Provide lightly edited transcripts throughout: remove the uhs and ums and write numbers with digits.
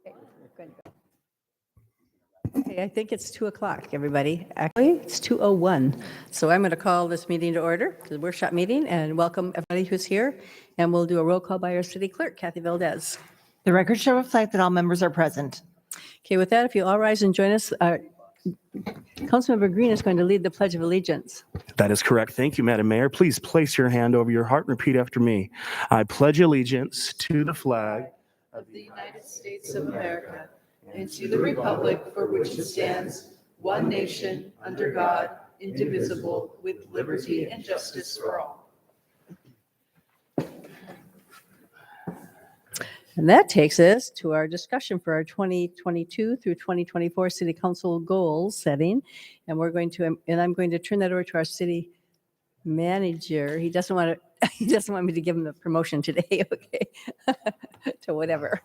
Okay, we're good. Okay, I think it's 2:00, everybody. Actually, it's 2:01. So I'm going to call this meeting to order, the workshop meeting, and welcome everybody who's here. And we'll do a roll call by our city clerk, Kathy Valdez. The record shall reflect that all members are present. Okay, with that, if you all rise and join us, Councilmember Green is going to lead the Pledge of Allegiance. That is correct. Thank you, Madam Mayor. Please place your hand over your heart and repeat after me. I pledge allegiance to the flag of the United States of America and to the republic for which it stands, one nation, under God, indivisible, with liberty and justice for all. And that takes us to our discussion for our 2022 through 2024 City Council goals setting. And I'm going to turn that over to our city manager. He doesn't want me to give him the promotion today, okay? To whatever.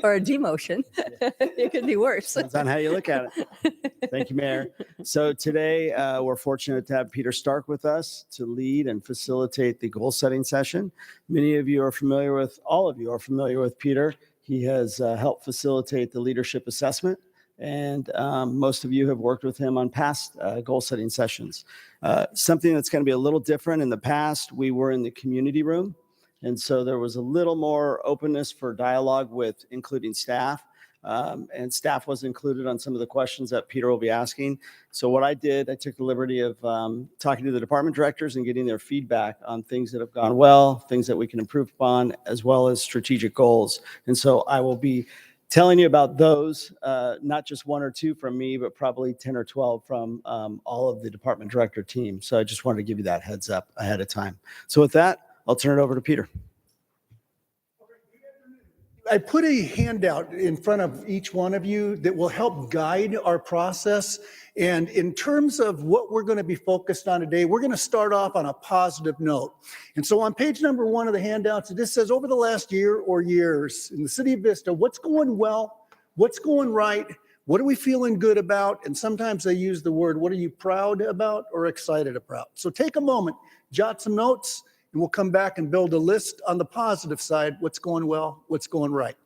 Or a demotion. It could be worse. Depends on how you look at it. Thank you, Mayor. So today we're fortunate to have Peter Stark with us to lead and facilitate the goal setting session. Many of you are familiar with, all of you are familiar with Peter. He has helped facilitate the leadership assessment, and most of you have worked with him on past goal setting sessions. Something that's going to be a little different. In the past, we were in the community room, and so there was a little more openness for dialogue with including staff, and staff was included on some of the questions that Peter will be asking. So what I did, I took the liberty of talking to the department directors and getting their feedback on things that have gone well, things that we can improve upon, as well as strategic goals. And so I will be telling you about those, not just one or two from me, but probably 10 or 12 from all of the department director team. So I just wanted to give you that heads up ahead of time. So with that, I'll turn it over to Peter. I put a handout in front of each one of you that will help guide our process. And in terms of what we're going to be focused on today, we're going to start off on a positive note. And so on page number 1 of the handouts, this says over the last year or years in the city of Vista, what's going well, what's going right, what are we feeling good about? And sometimes I use the word, what are you proud about or excited about? So take a moment, jot some notes, and we'll come back and build a list on the positive side, what's going well, what's going right.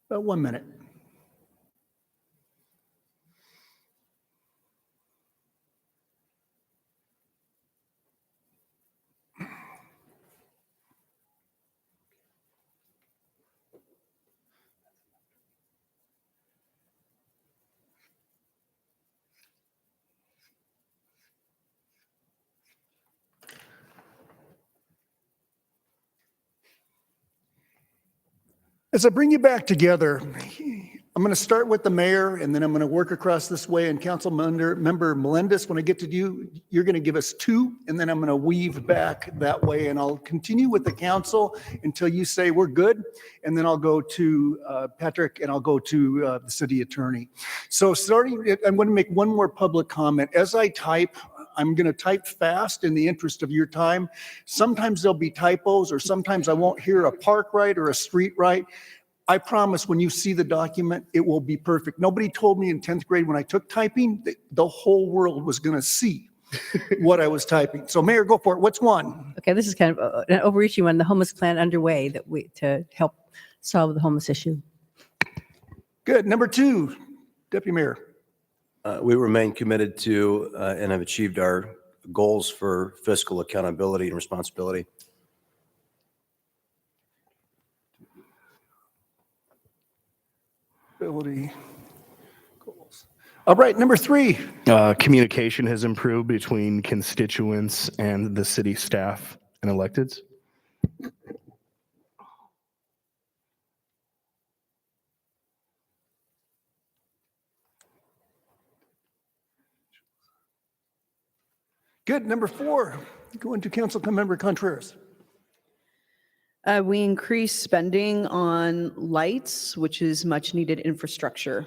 About 1 minute. As I bring you back together, I'm going to start with the mayor, and then I'm going to work across this way. And council member Melendez, when I get to you, you're going to give us 2, and then I'm going to weave back that way. And I'll continue with the council until you say we're good. And then I'll go to Patrick, and I'll go to the city attorney. So I'm going to make one more public comment. As I type, I'm going to type fast in the interest of your time. Sometimes there'll be typos, or sometimes I won't hear a park right or a street right. I promise when you see the document, it will be perfect. Nobody told me in 10th grade when I took typing that the whole world was going to see what I was typing. So Mayor, go for it. What's one? Okay, this is kind of an overreaching one, the homeless plan underway to help solve the homeless issue. Good. Number 2, Deputy Mayor. We remain committed to and have achieved our goals for fiscal accountability and responsibility. Ability goals. All right, number 3. Communication has improved between constituents and the city staff and electeds. Good. Number 4, going to Council Member Contreras. We increase spending on lights, which is much needed infrastructure.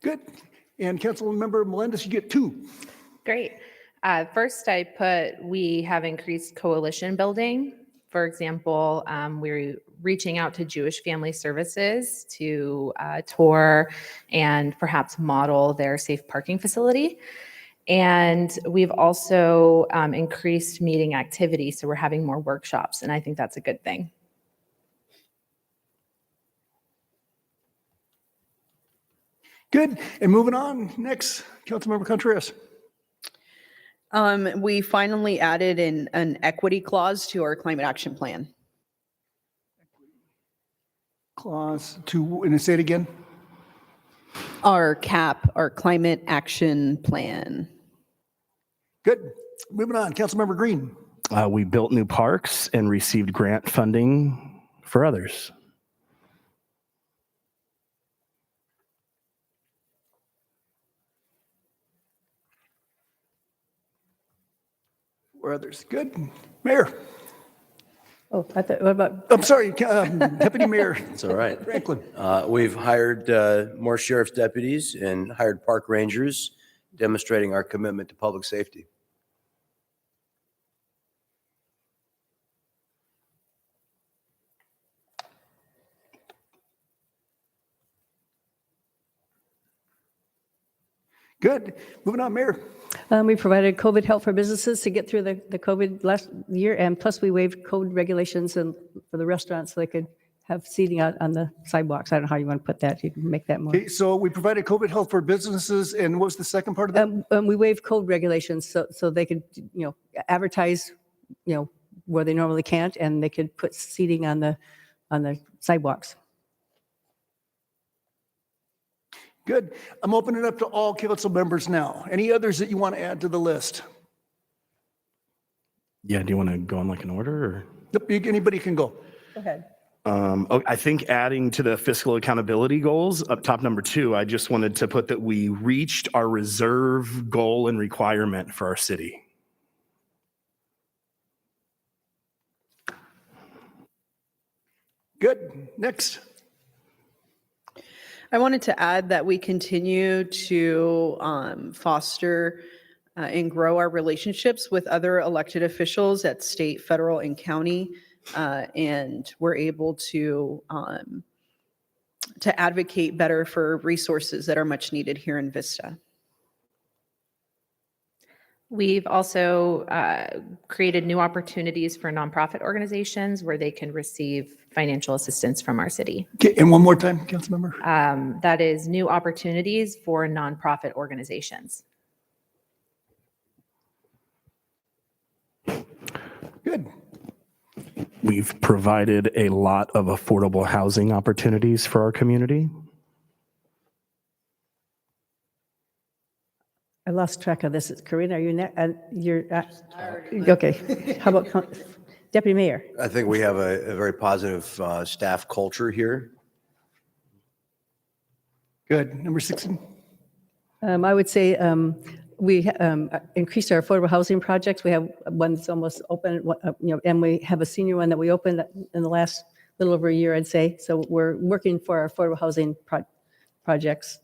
Good. And Council Member Melendez, you get 2. Great. First, I put we have increased coalition building. For example, we're reaching out to Jewish Family Services to tour and perhaps model their safe parking facility. And we've also increased meeting activity, so we're having more workshops, and I think that's a good thing. Good. And moving on, next, Councilmember Contreras. We finally added an equity clause to our climate action plan. Clause 2, and say it again. Our climate action plan. Good. Moving on, Councilmember Green. We built new parks and received grant funding for others. Or others. Good. Mayor. Oh, what about? I'm sorry, Deputy Mayor It's all right. Franklin. We've hired more sheriff's deputies and hired park rangers, demonstrating our commitment to public safety. Good. Moving on, Mayor. We provided COVID help for businesses to get through the COVID last year, and plus we waived code regulations and for the restaurants so they could have seating out on the sidewalks. I don't know how you want to put that. You can make that more. Okay, so we provided COVID help for businesses, and what was the second part of that? We waived code regulations so they could, advertise, where they normally can't, and they could put seating on the sidewalks. Good. I'm opening it up to all council members now. Any others that you want to add to the list? Yeah, do you want to go in like an order? Or? Nope, anybody can go. Go ahead. I think adding to the fiscal accountability goals, up top number 2, I just wanted to put that we reached our reserve goal and requirement for our city. Good. Next. I wanted to add that we continue to foster and grow our relationships with other elected officials at state, federal, and county. And we're able to to advocate better for resources that are much needed here in Vista. We've also created new opportunities for nonprofit organizations where they can receive financial assistance from our city. Okay, and one more time, Councilmember. That is new opportunities for nonprofit organizations. Good. We've provided a lot of affordable housing opportunities for our community. I lost track of this. Karina, are you next? You're, okay. How about Deputy Mayor? I think we have a very positive staff culture here. Good. Number 16. I would say we increased our affordable housing projects. We have one that's almost open, and we have a senior one that we opened in the last little over a year, I'd say. So we're working for our affordable housing projects.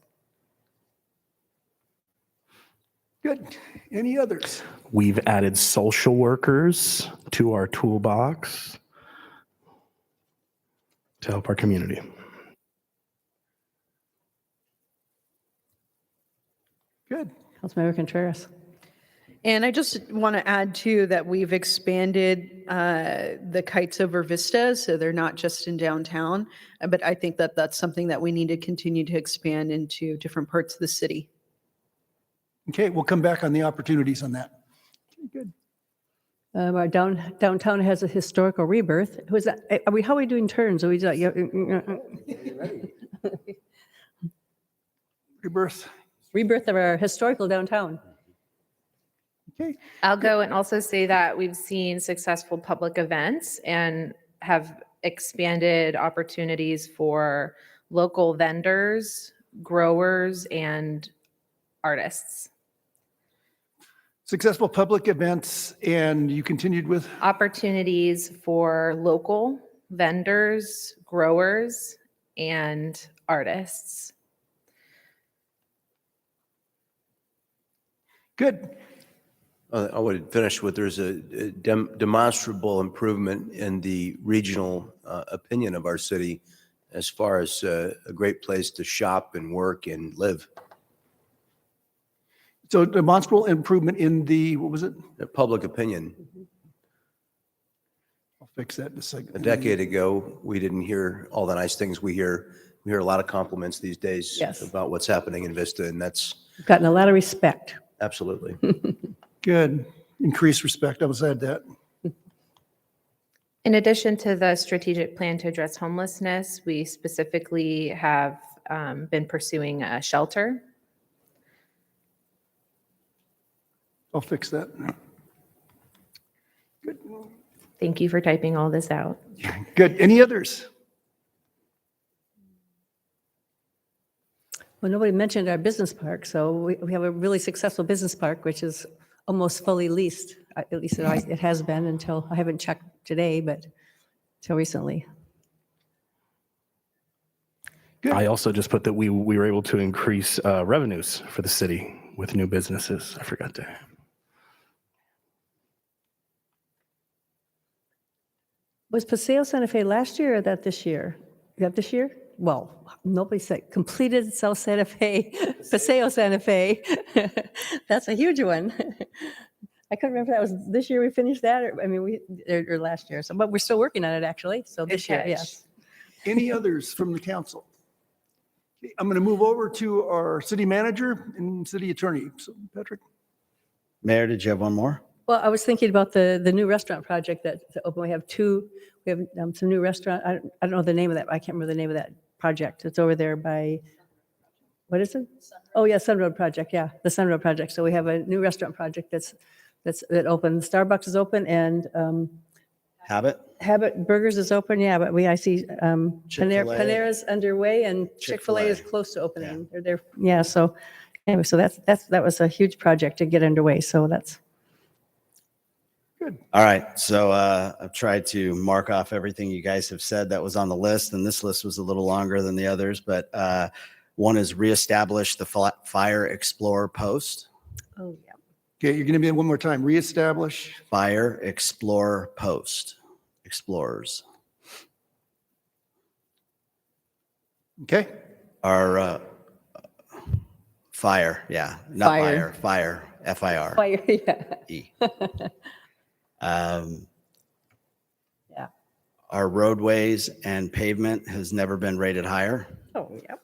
Good. Any others? We've added social workers to our toolbox to help our community. Good. Councilmember Contreras. And I just want to add too that we've expanded the kites over Vista, so they're not just in downtown. But I think that that's something that we need to continue to expand into different parts of the city. Okay, we'll come back on the opportunities on that. Okay, good. Our downtown has a historical rebirth. Who's that? How are we doing turns? Are we just, Rebirth. rebirth of our historical downtown? Okay. I'll go and also say that we've seen successful public events and have expanded opportunities for local vendors, growers, and artists. Successful public events, and you continued with? Opportunities for local vendors, growers, and artists. Good. I would finish with there's a demonstrable improvement in the regional opinion of our city as far as a great place to shop and work and live. So demonstrable improvement in the, what was it? The public opinion. I'll fix that in a second. A decade ago, we didn't hear all the nice things we hear. We hear a lot of compliments these days Yes. about what's happening in Vista, and that's We've gotten a lot of respect. absolutely. Good. Increased respect. I was add that. In addition to the strategic plan to address homelessness, we specifically have been pursuing a shelter. I'll fix that. Good. Thank you for typing all this out. Good. Any others? Well, nobody mentioned our business park, so we have a really successful business park, which is almost fully leased. At least it has been until, I haven't checked today, but until recently. Good. I also just put that we were able to increase revenues for the city with new businesses. I forgot to. Was Paseo Santa Fe last year or that this year? Is that this year? Well, nobody said completed South Santa Fe, Paseo Santa Fe. That's a huge one. I couldn't remember if that was this year we finished that, or last year. So, but we're still working on it actually. So this year, yes. Any others from the council? Okay, I'm going to move over to our city manager and city attorney. So, Patrick. Mayor, did you have one more? Well, I was thinking about the new restaurant project that's open. We have some new restaurant. I don't know the name of that. I can't remember the name of that project. It's over there by, what is it? Oh yeah, Sun Road Project. Yeah, the Sun Road Project. So we have a new restaurant project that open. Starbucks is open and Habit Burgers is open. Yeah, but I see Chick-fil-A. Panera's underway and Chick-fil-A is Chick-fil-A. close to opening. They're there. Yeah. So anyway, so that was a huge project to get underway. So that's. Good. All right. So I've tried to mark off everything you guys have said that was on the list, and this list was a little longer than the others, but one is reestablish the Fire Explorer post. Oh yeah. Okay, you're going to be one more time. Reestablish. Fire Explorer post. Explorers. Okay? Our fire, yeah, not Fire. fire, F-I-R. Fire, yeah. E. Um, Yeah. Our roadways and pavement has never been rated higher. Oh, yep.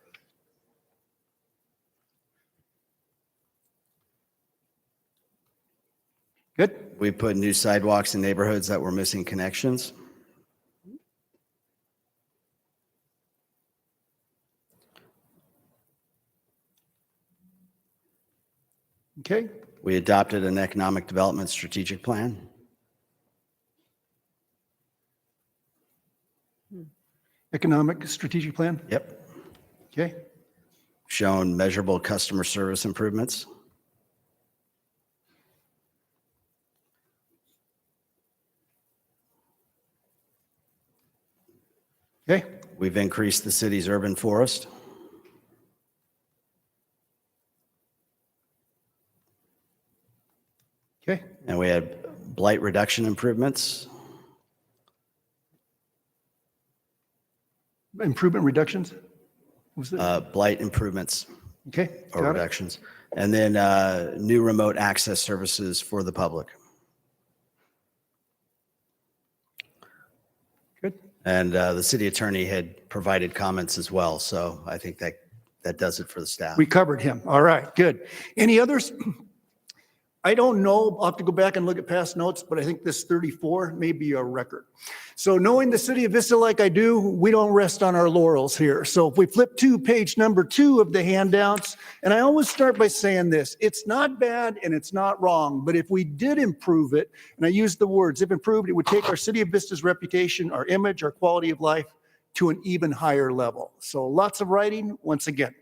Good. We put new sidewalks in neighborhoods that were missing connections. Okay. We adopted an economic development strategic plan. Economic strategic plan. Yep. Okay. Shown measurable customer service improvements. Okay. We've increased the city's urban forest. Okay. And we had blight reduction improvements. Improvement reductions. What was it? Blight improvements Okay. or Got it. reductions. And then new remote access services for the public. Good. And the city attorney had provided comments as well. So I think that does it for the staff. We covered him. All right, good. Any others? I don't know. I'll have to go back and look at past notes, but I think this 34 may be a record. So knowing the city of Vista like I do, we don't rest on our laurels here. So if we flip to page number 2 of the handouts, and I always start by saying this, it's not bad and it's not wrong, but if we did improve it, and I use the words, if improved, it would take our city of Vista's reputation, our image, our quality of life to an even higher level. So lots of writing once again.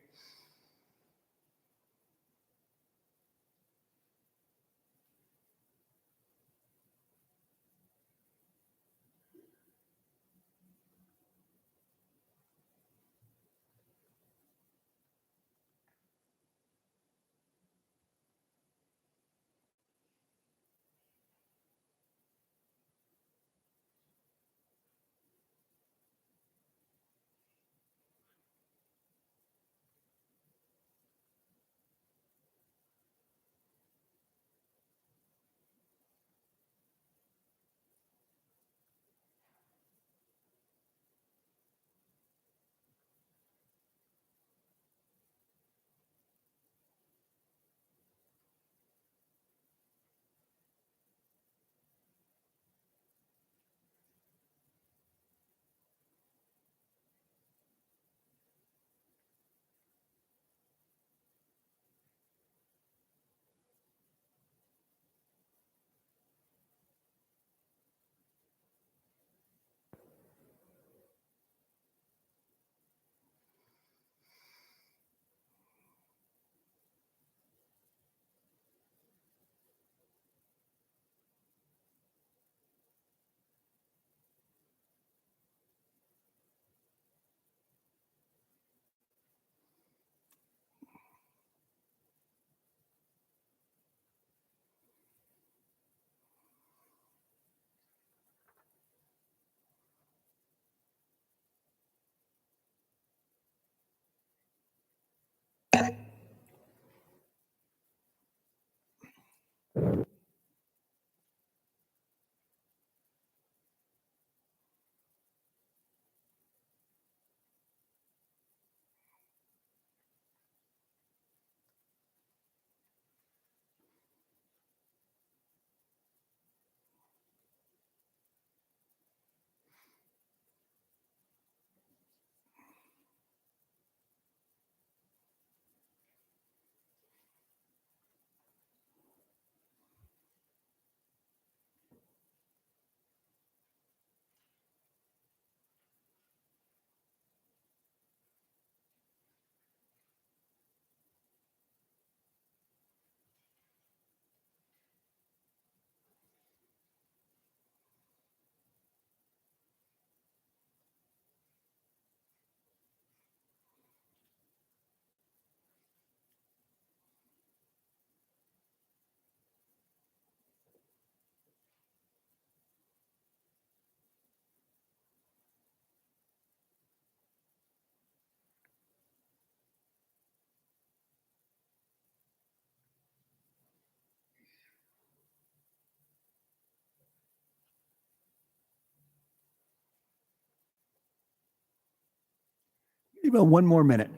Give it one more minute.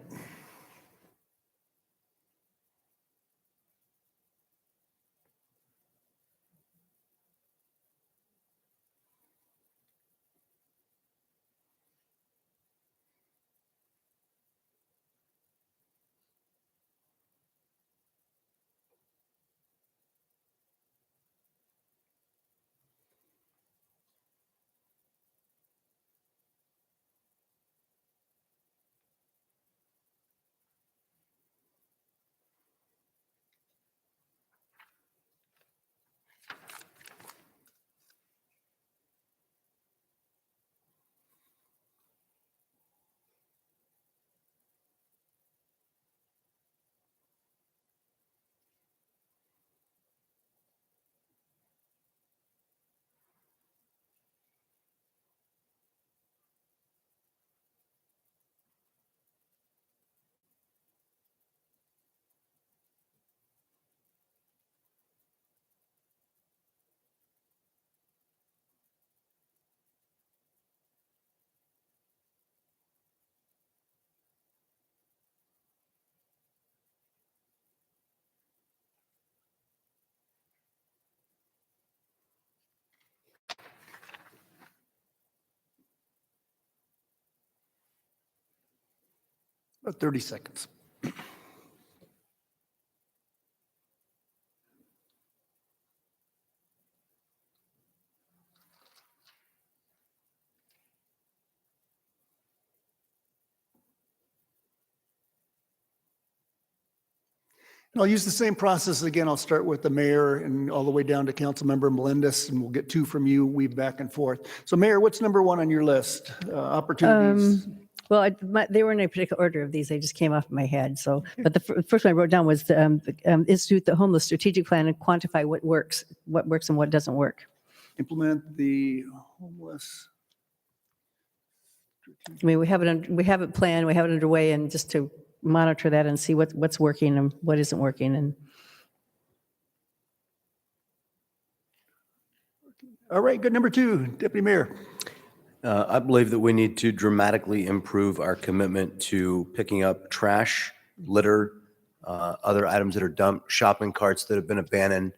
About 30 seconds. And I'll use the same process again. I'll start with the mayor and all the way down to Councilmember Melendez, and we'll get two from you, weave back and forth. So Mayor, what's number one on your list? Opportunities? Well, they were in a particular order of these. They just came off my head. So, but the first one I wrote down was the institute the homeless strategic plan and quantify what works and what doesn't work. Implement the homeless. I mean, we have it planned, we have it underway, and just to monitor that and see what's working and what isn't working. And All right, good. Number two, Deputy Mayor. I believe that we need to dramatically improve our commitment to picking up trash, litter, other items that are dumped, shopping carts that have been abandoned.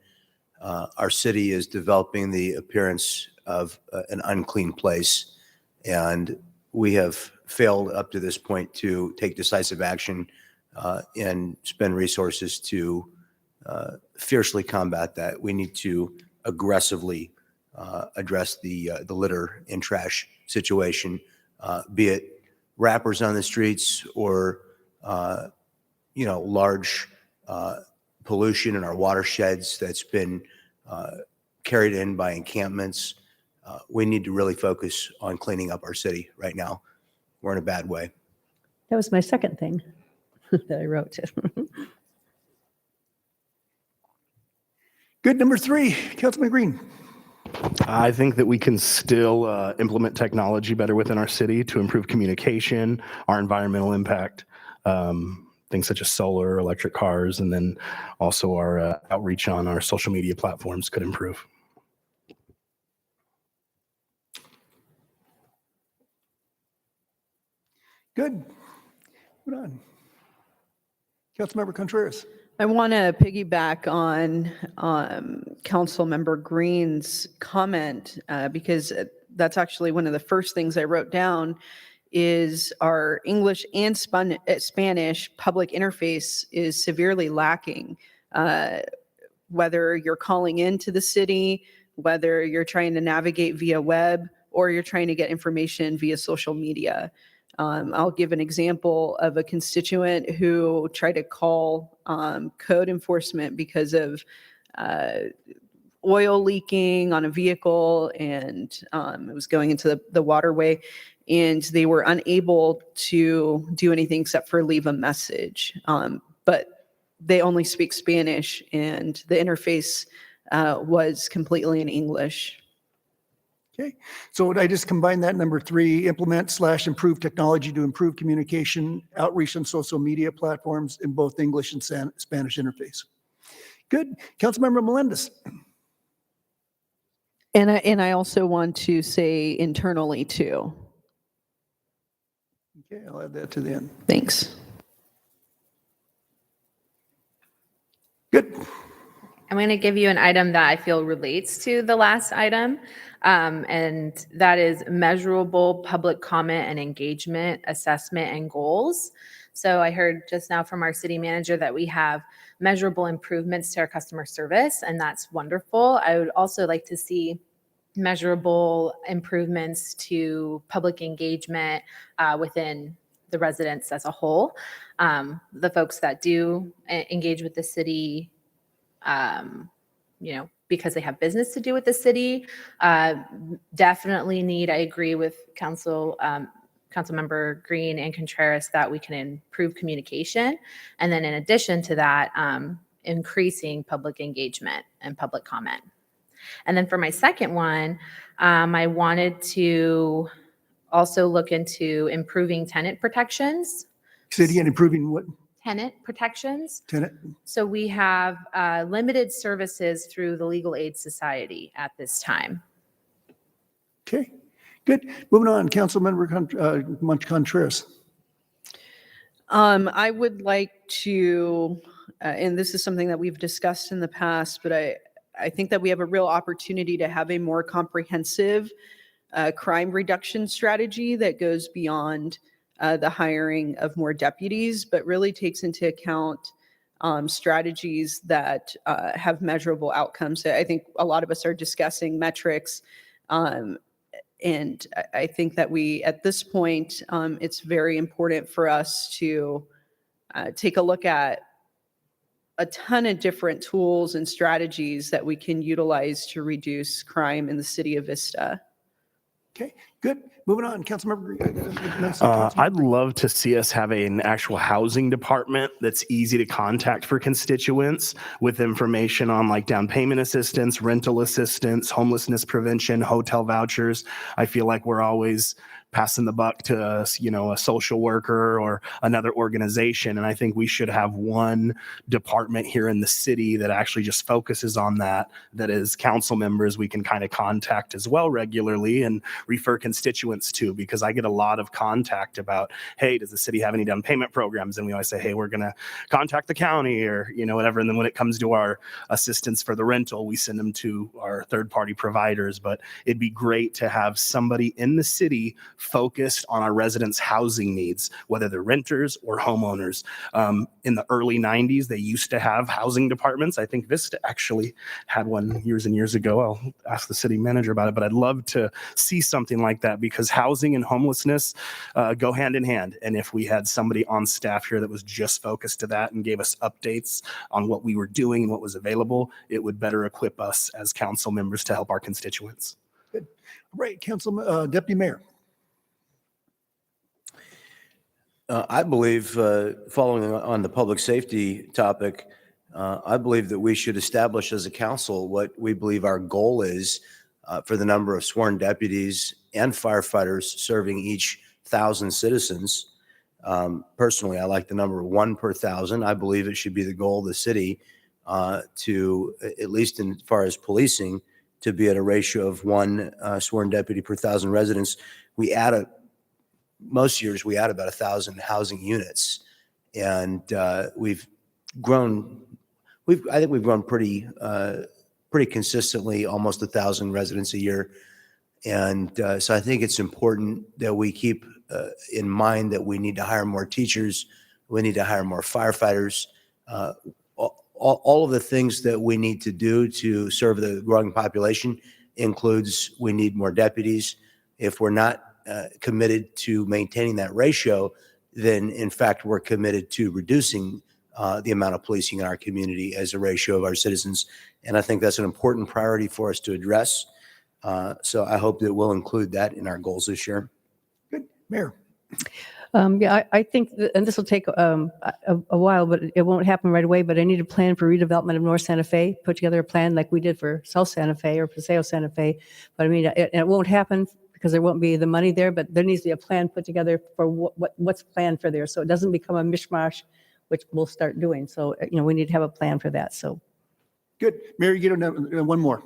Our city is developing the appearance of an unclean place, and we have failed up to this point to take decisive action and spend resources to fiercely combat that. We need to aggressively address the litter and trash situation, be it wrappers on the streets or large pollution in our watersheds that's been carried in by encampments. We need to really focus on cleaning up our city right now. We're in a bad way. that was my second thing that I wrote. Good. Number three, Councilman Green. I think that we can still implement technology better within our city to improve communication, our environmental impact, things such as solar, electric cars, and then also our outreach on our social media platforms could improve. Good. Moving on. Councilmember Contreras. I want to piggyback on Councilmember Green's comment because that's actually one of the first things I wrote down is our English and Spanish public interface is severely lacking. Whether you're calling into the city, whether you're trying to navigate via web, or you're trying to get information via social media. I'll give an example of a constituent who tried to call code enforcement because of oil leaking on a vehicle, and it was going into the waterway, and they were unable to do anything except for leave a message. But they only speak Spanish, and the interface was completely in English. Okay, so would I just combine that number three, implement/improve technology to improve communication, outreach on social media platforms in both English and Spanish interface. Good. Councilmember Melendez. And I also want to say internally too. Okay, I'll add that to the end. Thanks. Good. I'm going to give you an item that I feel relates to the last item, and that is measurable public comment and engagement, assessment, and goals. So I heard just now from our city manager that we have measurable improvements to our customer service, and that's wonderful. I would also like to see measurable improvements to public engagement within the residents as a whole. The folks that do engage with the city, because they have business to do with the city, definitely need, I agree with Councilmember Green and Contreras, that we can improve communication. And then in addition to that, increasing public engagement and public comment. And then for my second one, I wanted to also look into improving tenant protections. Say it again, improving what? Tenant protections. Tenant? So we have limited services through the Legal Aid Society at this time. Okay, good. Moving on, Councilmember Contreras. I would like to, and this is something that we've discussed in the past, but I think that we have a real opportunity to have a more comprehensive crime reduction strategy that goes beyond the hiring of more deputies, but really takes into account strategies that have measurable outcomes. I think a lot of us are discussing metrics, and I think that at this point, it's very important for us to take a look at a ton of different tools and strategies that we can utilize to reduce crime in the city of Vista. Okay, good. Moving on, Councilmember. I'd love to see us have an actual housing department that's easy to contact for constituents, with information on like down payment assistance, rental assistance, homelessness prevention, hotel vouchers. I feel like we're always passing the buck to a social worker or another organization. And I think we should have one department here in the city that actually just focuses on that as council members, we can kind of contact as well regularly and refer constituents to, because I get a lot of contact about, hey, does the city have any down payment programs? And we always say, hey, we're going to contact the county or, whatever. And then when it comes to our assistance for the rental, we send them to our third-party providers. But it'd be great to have somebody in the city focused on our residents' housing needs, whether they're renters or homeowners. In the early 90s, they used to have housing departments. I think Vista actually had one years and years ago. I'll ask the city manager about it, but I'd love to see something like that, because housing and homelessness go hand in hand. And if we had somebody on staff here that was just focused to that and gave us updates on what we were doing and what was available, it would better equip us as council members to help our constituents. Good. Right, Deputy Mayor. I believe, following on the public safety topic, I believe that we should establish as a council what we believe our goal is for the number of sworn deputies and firefighters serving each 1,000 citizens. Personally, I like the number 1 per 1,000. I believe it should be the goal of the city to, at least in as far as policing, to be at a ratio of 1 sworn deputy per 1,000 residents. Most years we add about 1,000 housing units, and we've grown. I think we've grown pretty consistently, almost 1,000 residents a year, and so I think it's important that we keep in mind that we need to hire more teachers, we need to hire more firefighters. All of the things that we need to do to serve the growing population includes we need more deputies. If we're not committed to maintaining that ratio, then in fact we're committed to reducing the amount of policing in our community as a ratio of our citizens. And I think that's an important priority for us to address. So I hope that we'll include that in our goals this year. Good. Mayor. I think, and this will take a while, but it won't happen right away, but I need a plan for redevelopment of North Santa Fe, put together a plan like we did for South Santa Fe or Paseo Santa Fe. But I mean, it won't happen because there won't be the money there, but there needs to be a plan put together for what's planned for there. So it doesn't become a mishmash, which we'll start doing. So, we need to have a plan for that. So. Good. Mayor, you get one more.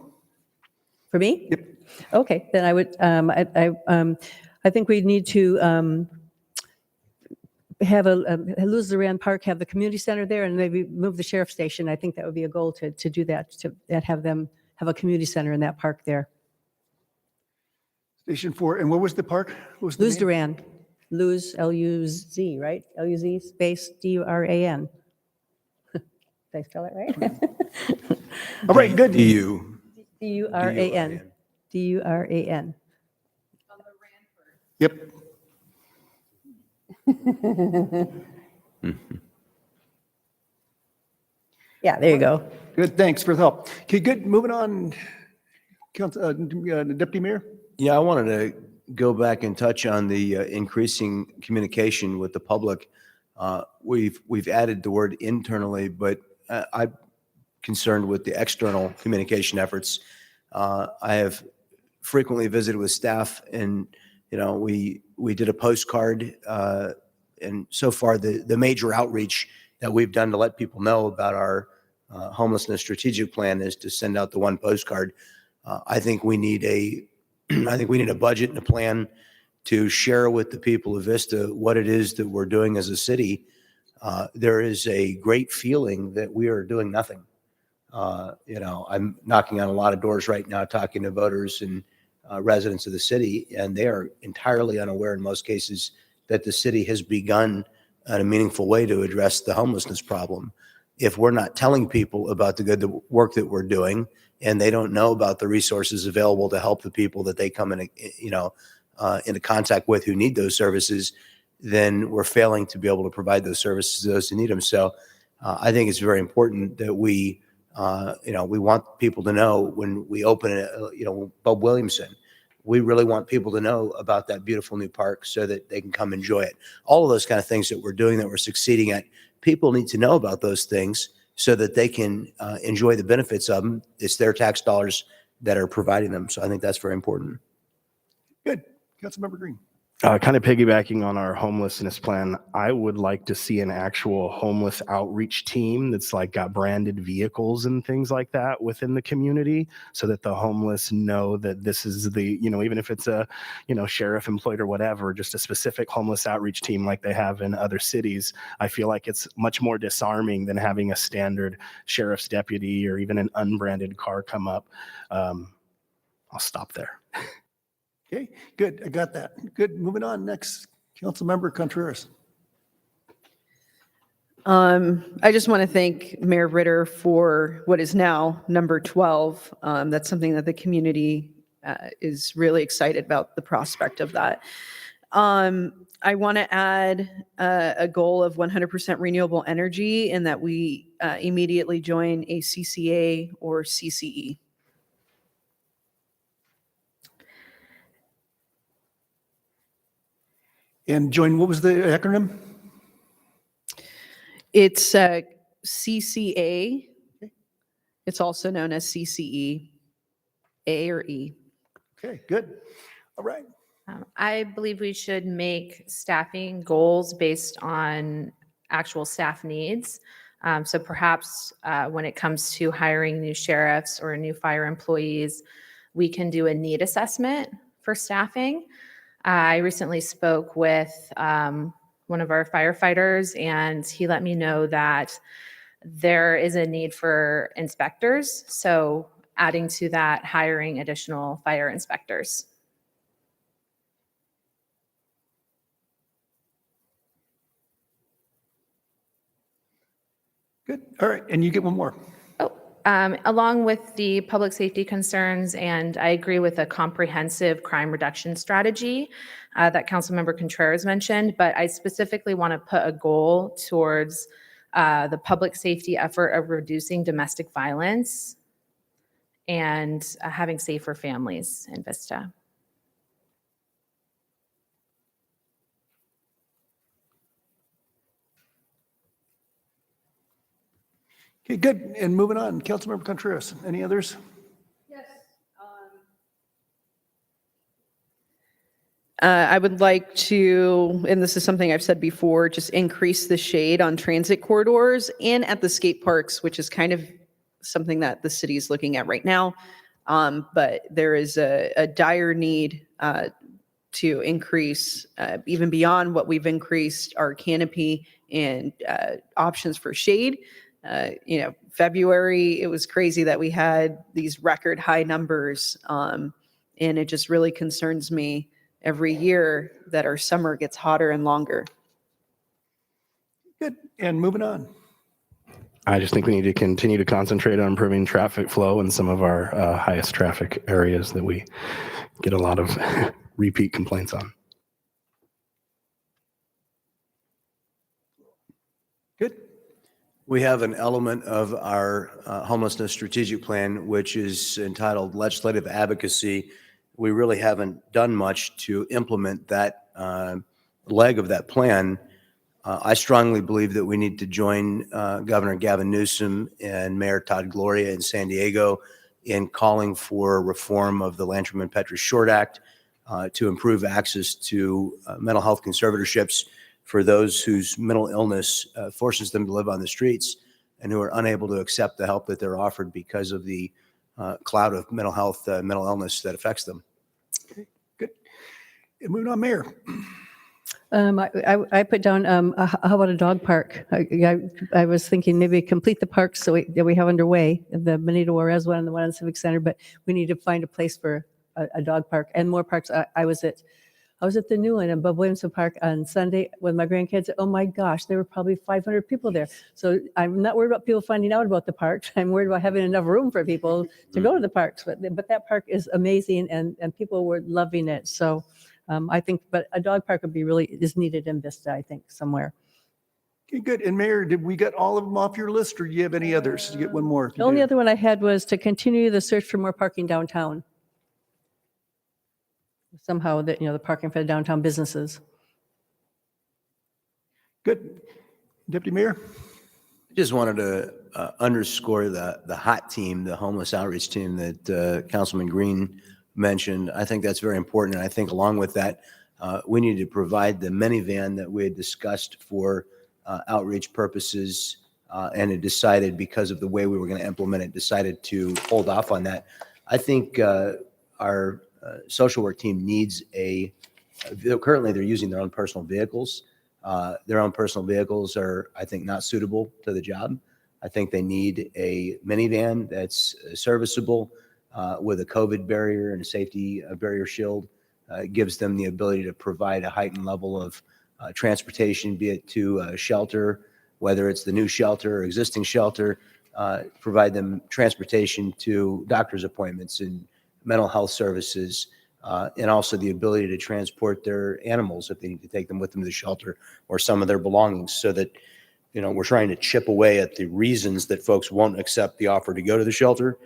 For me? Yep. Okay, then I would, I think we need to have Luz Duran Park have the community center there and maybe move the sheriff's station. I think that would be a goal to do that, to have them have a community center in that park there. Station 4, and what was the park? What was the Luz name? Duran, Luz, L-U-Z, right? L-U-Z space D-U-R-A-N. Did I spell it right? All right, good. EU. D-U-R-A-N. D-U-R-A-N. Yep. Yeah, there you go. Good, thanks for the help. Okay, good, moving on. Deputy Mayor? Yeah, I wanted to go back and touch on the increasing communication with the public. We've added the word internally, but I'm concerned with the external communication efforts. I have frequently visited with staff, and we did a postcard, and so far the major outreach that we've done to let people know about our homelessness strategic plan is to send out the one postcard. I think we need a budget and a plan to share with the people of Vista what it is that we're doing as a city. There is a great feeling that we are doing nothing. I'm knocking on a lot of doors right now, talking to voters and residents of the city, and they are entirely unaware in most cases that the city has begun in a meaningful way to address the homelessness problem. If we're not telling people about the good work that we're doing, and they don't know about the resources available to help the people that they come in, into contact with who need those services, then we're failing to be able to provide those services to those who need them. So I think it's very important that we want people to know when we open it, Bob Williamson, we really want people to know about that beautiful new park so that they can come enjoy it. All of those kind of things that we're doing, that we're succeeding at, people need to know about those things so that they can enjoy the benefits of them. It's their tax dollars that are providing them. So I think that's very important. Good. Councilmember Green. Kind of piggybacking on our homelessness plan, I would like to see an actual homeless outreach team that's like got branded vehicles and things like that within the community, so that the homeless know that this is the, even if it's a, sheriff employed or whatever, just a specific homeless outreach team like they have in other cities. I feel like it's much more disarming than having a standard sheriff's deputy or even an unbranded car come up. I'll stop there. Okay, good. I got that. Good. Moving on. Next, Councilmember Contreras. I just want to thank Mayor Ritter for what is now number 12. That's something that the community is really excited about, the prospect of that. I want to add a goal of 100% renewable energy, and that we immediately join a CCA or CCE. And join, what was the acronym? It's CCA. It's also known as CCE, A or E. Okay, good. All right. I believe we should make staffing goals based on actual staff needs. So perhaps when it comes to hiring new sheriffs or new fire employees, we can do a need assessment for staffing. I recently spoke with one of our firefighters, and he let me know that there is a need for inspectors. So adding to that, hiring additional fire inspectors. Good. All right. And you get one more. Along with the public safety concerns, and I agree with a comprehensive crime reduction strategy that Councilmember Contreras mentioned, but I specifically want to put a goal towards the public safety effort of reducing domestic violence and having safer families in Vista. Okay, good. And moving on, Councilmember Contreras. Any others? Yes. I would like to, and this is something I've said before, just increase the shade on transit corridors and at the skate parks, which is kind of something that the city is looking at right now. But there is a dire need to increase even beyond what we've increased our canopy and options for shade. February, it was crazy that we had these record high numbers. And it just really concerns me every year that our summer gets hotter and longer. Good. And moving on. I just think we need to continue to concentrate on improving traffic flow in some of our highest traffic areas that we get a lot of repeat complaints on. Good. We have an element of our homelessness strategic plan, which is entitled Legislative Advocacy. We really haven't done much to implement that leg of that plan. I strongly believe that we need to join Governor Gavin Newsom and Mayor Todd Gloria in San Diego in calling for reform of the Landrum and Petrus Short Act to improve access to mental health conservatorships for those whose mental illness forces them to live on the streets and who are unable to accept the help that they're offered because of the cloud of mental health, mental illness that affects them. Okay, good. And moving on, Mayor. I put down, how about a dog park? I was thinking maybe complete the parks that we have underway, the Benito Juarez one and the one in the Civic Center, but we need to find a place for a dog park and more parks. I was at the new one in Bub Williamson Park on Sunday with my grandkids. Oh my gosh, there were probably 500 people there. So I'm not worried about people finding out about the parks. I'm worried about having enough room for people to go to the parks. But that park is amazing and people were loving it. So I think, but a dog park is needed in Vista, I think, somewhere. Okay, good. And Mayor, did we get all of them off your list, or do you have any others? You get one more. The only other one I had was to continue the search for more parking downtown. Somehow that, the parking for the downtown businesses. Good. Deputy Mayor? I just wanted to underscore the HOT team, the homeless outreach team that Councilman Green mentioned. I think that's very important. And I think along with that, we need to provide the minivan that we had discussed for outreach purposes and had decided, because of the way we were going to implement it, decided to hold off on that. I think our social work team needs currently they're using their own personal vehicles. Their own personal vehicles are, I think, not suitable to the job. I think they need a minivan that's serviceable, with a COVID barrier and a safety barrier shield. It gives them the ability to provide a heightened level of transportation, be it to a shelter, whether it's the new shelter or existing shelter, provide them transportation to doctor's appointments and mental health services, and also the ability to transport their animals if they need to take them with them to the shelter or some of their belongings, so that, we're trying to chip away at the reasons that folks won't accept the offer to go to the shelter.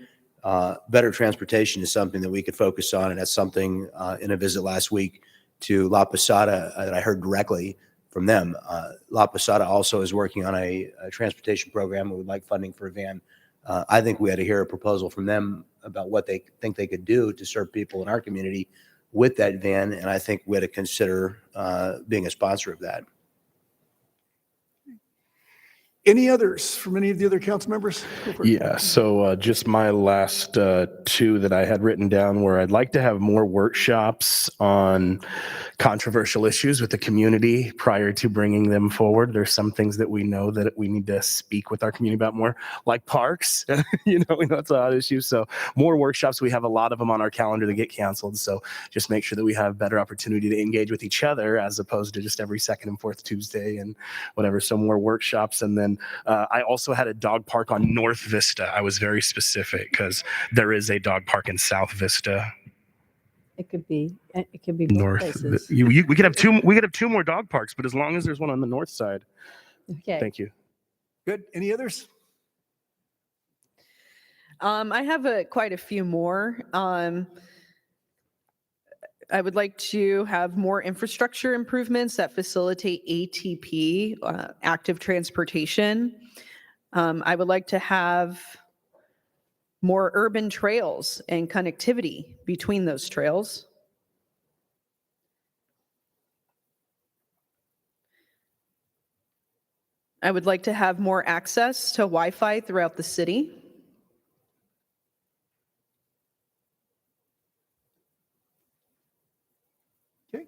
Better transportation is something that we could focus on, and that's something in a visit last week to La Posada that I heard directly from them. La Posada also is working on a transportation program and would like funding for a van. I think we had to hear a proposal from them about what they think they could do to serve people in our community with that van, and I think we had to consider being a sponsor of that. Any others from any of the other council members? Yeah, so just my last two that I had written down, where I'd like to have more workshops on controversial issues with the community prior to bringing them forward. There's some things that we know that we need to speak with our community about more, like parks. We know it's a hot issue. So more workshops. We have a lot of them on our calendar that get canceled. So just make sure that we have better opportunity to engage with each other as opposed to just every second and fourth Tuesday and whatever. So more workshops. And then I also had a dog park on North Vista. I was very specific because there is a dog park in South Vista. It could be both North. places. We could have two. We could have two more dog parks, but as long as there's one on the north side. Okay. Thank you. Good. Any others? I have quite a few more. I would like to have more infrastructure improvements that facilitate ATP, active transportation. I would like to have more urban trails and connectivity between those trails. I would like to have more access to Wi-Fi throughout the city. Okay.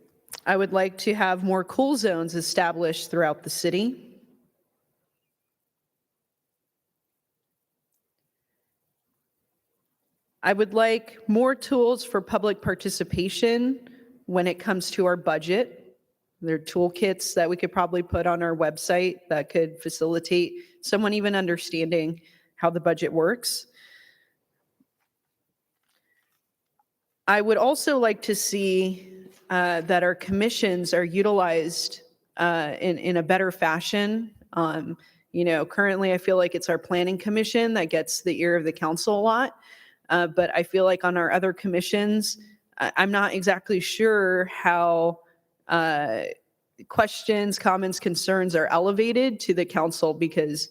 I would like to have more cool zones established throughout the city. I would like more tools for public participation when it comes to our budget. There are toolkits that we could probably put on our website that could facilitate someone even understanding how the budget works. I would also like to see that our commissions are utilized in a better fashion. Currently I feel like it's our planning commission that gets the ear of the council a lot. But I feel like on our other commissions, I'm not exactly sure how questions, comments, concerns are elevated to the council, because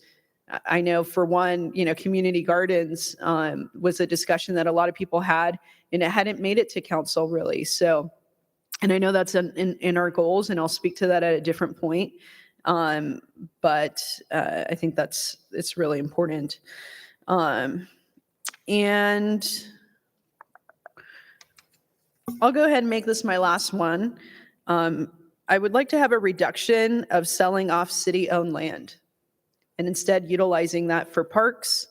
I know for one, community gardens was a discussion that a lot of people had, and it hadn't made it to council really. So, and I know that's in our goals, and I'll speak to that at a different point. But I think it's really important. And I'll go ahead and make this my last one. I would like to have a reduction of selling off city-owned land and instead utilizing that for parks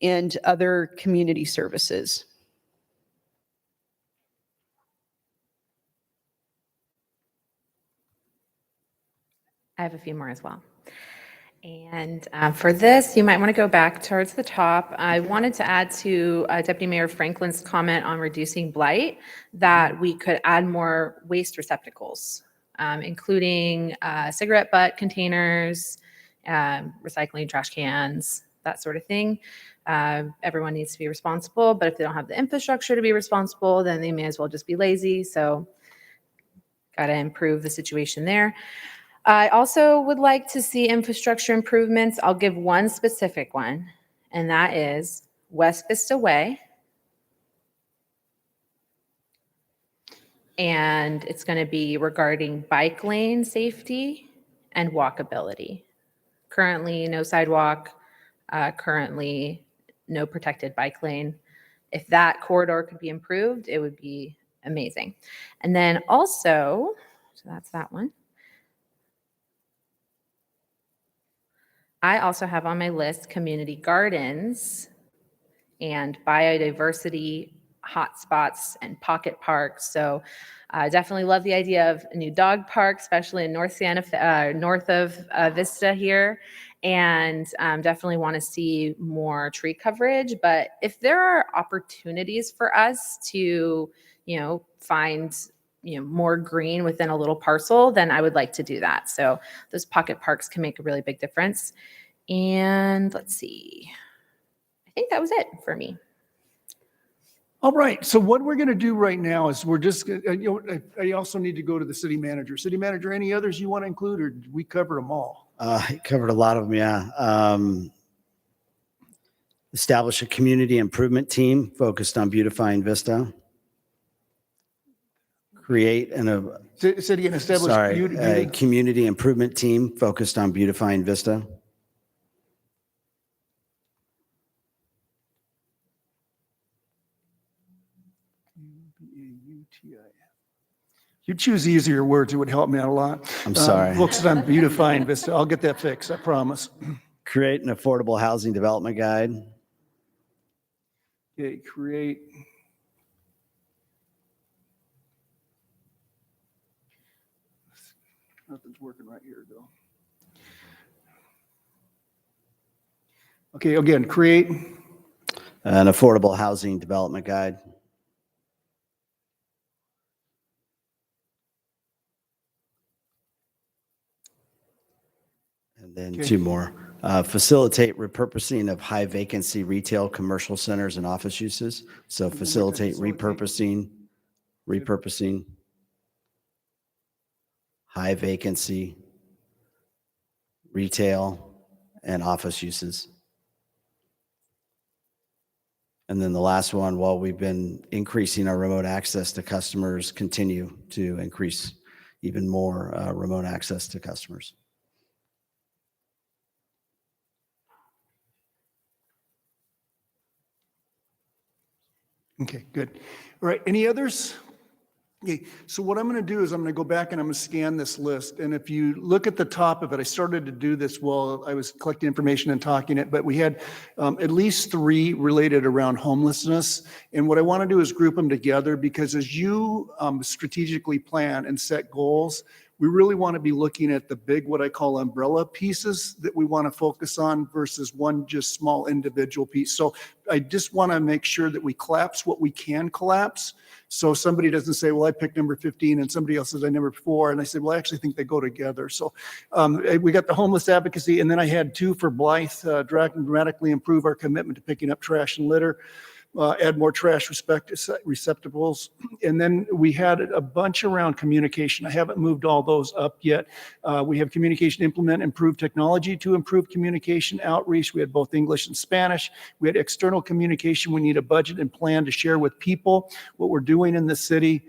and other community services. I have a few more as well. And for this, you might want to go back towards the top. I wanted to add to Deputy Mayor Franklin's comment on reducing blight that we could add more waste receptacles, including cigarette butt containers, recycling trash cans, that sort of thing. Everyone needs to be responsible, but if they don't have the infrastructure to be responsible, then they may as well just be lazy. So got to improve the situation there. I also would like to see infrastructure improvements. I'll give one specific one, and that is West Vista Way. And it's going to be regarding bike lane safety and walkability. Currently, no sidewalk, currently no protected bike lane. If that corridor could be improved, it would be amazing. And then also, so that's that one. I also have on my list community gardens and biodiversity hotspots and pocket parks. So definitely love the idea of a new dog park, especially in north of Vista here. And definitely want to see more tree coverage. But if there are opportunities for us to, find more green within a little parcel, then I would like to do that. So those pocket parks can make a really big difference. And let's see, I think that was it for me. All right, so what we're going to do right now is we're just, I also need to go to the city manager. City manager, any others you want to include, or did we cover them all? I covered a lot of them, yeah. Establish a community improvement team focused on beautifying Vista. Create City and establish. a community improvement team focused on beautifying Vista. You choose easier words, it would help me out a lot. I'm sorry. Focused on beautifying Vista. I'll get that fixed, I promise. Create an affordable housing development guide. Okay, create. Nothing's working right here, though. Okay, again, create. An affordable housing development guide. And then Okay. two more. Facilitate repurposing of high vacancy retail, commercial centers, and office uses. So facilitate repurposing high vacancy retail and office uses. And then the last one, while we've been increasing our remote access to customers, continue to increase even more remote access to customers. Okay, good. All right, any others? Okay, so what I'm going to do is I'm going to go back and I'm going to scan this list. And if you look at the top of it, I started to do this while I was collecting information and talking it, but we had at least 3 related around homelessness. And what I want to do is group them together, because as you strategically plan and set goals, we really want to be looking at the big, what I call umbrella pieces that we want to focus on versus one just small individual piece. So I just want to make sure that we collapse what we can collapse. So somebody doesn't say, well, I picked number 15 and somebody else says I number 4. And I said, well, I actually think they go together. So we got the homeless advocacy. And then I had 2 for Blythe, dramatically improve our commitment to picking up trash and litter. Add more trash receptacles. And then we had a bunch around communication. I haven't moved all those up yet. We have communication, implement, improve technology to improve communication outreach. We had both English and Spanish. We had external communication. We need a budget and plan to share with people what we're doing in the city.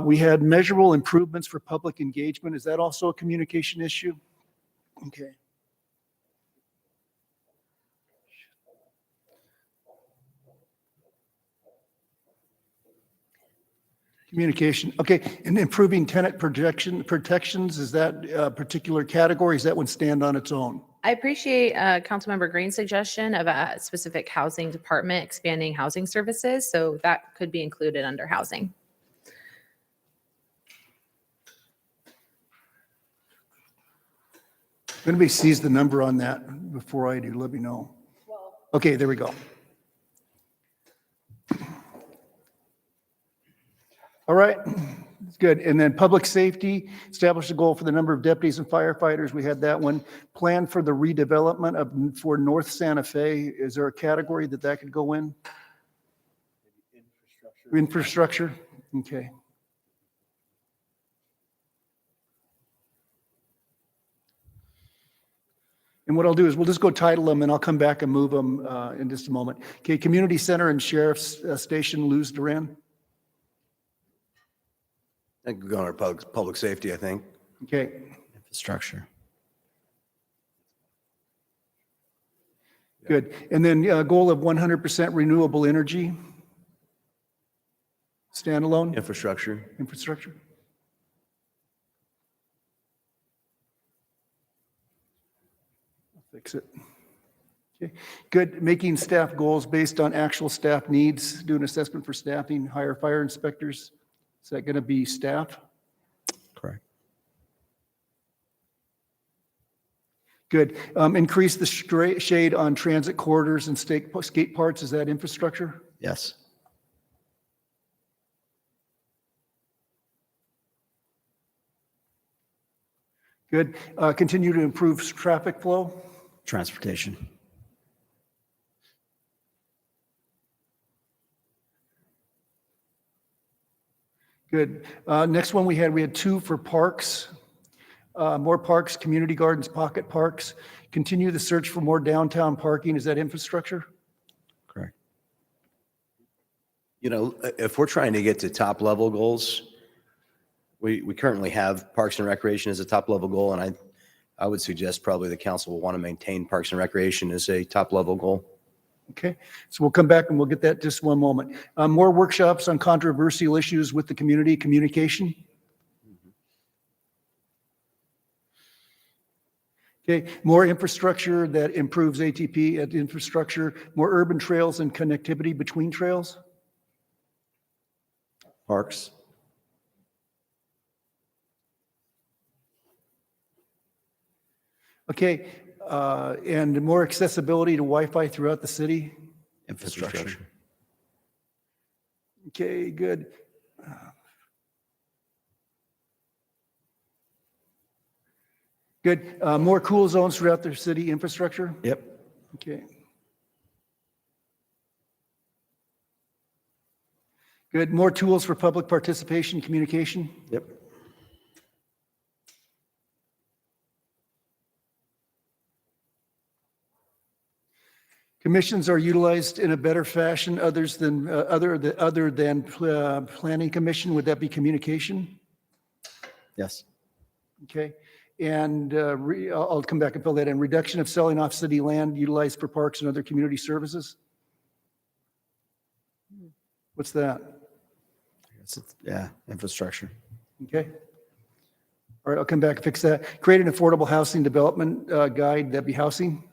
We had measurable improvements for public engagement. Is that also a communication issue? Okay. Communication. Okay, and improving tenant protections, is that a particular category? Is that one stand on its own? I appreciate Councilmember Green's suggestion of a specific housing department expanding housing services. So that could be included under housing. If anybody sees the number on that before I do, let me know. Okay, there we go. All right, that's good. And then public safety, establish a goal for the number of deputies and firefighters. We had that one. Plan for the redevelopment for North Santa Fe. Is there a category that could go in? Infrastructure. Okay. And what I'll do is we'll just go title them and I'll come back and move them in just a moment. Okay, community center and sheriff's station, Luz Duran. That could go under public safety, I think. Okay. Infrastructure. Good. And then goal of 100% renewable energy. Standalone. Infrastructure. Infrastructure. I'll fix it. Okay. Good. Making staff goals based on actual staff needs. Do an assessment for staffing. Hire fire inspectors. Is that going to be staff? Correct. Good. Increase the shade on transit corridors and skate parks. Is that infrastructure? Yes. Good. Continue to improve traffic flow. Transportation. Good. Next one we had 2 for parks. More parks, community gardens, pocket parks. Continue the search for more downtown parking. Is that infrastructure? Correct. You know, if we're trying to get to top level goals, we currently have Parks and Recreation as a top level goal, and I would suggest probably the council will want to maintain Parks and Recreation as a top level goal. Okay, so we'll come back and we'll get that just one moment. More workshops on controversial issues with the community, communication. Okay, more infrastructure that improves ATP at infrastructure, more urban trails and connectivity between trails. Parks. Okay, and more accessibility to Wi-Fi throughout the city. Infrastructure. Okay, good. Good. More cool zones throughout the city, infrastructure. Yep. Okay. Good. More tools for public participation, communication. Yep. Commissions are utilized in a better fashion other than planning commission. Would that be communication? Yes. Okay. And I'll come back and fill that in. Reduction of selling off city land utilized for parks and other community services. What's that? Yeah, infrastructure. Okay. All right, I'll come back and fix that. Create an affordable housing development guide, that'd be housing.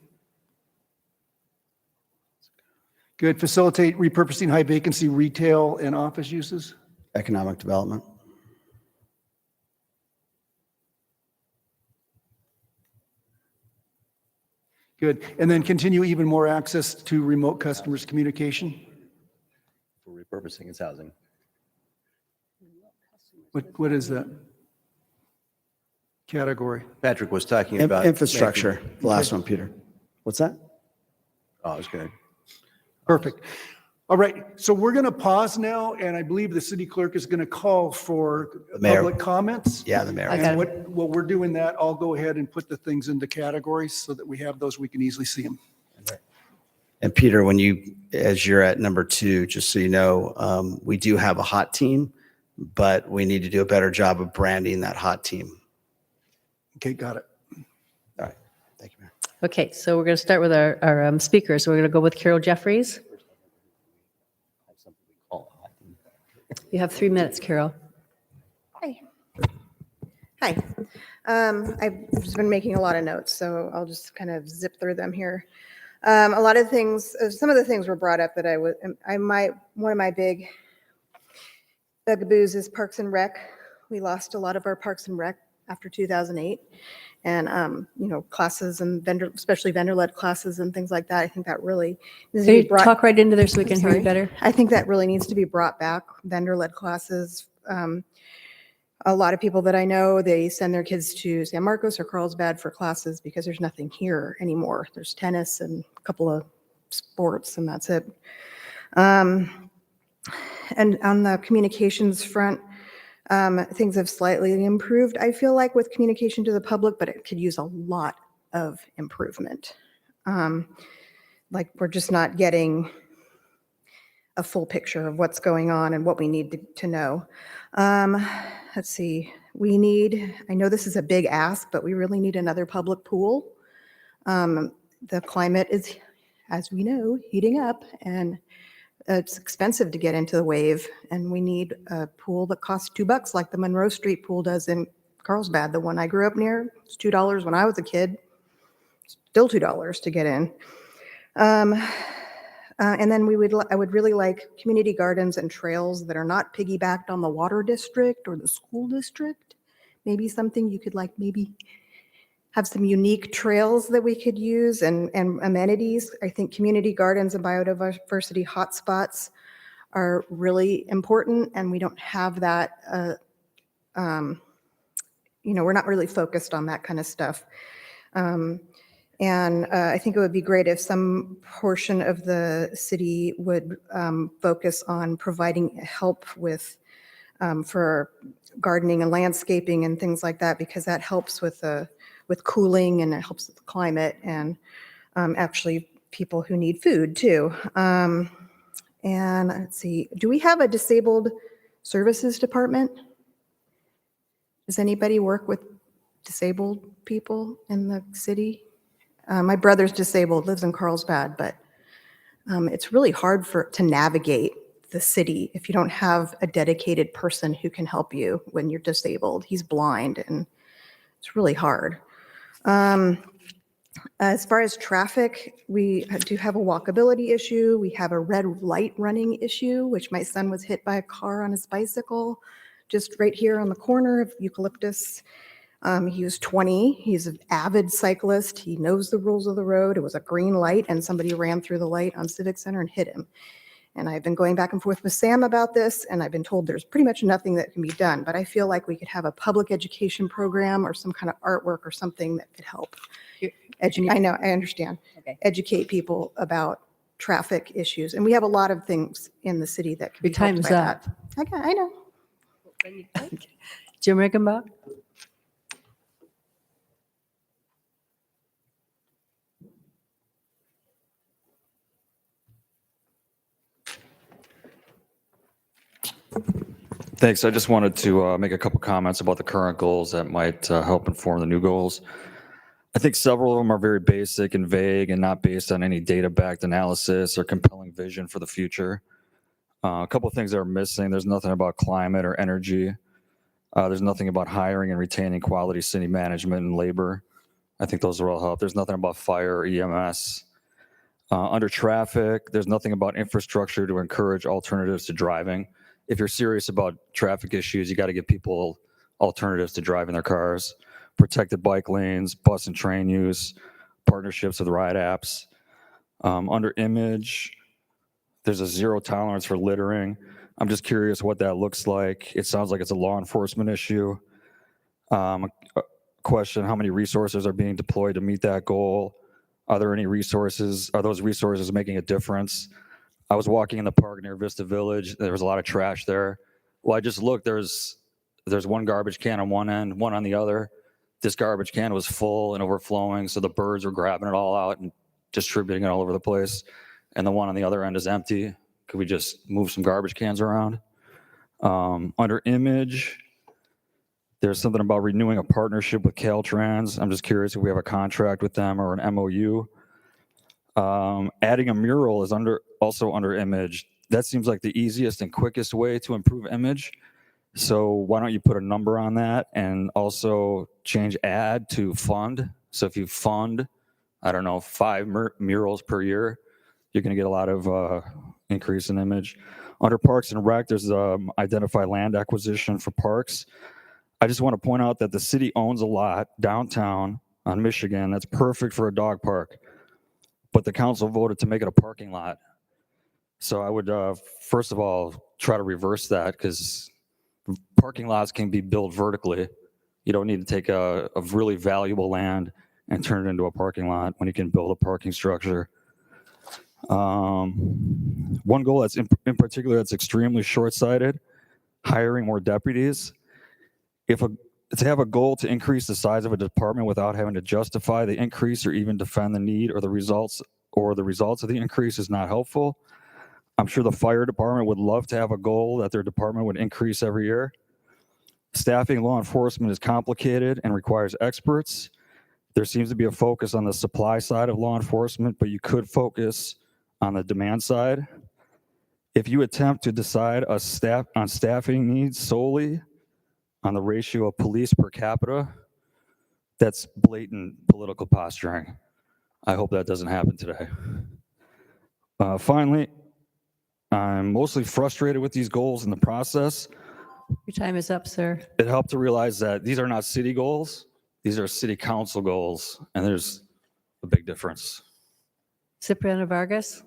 Good. Facilitate repurposing high vacancy retail and office uses. Economic development. Good. And then continue even more access to remote customers' communication. For repurposing its housing. What is that category? Patrick was talking about. Infrastructure, the last one, Peter. What's that? Oh, I was going to. Perfect. All right, so we're going to pause now, and I believe the city clerk is going to call for mayor. public comments. Yeah, the mayor. And what we're doing that, I'll go ahead and put the things into categories so that we have those, we can easily see them. And Peter, as you're at number 2, just so you know, we do have a hot team, but we need to do a better job of branding that hot team. Okay, got it. All right. Thank you, Mayor. Okay, so we're going to start with our speakers. We're going to go with Carol Jeffries. You have 3 minutes, Carol. Hi. Hi. I've just been making a lot of notes, so I'll just kind of zip through them here. A lot of things, some of the things were brought up that one of my big bugaboos is Parks and Rec. We lost a lot of our Parks and Rec after 2008. And, classes and especially vendor-led classes and things like that. I think that really needs to Can be you brought. talk right into there so we can hear you Sorry. better? I think that really needs to be brought back, vendor-led classes. A lot of people that I know, they send their kids to San Marcos or Carlsbad for classes because there's nothing here anymore. There's tennis and a couple of sports, and that's it. And on the communications front, things have slightly improved, I feel like, with communication to the public, but it could use a lot of improvement. Like, we're just not getting a full picture of what's going on and what we need to know. Let's see. I know this is a big ask, but we really need another public pool. The climate is, as we know, heating up, and it's expensive to get into the wave, and we need a pool that costs $2, like the Monroe Street pool does in Carlsbad. The one I grew up near, it's $2 when I was a kid. Still $2 to get in. And then I would really like community gardens and trails that are not piggybacked on the water district or the school district. Maybe something you could maybe have some unique trails that we could use and amenities. I think community gardens and biodiversity hotspots are really important, and we don't have that. We're not really focused on that kind of stuff. And I think it would be great if some portion of the city would focus on providing help for gardening and landscaping and things like that, because that helps with cooling, and it helps with the climate, and actually people who need food too. And let's see, do we have a disabled services department? Does anybody work with disabled people in the city? My brother's disabled, lives in Carlsbad, but it's really hard to navigate the city if you don't have a dedicated person who can help you when you're disabled. He's blind, and it's really hard. As far as traffic, we do have a walkability issue. We have a red light running issue, which my son was hit by a car on his bicycle just right here on the corner of Eucalyptus. He was 20. He's an avid cyclist. He knows the rules of the road. It was a green light, and somebody ran through the light on Civic Center and hit him. And I've been going back and forth with Sam about this, and I've been told there's pretty much nothing that can be done. But I feel like we could have a public education program or some kind of artwork or something that could help. I know, I understand. Okay. Educate people about traffic issues. And we have a lot of things in the city that can be Your helped time's by up. that. I know. Jim Riggenbach? Thanks. I just wanted to make a couple comments about the current goals that might help inform the new goals. I think several of them are very basic and vague and not based on any data-backed analysis or compelling vision for the future. A couple of things that are missing. There's nothing about climate or energy. There's nothing about hiring and retaining quality city management and labor. I think those will all help. There's nothing about fire or EMS. Under traffic, there's nothing about infrastructure to encourage alternatives to driving. If you're serious about traffic issues, you got to give people alternatives to driving their cars. Protected bike lanes, bus and train use, partnerships with ride apps. Under image, there's a zero tolerance for littering. I'm just curious what that looks like. It sounds like it's a law enforcement issue. Question, how many resources are being deployed to meet that goal? Are there any resources? Are those resources making a difference? I was walking in the park near Vista Village. There was a lot of trash there. Well, I just looked. There's one garbage can on one end, one on the other. This garbage can was full and overflowing, so the birds were grabbing it all out and distributing it all over the place. And the one on the other end is empty. Could we just move some garbage cans around? Under image, there's something about renewing a partnership with Caltrans. I'm just curious if we have a contract with them or an MOU. Adding a mural is also under image. That seems like the easiest and quickest way to improve image. So why don't you put a number on that and also change add to fund? So if you fund, I don't know, 5 murals per year, you're going to get a lot of increase in image. Under Parks and Rec, there's identify land acquisition for parks. I just want to point out that the city owns a lot downtown on Michigan that's perfect for a dog park, but the council voted to make it a parking lot. So I would, first of all, try to reverse that, because parking lots can be built vertically. You don't need to take a really valuable land and turn it into a parking lot when you can build a parking structure. One goal that's in particular that's extremely short-sighted, hiring more deputies. To have a goal to increase the size of a department without having to justify the increase or even defend the need or the results of the increase is not helpful. I'm sure the fire department would love to have a goal that their department would increase every year. Staffing law enforcement is complicated and requires experts. There seems to be a focus on the supply side of law enforcement, but you could focus on the demand side. If you attempt to decide on staffing needs solely on the ratio of police per capita, that's blatant political posturing. I hope that doesn't happen today. Finally, I'm mostly frustrated with these goals in the process. Your time is up, sir. It helped to realize that these are not city goals, these are city council goals, and there's a big difference. Cipriano Vargas.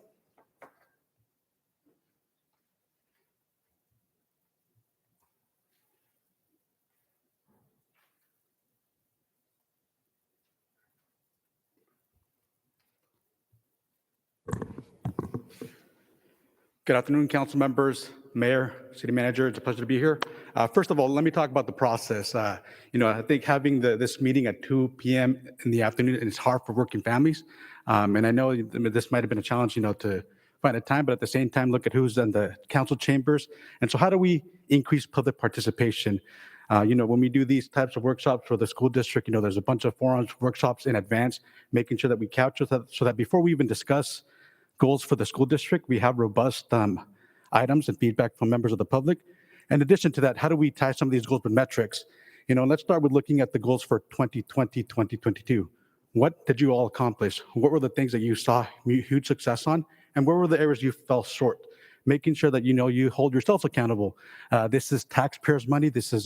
Good afternoon, council members, mayor, city manager. It's a pleasure to be here. First of all, let me talk about the process. I think having this meeting at 2 p.m. in the afternoon is hard for working families. And I know this might have been a challenge, to find a time, but at the same time, look at who's in the council chambers. And so how do we increase public participation? When we do these types of workshops for the school district, there's a bunch of forums, workshops in advance, making sure that we capture that so that before we even discuss goals for the school district, we have robust items and feedback from members of the public. In addition to that, how do we tie some of these goals with metrics? Let's start with looking at the goals for 2020, 2022. What did you all accomplish? What were the things that you saw huge success on? And where were the areas you fell short? Making sure that, you hold yourself accountable. This is taxpayers' money. This is,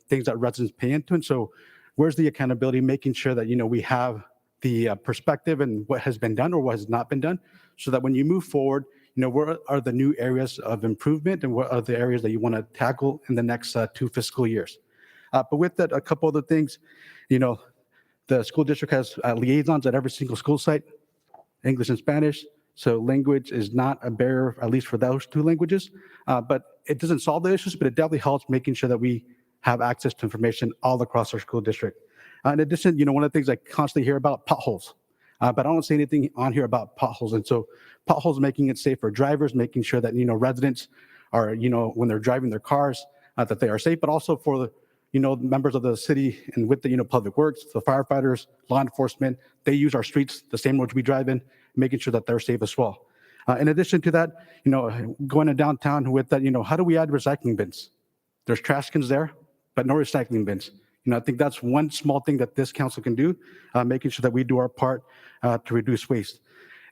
things that residents pay into. And so where's the accountability? Making sure that, we have the perspective and what has been done or what has not been done, so that when you move forward, where are the new areas of improvement and what are the areas that you want to tackle in the next 2 fiscal years. But with that, a couple other things, the school district has liaisons at every single school site, English and Spanish. So language is not a barrier, at least for those 2 languages. But it doesn't solve the issues, but it definitely helps making sure that we have access to information all across our school district. In addition, one of the things I constantly hear about, potholes. But I don't see anything on here about potholes. And so potholes, making it safe for drivers, making sure that, residents are, when they're driving their cars, that they are safe, but also for the, members of the city and with the, public works, the firefighters, law enforcement, they use our streets, the same roads we drive in, making sure that they're safe as well. In addition to that, going to downtown with that, how do we add recycling bins? There's trash cans there, but no recycling bins. I think that's one small thing that this council can do, making sure that we do our part to reduce waste.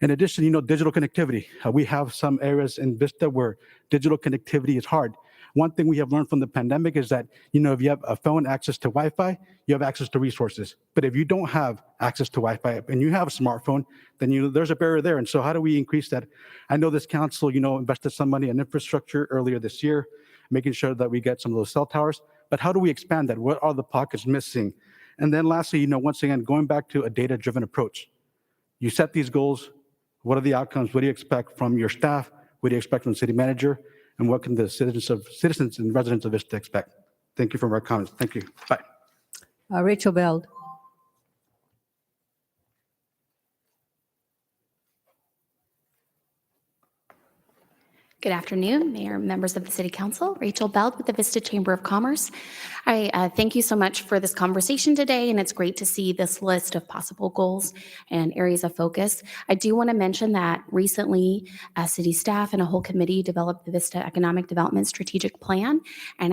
In addition, digital connectivity. We have some areas in Vista where digital connectivity is hard. One thing we have learned from the pandemic is that, if you have a phone access to Wi-Fi, you have access to resources. But if you don't have access to Wi-Fi and you have a smartphone, then there's a barrier there. And so how do we increase that? I know this council, invested some money in infrastructure earlier this year, making sure that we get some of those cell towers. But how do we expand that? What are the pockets missing? And then lastly, once again, going back to a data-driven approach. You set these goals. What are the outcomes? What do you expect from your staff? What do you expect from the city manager? And what can the citizens and residents of Vista expect? Thank you for my comments. Thank you. Bye. Rachel Beld. Good afternoon, Mayor, members of the City Council. Rachel Beld with the Vista Chamber of Commerce. I thank you so much for this conversation today, and it's great to see this list of possible goals and areas of focus. I do want to mention that recently, city staff and a whole committee developed the Vista Economic Development Strategic Plan, and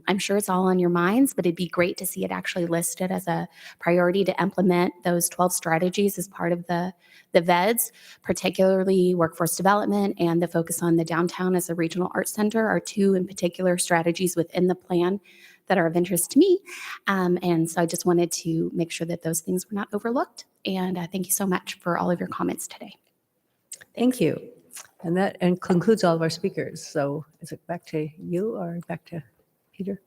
I'm sure it's all on your minds, but it'd be great to see it actually listed as a priority to implement those 12 strategies as part of the VEDS, particularly workforce development and the focus on the downtown as a regional arts center are two in particular strategies within the plan that are of interest to me. And so I just wanted to make sure that those things were not overlooked. And thank you so much for all of your comments today. Thank you. And that concludes all of our speakers. So is it back to you or back to Peter?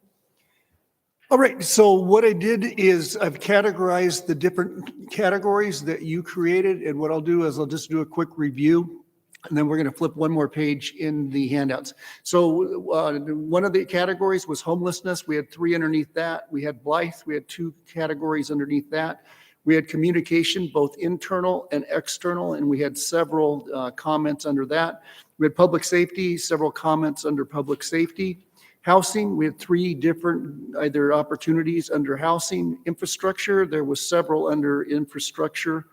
All right, so what I did is I've categorized the different categories that you created, and what I'll do is I'll just do a quick review, and then we're going to flip one more page in the handouts. So one of the categories was homelessness. We had 3 underneath that. We had Blythe. We had 2 categories underneath that. We had communication, both internal and external, and we had several comments under that. We had public safety, several comments under public safety. Housing, we had 3 different either opportunities under housing. Infrastructure, there was several under infrastructure,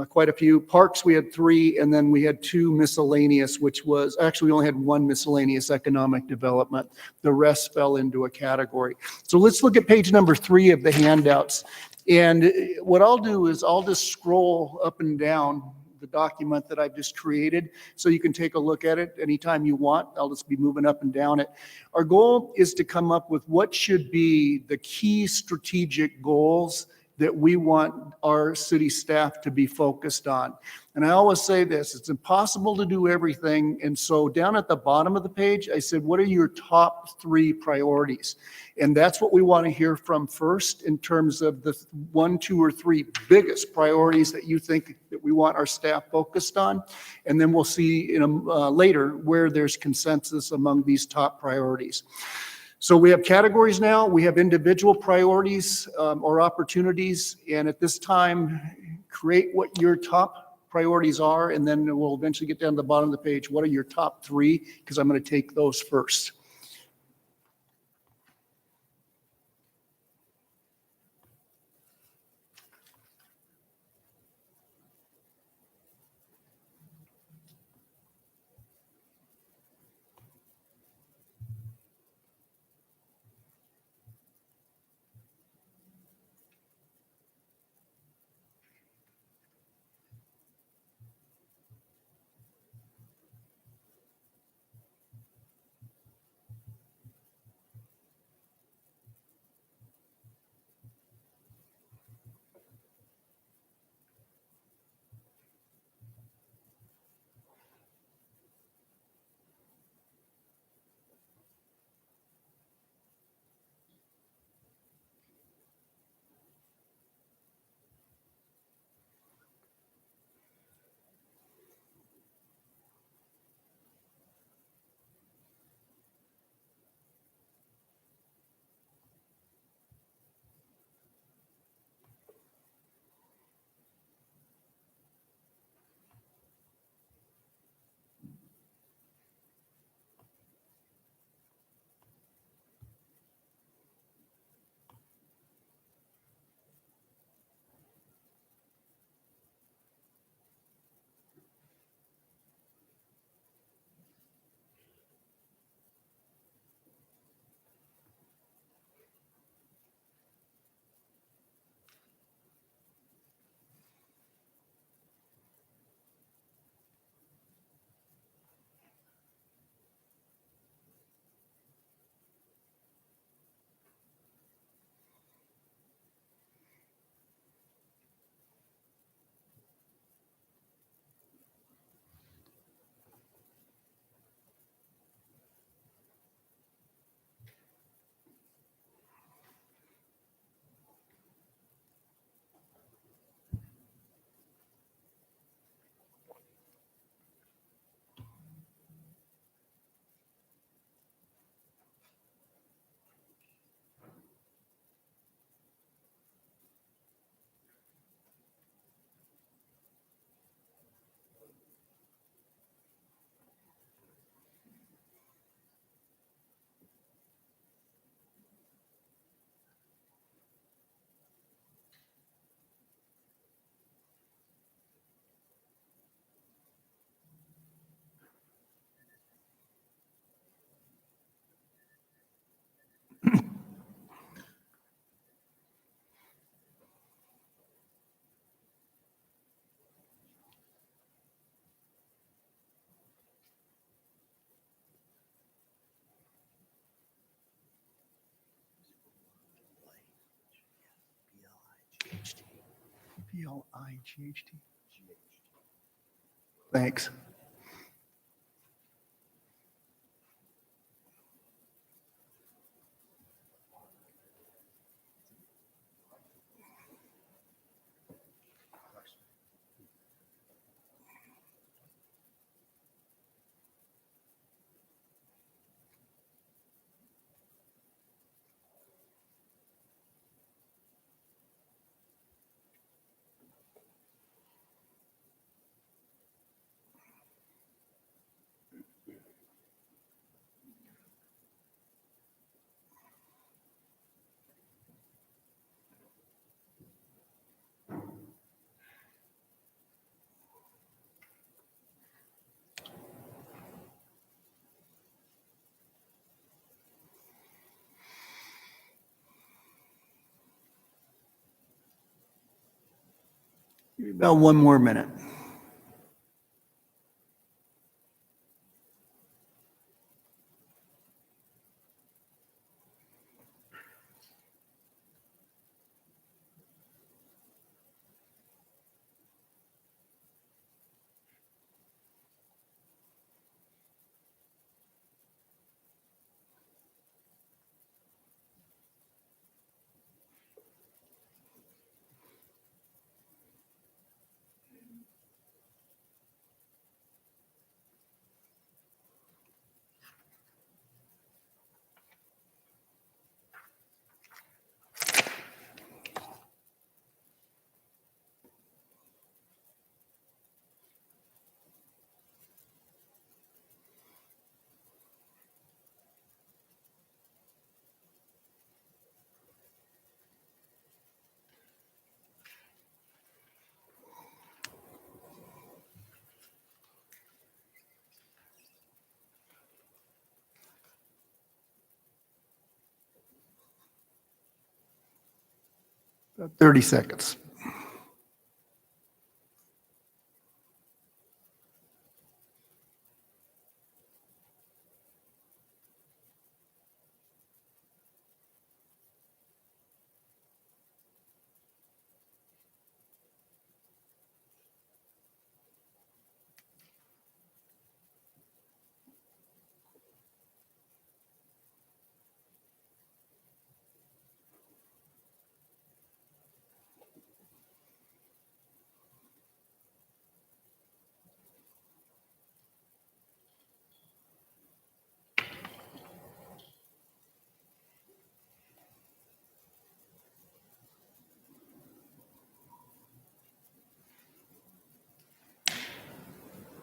quite a few. Parks, we had 3, and then we had 2 miscellaneous, which was, actually we only had 1 miscellaneous, economic development. The rest fell into a category. So let's look at page number 3 of the handouts. And what I'll do is I'll just scroll up and down the document that I've just created so you can take a look at it anytime you want. I'll just be moving up and down it. Our goal is to come up with what should be the key strategic goals that we want our city staff to be focused on. And I always say this, it's impossible to do everything. And so down at the bottom of the page, I said, what are your top 3 priorities? And that's what we want to hear from first in terms of the 1, 2, or 3 biggest priorities that you think that we want our staff focused on. And then we'll see later where there's consensus among these top priorities. So we have categories now, we have individual priorities or opportunities, and at this time, create what your top priorities are, and then we'll eventually get down to the bottom of the page. What are your top 3? Because I'm going to take those first. P-L-I-G-H-T. Thanks. About one more minute. About 30 seconds.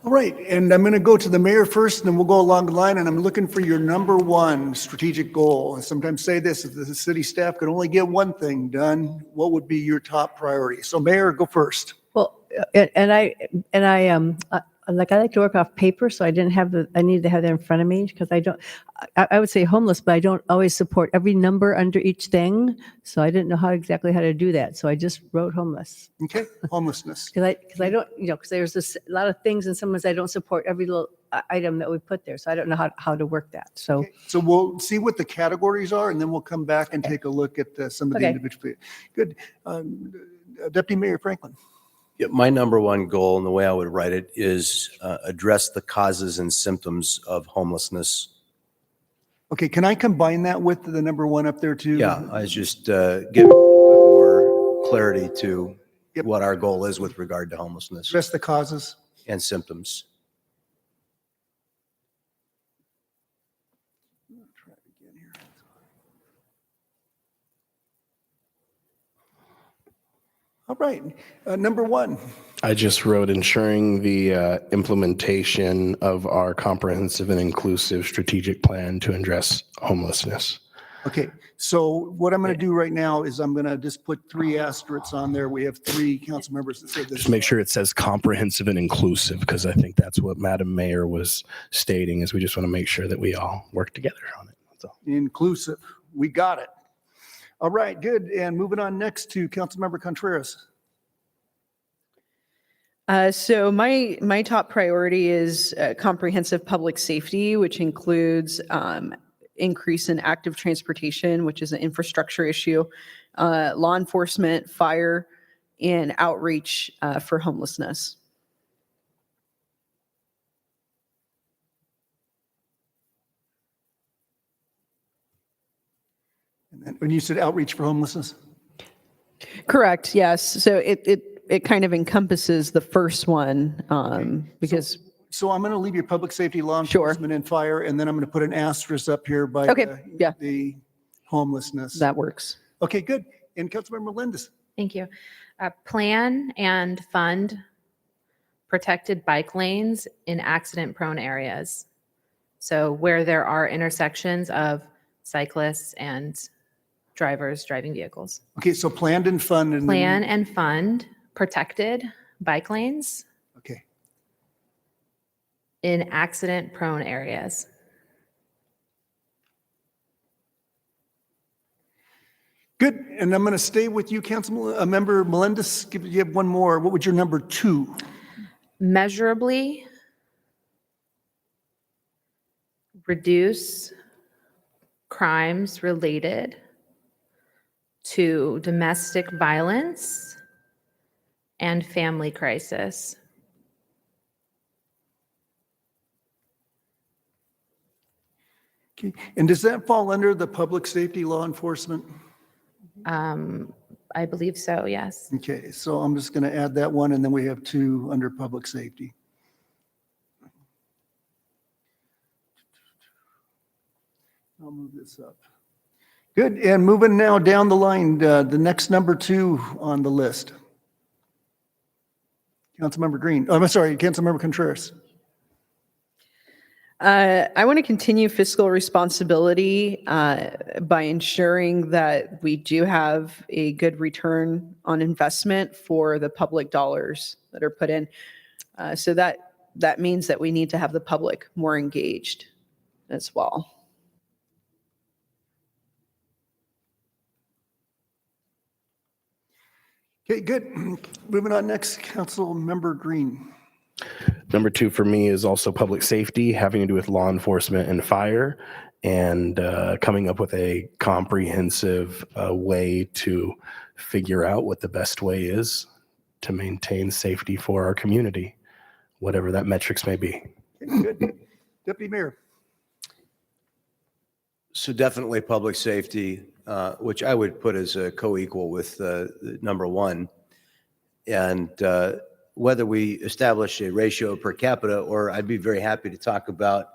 All right, and I'm going to go to the mayor first, and then we'll go along the line, and I'm looking for your number one strategic goal. I sometimes say this, if the city staff could only get one thing done, what would be your top priority? So mayor, go first. Well, I like to work off paper, so I needed to have that in front of me because I would say homeless, but I don't always support every number under each thing. So I didn't know exactly how to do that. So I just wrote homeless. Okay, homelessness. Because I don't, because there's a lot of things and sometimes I don't support every little item that we put there. So I don't know how to work that. So, Okay, so we'll see what the categories are, and then we'll come back and take a look at some of the Okay. individual. Good. Deputy Mayor Franklin. Yeah, my number one goal, and the way I would write it, is address the causes and symptoms of homelessness. Okay, can I combine that with the number one up there too? Yeah, I was just giving a little bit more clarity to Yep. what our goal is with regard to homelessness Address the causes. and symptoms. All right, number one. I just wrote ensuring the implementation of our comprehensive and inclusive strategic plan to address homelessness. Okay, so what I'm going to do right now is I'm going to just put 3 asterisks on there. We have 3 council members that said this. Just make sure it says comprehensive and inclusive, because I think that's what Madam Mayor was stating, is we just want to make sure that we all work together on it. That's all. Inclusive. We got it. All right, good. And moving on next to Councilmember Contreras. So my top priority is comprehensive public safety, which includes increase in active transportation, which is an infrastructure issue, law enforcement, fire, in outreach for homelessness. And then when you said outreach for homelessness? Correct, yes. So it kind of encompasses the first one because, So I'm going to leave your public safety, law Sure. enforcement, and fire, and then I'm going to put an asterisk up here by Okay, yeah. the homelessness. that works. Okay, good. And Councilmember Melendez. Thank you. Plan and fund protected bike lanes in accident-prone areas. So where there are intersections of cyclists and drivers driving vehicles. Okay, so planned and fund. And Plan and fund protected bike lanes Okay. in accident-prone areas. Good. And I'm going to stay with you, Councilmember Melendez. You have one more. What would your number 2? Measurably reduce crimes related to domestic violence and family crisis. Okay. And does that fall under the public safety, law enforcement? I believe so, yes. Okay, so I'm just going to add that one, and then we have 2 under public safety. I'll move this up. Good, and moving now down the line, the next number 2 on the list. Councilmember Green, oh, I'm sorry, Councilmember Contreras. I want to continue fiscal responsibility by ensuring that we do have a good return on investment for the public dollars that are put in. So that means that we need to have the public more engaged as well. Okay, good. Moving on next, Councilmember Green. Number 2 for me is also public safety, having to do with law enforcement and fire, and coming up with a comprehensive way to figure out what the best way is to maintain safety for our community, whatever that metrics may be. Okay, good. Deputy Mayor. So definitely public safety, which I would put as a co-equal with number 1. And whether we establish a ratio per capita, or I'd be very happy to talk about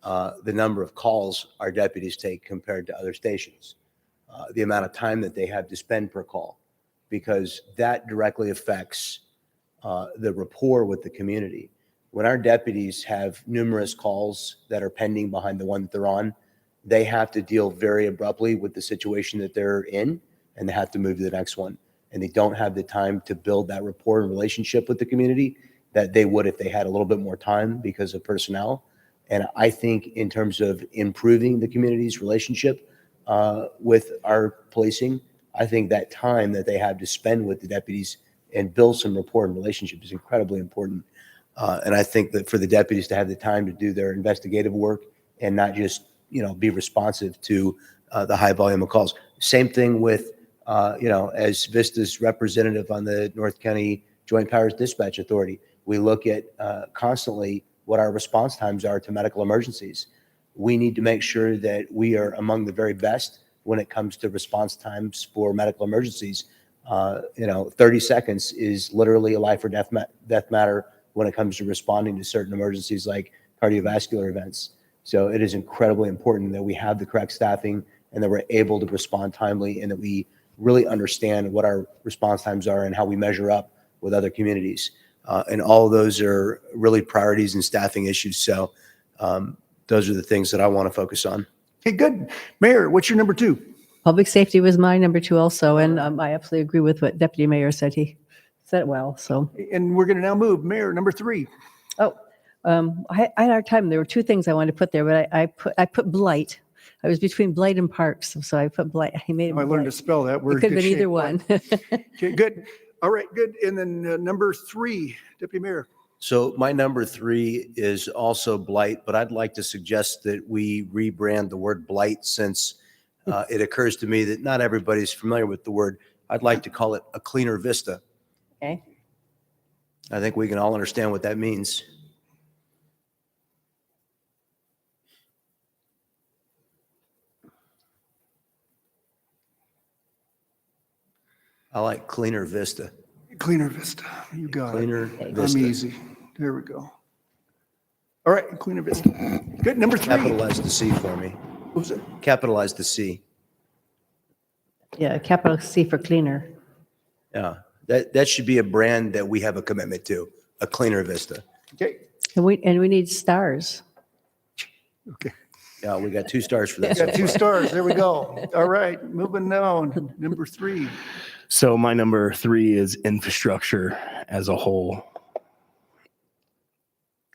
the number of calls our deputies take compared to other stations, the amount of time that they have to spend per call, because that directly affects the rapport with the community. When our deputies have numerous calls that are pending behind the one that they're on, they have to deal very abruptly with the situation that they're in, and they have to move to the next one. And they don't have the time to build that rapport and relationship with the community that they would if they had a little bit more time because of personnel. And I think in terms of improving the community's relationship with our policing, I think that time that they have to spend with the deputies and build some rapport and relationship is incredibly important. And I think that for the deputies to have the time to do their investigative work and not just, be responsive to the high volume of calls. Same thing with, as Vista's representative on the North County Joint Powers Dispatch Authority, we look at constantly what our response times are to medical emergencies. We need to make sure that we are among the very best when it comes to response times for medical emergencies. 30 seconds is literally a life or death matter when it comes to responding to certain emergencies like cardiovascular events. So it is incredibly important that we have the correct staffing and that we're able to respond timely and that we really understand what our response times are and how we measure up with other communities. And all of those are really priorities and staffing issues. So those are the things that I want to focus on. Okay, good. Mayor, what's your number 2? Public safety was my number 2 also, and I absolutely agree with what Deputy Mayor said. He said it well, so. And we're going to now move. Mayor, number 3. I had our time. There were 2 things I wanted to put there, but I put blight. I was between blight and parks, so I put blight. He made it. I learned to spell that word. It could have been Good either shape. one. Okay, good. All right, good. And then number 3, Deputy Mayor. So my number 3 is also blight, but I'd like to suggest that we rebrand the word blight since it occurs to me that not everybody's familiar with the word. I'd like to call it a cleaner Vista. Okay. I think we can all understand what that means. I like cleaner Vista. Cleaner Vista, you got it. Cleaner I'm Vista. easy. There we go. All right, Cleaner Vista. Good, number 3. Capitalize the C for me. What was it? Capitalize the C. Yeah, capital C for cleaner. Yeah, that should be a brand that we have a commitment to, a cleaner Vista. Okay, And we need stars. okay. Yeah, we got 2 stars for that. Got 2 stars, there we go. All right, moving on, number 3. So my number 3 is infrastructure as a whole.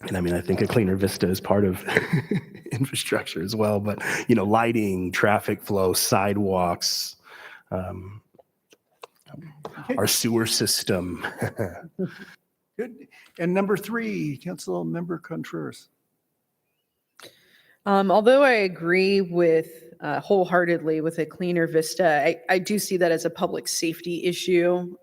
And I mean, I think a cleaner Vista is part of infrastructure as well, but lighting, traffic flow, sidewalks, our sewer system. Good. And number 3, Council Member Contreras. Although I agree with wholeheartedly with a cleaner Vista, I do see that as a public safety issue.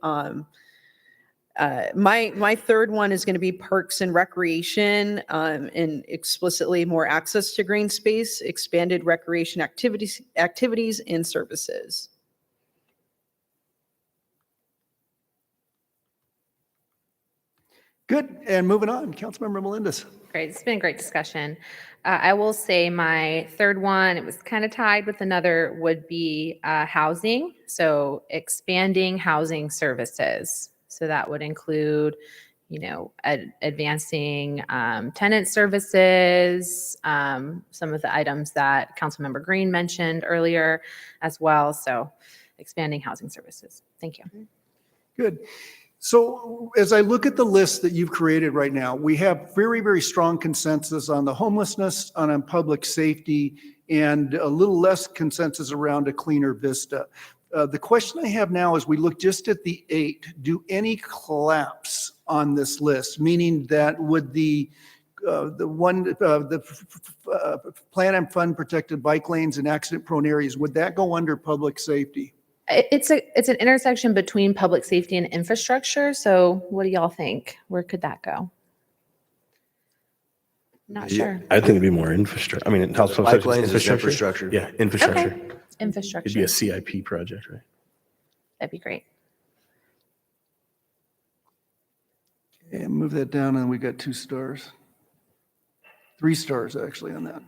My third one is going to be parks and recreation, and explicitly more access to green space, expanded recreation activities and services. Good. And moving on, Councilmember Melendez. Great. It's been a great discussion. I will say my third one, it was kind of tied with another, would be housing. So expanding housing services. So that would include, advancing tenant services, some of the items that Councilmember Green mentioned earlier as well. So expanding housing services. Thank you. Good. So as I look at the list that you've created right now, we have very, very strong consensus on the homelessness, on public safety, and a little less consensus around a cleaner Vista. The question I have now is we look just at the 8, do any collapse on this list? Meaning that would the plan and fund protected bike lanes and accident prone areas, would that go under public safety? It's an intersection between public safety and infrastructure. So what do y'all think? Where could that go? Not sure. I think it'd be more infrastructure. I mean, it helps. Bike lanes is infrastructure. Yeah, infrastructure. Okay. Infrastructure. It'd be a CIP project, right? That'd be great. And move that down, and we got 2 stars. 3 stars, actually, on that.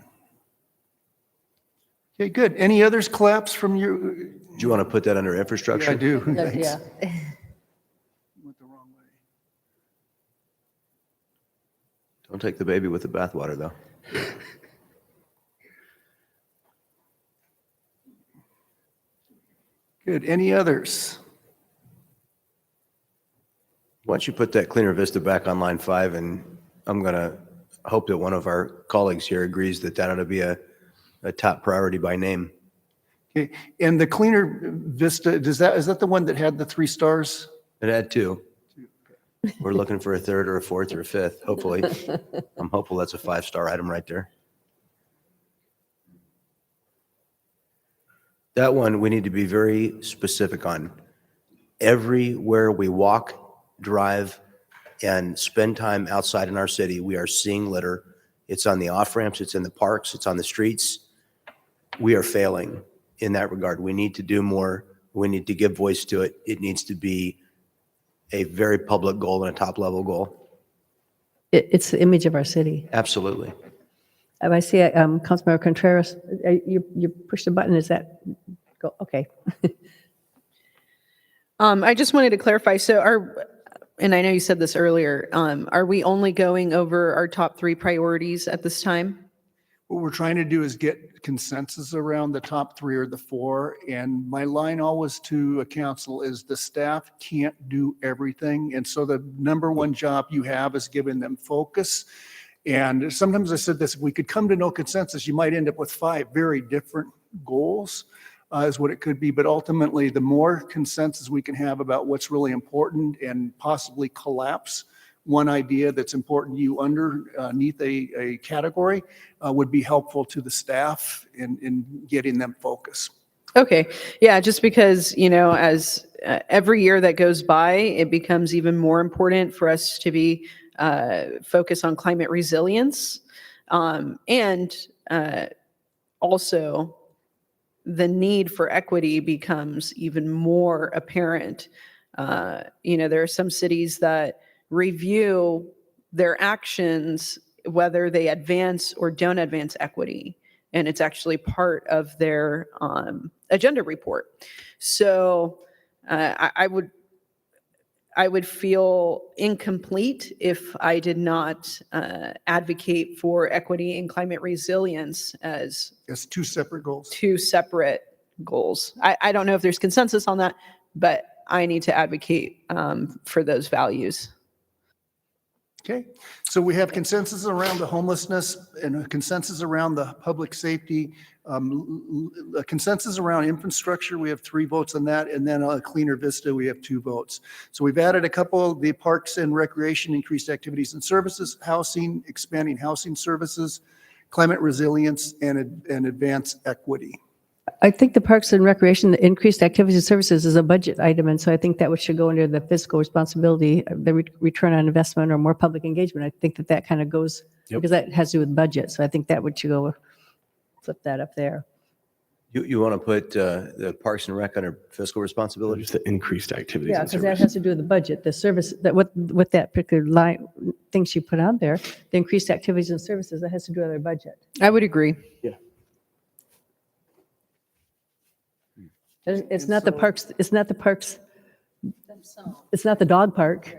Okay, good. Any others collapse from your? Do you want to put that under infrastructure? I do. Yeah. Thanks. Went the wrong way. Don't take the baby with the bathwater, though. Good. Any others? Why don't you put that cleaner Vista back on line 5, and I'm going to hope that one of our colleagues here agrees that that ought to be a top priority by name. Okay. And the cleaner Vista, is that the one that had the 3 stars? It had 2. We're looking for a 3rd or a 4th or a 5th, hopefully. I'm hopeful that's a 5-star item right there. That one we need to be very specific on. Everywhere we walk, drive, and spend time outside in our city, we are seeing litter. It's on the off-ramps, it's in the parks, it's on the streets. We are failing in that regard. We need to do more. We need to give voice to it. It needs to be a very public goal and a top-level goal. It's the image of our city. Absolutely. I see Councilmember Contreras, you pushed the button. Is that go? Okay. I just wanted to clarify. So and I know you said this earlier, are we only going over our top 3 priorities at this time? What we're trying to do is get consensus around the top 3 or the 4. And my line always to a council is the staff can't do everything. And so the number 1 job you have is giving them focus. And sometimes I said this, if we could come to no consensus, you might end up with 5 very different goals. Is what it could be. But ultimately, the more consensus we can have about what's really important and possibly collapse one idea that's important to you underneath a category would be helpful to the staff in getting them focused. Okay. Yeah, just because, as every year that goes by, it becomes even more important for us to be focused on climate resilience, and also the need for equity becomes even more apparent. There are some cities that review their actions, whether they advance or don't advance equity, and it's actually part of their agenda report. So I would feel incomplete if I did not advocate for equity and climate resilience as It's two separate goals. two separate goals. I don't know if there's consensus on that, but I need to advocate for those values. Okay, so we have consensus around the homelessness and a consensus around the public safety, a consensus around infrastructure. We have 3 votes on that. And then a cleaner Vista, we have 2 votes. So we've added a couple of the parks and recreation, increased activities and services, housing, expanding housing services, climate resilience, and advance equity. I think the Parks and Recreation, the increased activities and services is a budget item, and so I think that should go under the fiscal responsibility, the return on investment or more public engagement. I think that kind of goes, because that has to do with budget, so I think that should go, flip that up there. You want to put the Parks and Rec under fiscal responsibility? Just the increased activities Yeah, and because that services. has to do with the budget, the service, that what that particular line, thing she put on there, the increased activities and services, that has to do with our budget. I would agree. It's not the parks, it's not the parks, it's not the dog park.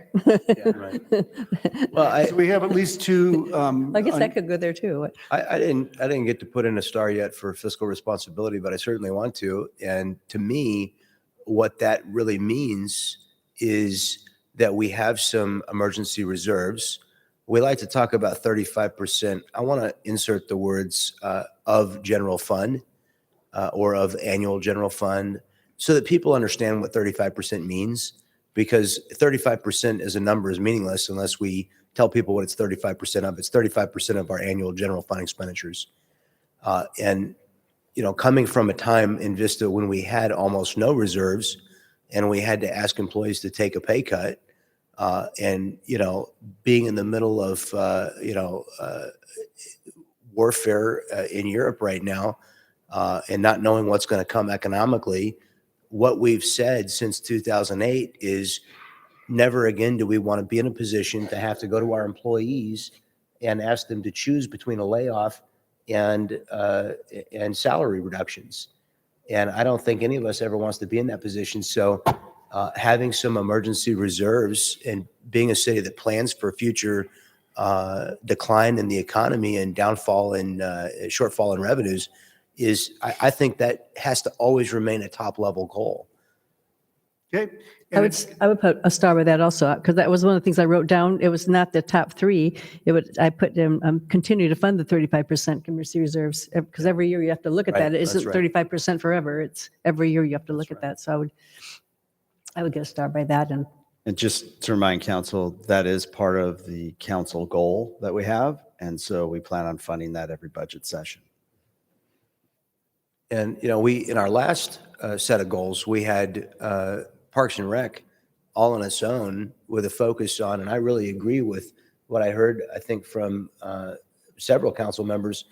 Well, So we have at least 2. I guess that could go there too. I didn't get to put in a star yet for fiscal responsibility, but I certainly want to. And to me, what that really means is that we have some emergency reserves. We like to talk about 35%. I want to insert the words of general fund or of annual general fund so that people understand what 35% means, because 35% as a number is meaningless unless we tell people what it's 35% of. It's 35% of our annual general fund expenditures. And, coming from a time in Vista when we had almost no reserves and we had to ask employees to take a pay cut, and, being in the middle of, warfare in Europe right now, and not knowing what's going to come economically, what we've said since 2008 is never again do we want to be in a position to have to go to our employees and ask them to choose between a layoff and salary reductions. And I don't think any of us ever wants to be in that position. So having some emergency reserves and being a city that plans for future decline in the economy and downfall in shortfall in revenues is, I think that has to always remain a top level goal. Okay. I would put a star with that also, because that was one of the things I wrote down. It was not the top 3. I put continue to fund the 35% emergency reserves, because every year you have to look at that. It isn't 35% forever. It's every year you have to look at that. So I would get a star by that. And just to remind council, that is part of the council goal that we have. And so we plan on funding that every budget session. And, we, in our last set of goals, we had Parks and Rec all on its own with a focus on, and I really agree with what I heard, I think, from several council members.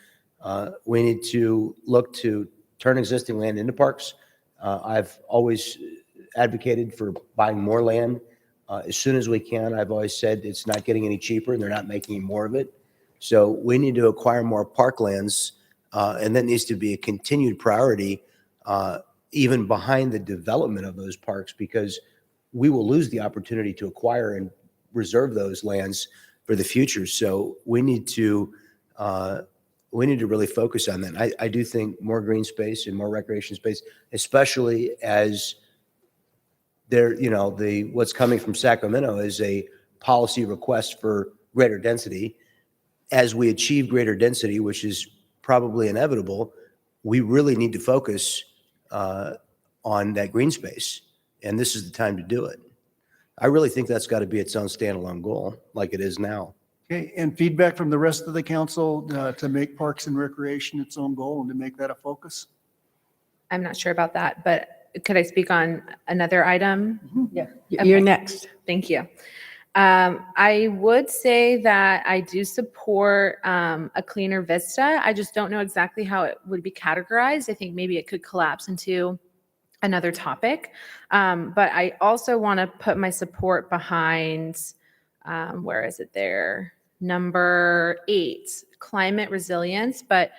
We need to look to turn existing land into parks. I've always advocated for buying more land as soon as we can. I've always said it's not getting any cheaper and they're not making any more of it. So we need to acquire more parklands. And that needs to be a continued priority, even behind the development of those parks, because we will lose the opportunity to acquire and reserve those lands for the future. So we need to really focus on that. I do think more green space and more recreation space, especially as there, what's coming from Sacramento is a policy request for greater density. As we achieve greater density, which is probably inevitable, we really need to focus on that green space. And this is the time to do it. I really think that's got to be its own standalone goal, like it is now. Okay, and feedback from the rest of the council to make Parks and Recreation its own goal and to make that a focus? I'm not sure about that, but could I speak on another item? You're Okay. next. Thank you. I would say that I do support a cleaner Vista. I just don't know exactly how it would be categorized. I think maybe it could collapse into another topic. But I also want to put my support behind, where is it there? Number 8, climate resilience. But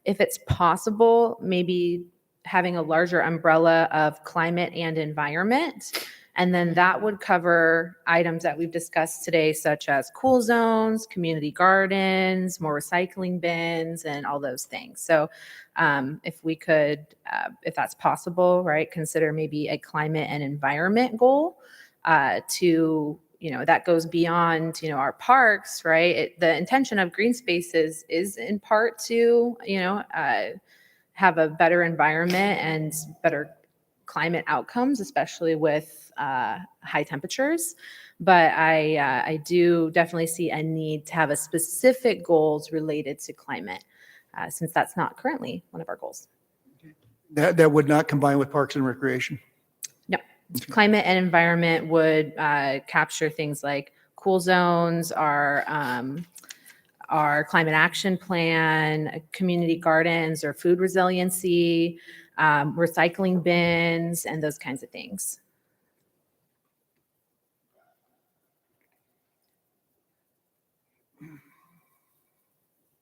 if it's possible, maybe having a larger umbrella of climate and environment. And then that would cover items that we've discussed today, such as cool zones, community gardens, more recycling bins, and all those things. So if we could, if that's possible, right, consider maybe a climate and environment goal to, that goes beyond, our parks, right? The intention of green spaces is in part to, have a better environment and better climate outcomes, especially with high temperatures. But I do definitely see a need to have a specific goals related to climate, since that's not currently one of our goals. That would not combine with Parks and Recreation. No, climate and environment would capture things like cool zones, our climate action plan, community gardens or food resiliency, recycling bins, and those kinds of things.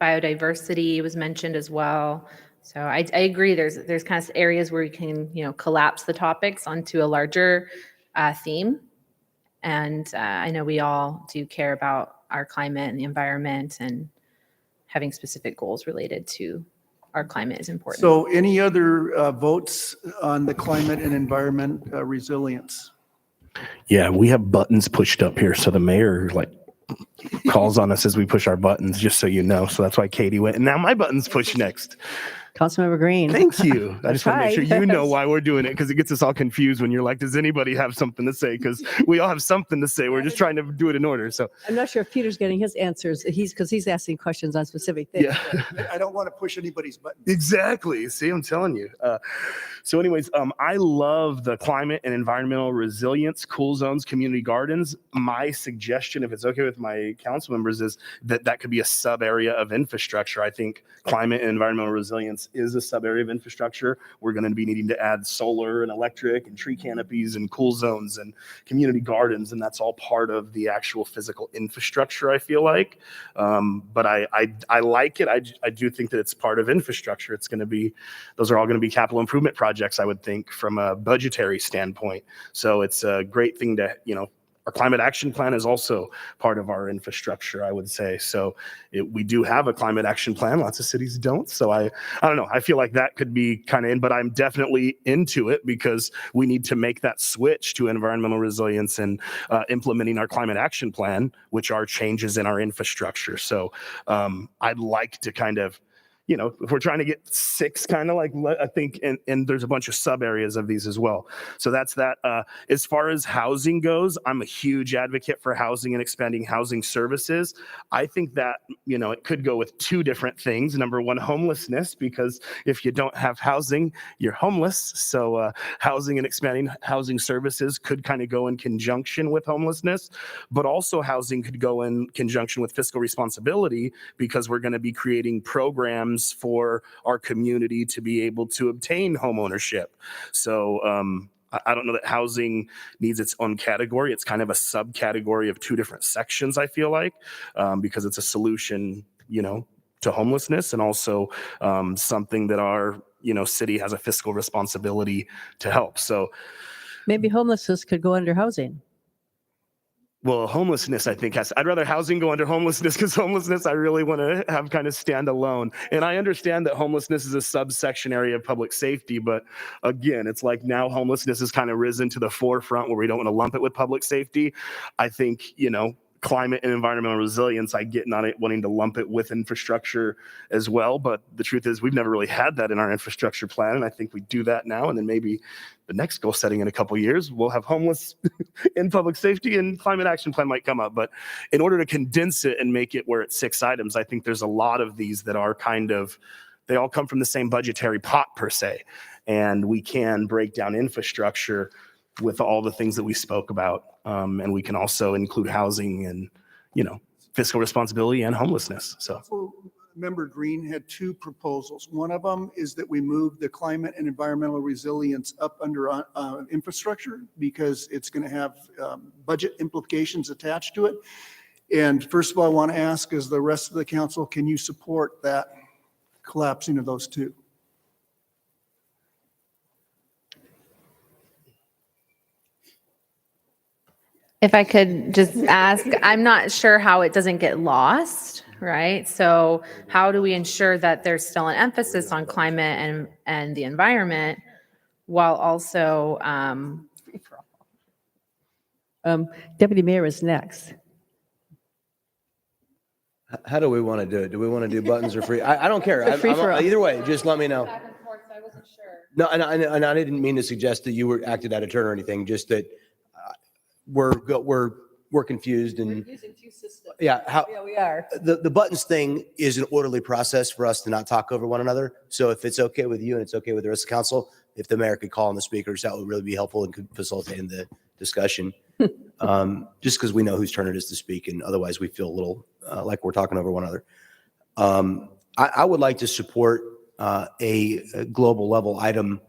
Biodiversity was mentioned as well. So I agree. There's kind of areas where you can collapse the topics onto a larger theme, and I know we all do care about our climate and the environment, and having specific goals related to our climate is important. So any other votes on the climate and environment resilience? Yeah, we have buttons pushed up here, so the mayor calls on us as we push our buttons, just so you know. So that's why Katie went, and now my button's pushed next. Councilmember Green. Thank you. I just want to make sure tried. you know why we're doing it, because it gets us all confused when you're like, does anybody have something to say? Because we all have something to say. We're just trying to do it in order. So I'm not sure if Peter's getting his answers. Because he's asking questions on specific things. yeah. I don't want to push anybody's buttons. Exactly. See, I'm telling you. So anyways, I love the climate and environmental resilience, cool zones, community gardens. My suggestion, if it's okay with my council members, is that could be a sub area of infrastructure. I think climate and environmental resilience is a sub area of infrastructure. We're going to be needing to add solar and electric and tree canopies and cool zones and community gardens. And that's all part of the actual physical infrastructure, I feel like. But I like it. I do think that it's part of infrastructure. It's going to be, those are all going to be capital improvement projects, I would think, from a budgetary standpoint. So it's a great thing to, our climate action plan is also part of our infrastructure, I would say. So we do have a climate action plan. Lots of cities don't. So I don't know. I feel like that could be kind of in, but I'm definitely into it because we need to make that switch to environmental resilience and implementing our climate action plan, which are changes in our infrastructure. So I'd like to kind of, if we're trying to get 6 kind of I think, and there's a bunch of sub areas of these as well. So that's that. As far as housing goes, I'm a huge advocate for housing and expanding housing services. I think that, it could go with 2 different things. Number 1, homelessness, because if you don't have housing, you're homeless. So housing and expanding housing services could kind of go in conjunction with homelessness, but also housing could go in conjunction with fiscal responsibility, because we're going to be creating programs for our community to be able to obtain home ownership. So I don't know that housing needs its own category. It's kind of a subcategory of 2 different sections, I feel like, because it's a solution, to homelessness, and also something that our, city has a fiscal responsibility to help. So Maybe homelessness could go under housing. well, homelessness, I think, I'd rather housing go under homelessness, because homelessness, I really want to have kind of stand alone. And I understand that homelessness is a subsection area of public safety, but again, it's like now homelessness has kind of risen to the forefront where we don't want to lump it with public safety. I think, climate and environmental resilience, I get not wanting to lump it with infrastructure as well. But the truth is we've never really had that in our infrastructure plan. And I think we do that now. And then maybe the next goal setting in a couple of years, we'll have homeless in public safety and climate action plan might come up. But in order to condense it and make it where it's 6 items, I think there's a lot of these that are kind of, they all come from the same budgetary pot per se. and we can break down infrastructure with all the things that we spoke about. And we can also include housing and, fiscal responsibility and homelessness. So Member Green had two proposals. One of them is that we move the climate and environmental resilience up under infrastructure because it's going to have budget implications attached to it. And first of all, I want to ask, as the rest of the council, can you support that collapsing of those two? If I could just ask, I'm not sure how it doesn't get lost, right? So how do we ensure that there's still an emphasis on climate and the environment while also, Deputy Mayor is next. How do we want to do it? Do we want to do buttons or free? I don't care. Either way, just let me know. No, and I didn't mean to suggest that you were acted out of turn or anything, just that we're confused and using two systems. yeah, we are. the buttons thing is an orderly process for us to not talk over one another. So if it's okay with you and it's okay with the rest of the council, if the mayor could call on the speakers, that would really be helpful and could facilitate the discussion. Just because we know whose turn it is to speak, and otherwise we feel a little like we're talking over one another. I would like to support a global level item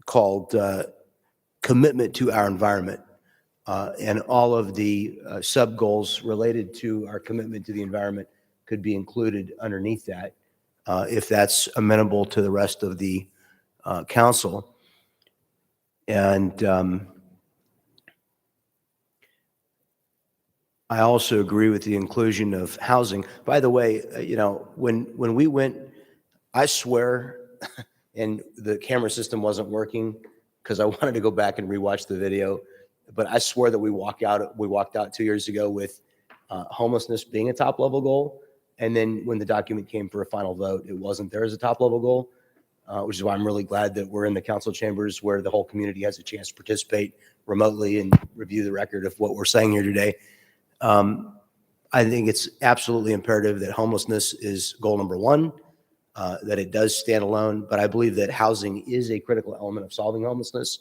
called commitment to our environment, and all of the sub goals related to our commitment to the environment could be included underneath that, if that's amenable to the rest of the council. And I also agree with the inclusion of housing. By the way, when we went, I swear, and the camera system wasn't working because I wanted to go back and rewatch the video, but I swear that we walked out 2 years ago with homelessness being a top level goal. And then when the document came for a final vote, it wasn't there as a top level goal, which is why I'm really glad that we're in the council chambers where the whole community has a chance to participate remotely and review the record of what we're saying here today. I think it's absolutely imperative that homelessness is goal number one, that it does stand alone, but I believe that housing is a critical element of solving homelessness.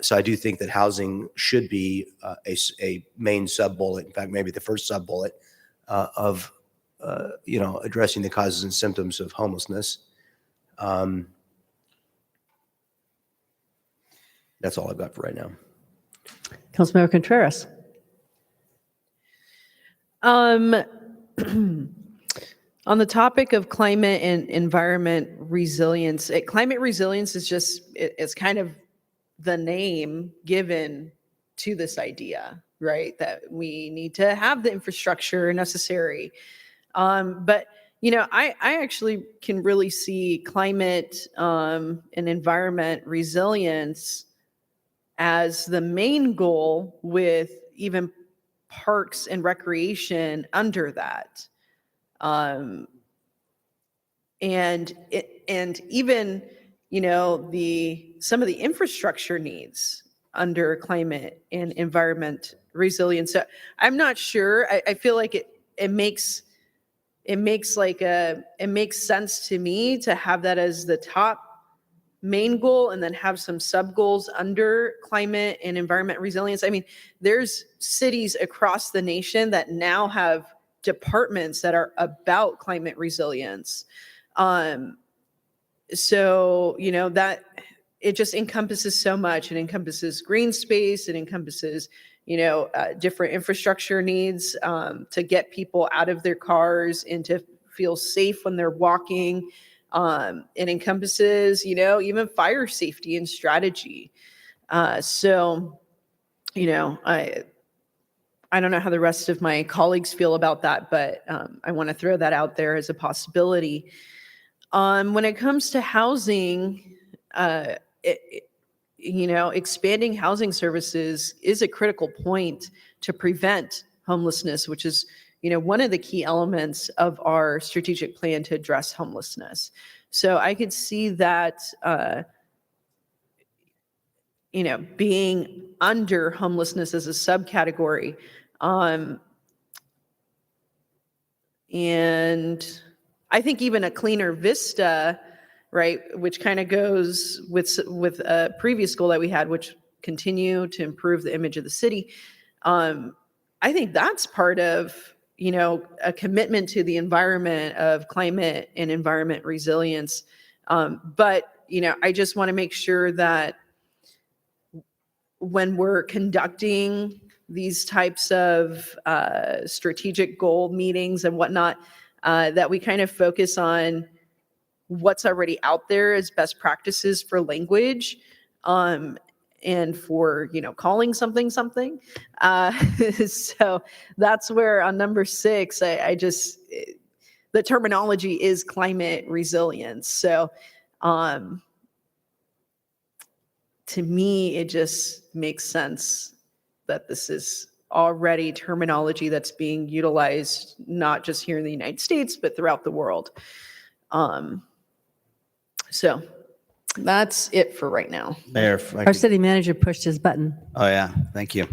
So I do think that housing should be a main sub-bullet, in fact, maybe the first sub-bullet of addressing the causes and symptoms of homelessness. That's all I've got for right now. Councilmember Contreras. On the topic of climate and environment resilience, climate resilience is just, it's kind of the name given to this idea, right? That we need to have the infrastructure necessary. But, I actually can really see climate and environment resilience as the main goal, with even parks and recreation under that. And even, some of the infrastructure needs under climate and environment resilience. So I'm not sure. I feel like it makes sense to me to have that as the top main goal and then have some sub goals under climate and environment resilience. I mean, there's cities across the nation that now have departments that are about climate resilience. So, that it just encompasses so much. It encompasses green space. It encompasses, different infrastructure needs to get people out of their cars and to feel safe when they're walking. It encompasses, even fire safety and strategy. So, I don't know how the rest of my colleagues feel about that, but I want to throw that out there as a possibility. When it comes to housing, expanding housing services is a critical point to prevent homelessness, which is, one of the key elements of our strategic plan to address homelessness. So I could see that, being under homelessness as a subcategory. And I think even a cleaner Vista, right? Which kind of goes with a previous goal that we had, which continue to improve the image of the city. I think that's part of, a commitment to the environment of climate and environment resilience. But, I just want to make sure that when we're conducting these types of strategic goal meetings and whatnot, that we kind of focus on what's already out there as best practices for language, and for, calling something. So that's where on number 6, I just, the terminology is climate resilience. So to me, it just makes sense that this is already terminology that's being utilized, not just here in the United States, but throughout the world. So that's it for right now. Mayor, if I Our could- city manager pushed his button. Oh, yeah. Thank you.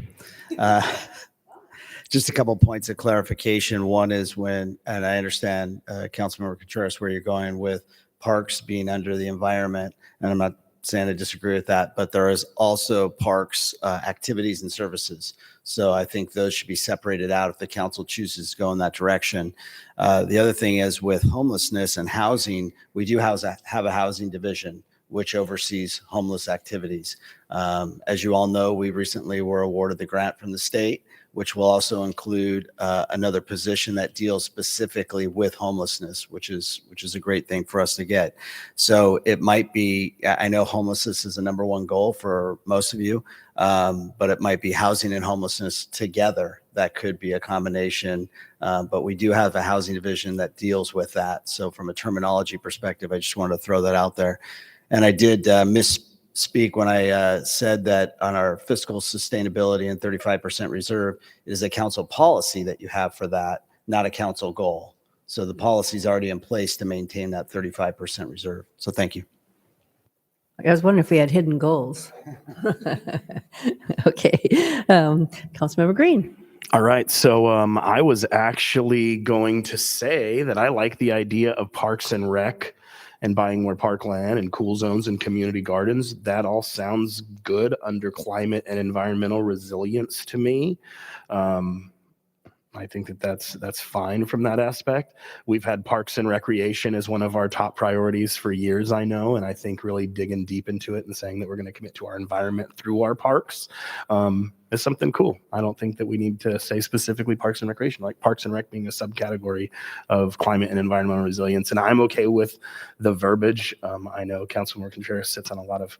Just a couple points of clarification. One is and I understand, Councilmember Contreras, where you're going with parks being under the environment, and I'm not saying I disagree with that, but there is also parks, activities and services. So I think those should be separated out if the council chooses to go in that direction. The other thing is with homelessness and housing, we do have a housing division which oversees homeless activities. As you all know, we recently were awarded the grant from the state, which will also include another position that deals specifically with homelessness, which is a great thing for us to get. So it might be, I know homelessness is the number one goal for most of you, but it might be housing and homelessness together. That could be a combination, but we do have a housing division that deals with that. So from a terminology perspective, I just wanted to throw that out there. And I did misspeak when I said that on our fiscal sustainability and 35% reserve, it is a council policy that you have for that, not a council goal. So the policy is already in place to maintain that 35% reserve. So thank you. I was wondering if we had hidden goals. Okay. Councilmember Green. All right. So I was actually going to say that I like the idea of parks and rec and buying more parkland and cool zones and community gardens. That all sounds good under climate and environmental resilience to me. I think that's fine from that aspect. We've had parks and recreation as one of our top priorities for years, I know, and I think really digging deep into it and saying that we're going to commit to our environment through our parks is something cool. I don't think that we need to say specifically parks and recreation, like parks and rec being a subcategory of climate and environmental resilience. And I'm okay with the verbiage. I know Councilmember Contreras sits on a lot of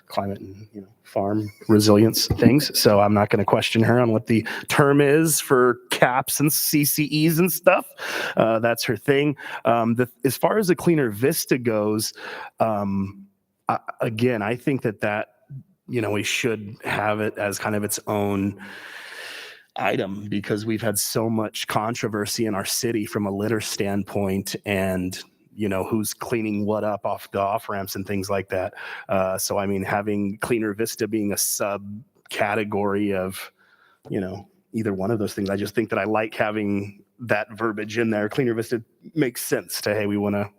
climate and farm resilience things, so I'm not going to question her on what the term is for caps and CCEs and stuff. That's her thing. As far as the cleaner Vista goes, again, I think that we should have it as kind of its own item because we've had so much controversy in our city from a litter standpoint and who's cleaning what up off the off ramps and things like that. So, I mean, having Cleaner Vista being a subcategory of, either one of those things, I just think that I like having that verbiage in there. Cleaner Vista makes sense to, hey, we want to,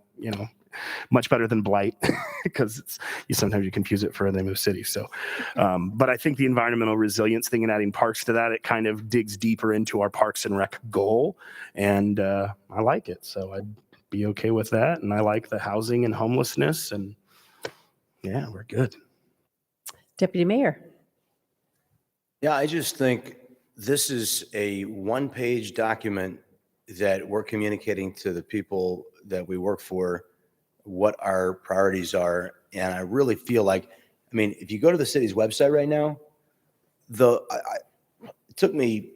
much better than blight because sometimes you confuse it for the name of the city. So, but I think the environmental resilience thing and adding parks to that, it kind of digs deeper into our parks and rec goal. And I like it. So I'd be okay with that. And I like the housing and homelessness and yeah, we're good. Deputy Mayor. Yeah, I just think this is a one-page document that we're communicating to the people that we work for what our priorities are. And I really feel like, if you go to the city's website right now, it took me,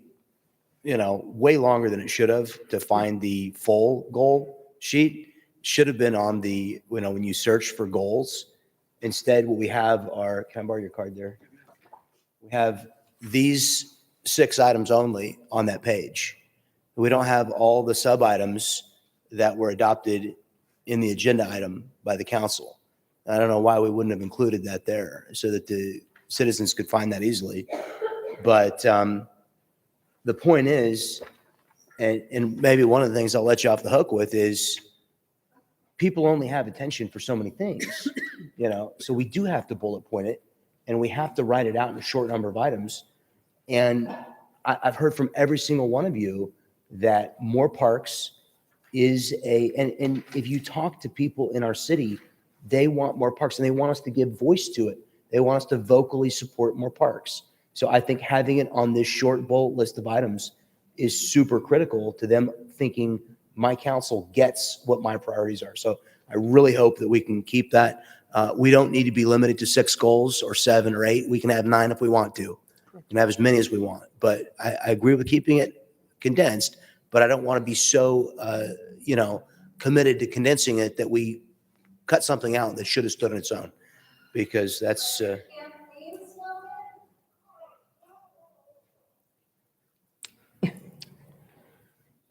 way longer than it should have to find the full goal sheet. Should have been on the, when you search for goals. Instead, what we have are, can I borrow your card there? We have these 6 items only on that page. We don't have all the sub items that were adopted in the agenda item by the council. I don't know why we wouldn't have included that there so that the citizens could find that easily. But the point is, and maybe one of the things I'll let you off the hook with is people only have attention for so many things, so we do have to bullet point it, and we have to write it out in a short number of items. And I've heard from every single one of you that more parks is and if you talk to people in our city, they want more parks and they want us to give voice to it. They want us to vocally support more parks. So I think having it on this short bullet list of items is super critical to them thinking my council gets what my priorities are. So I really hope that we can keep that. We don't need to be limited to 6 goals or 7 or 8. We can have 9 if we want to. We can have as many as we want. But I agree with keeping it condensed, but I don't want to be so, committed to condensing it that we cut something out that should have stood on its own, because that's,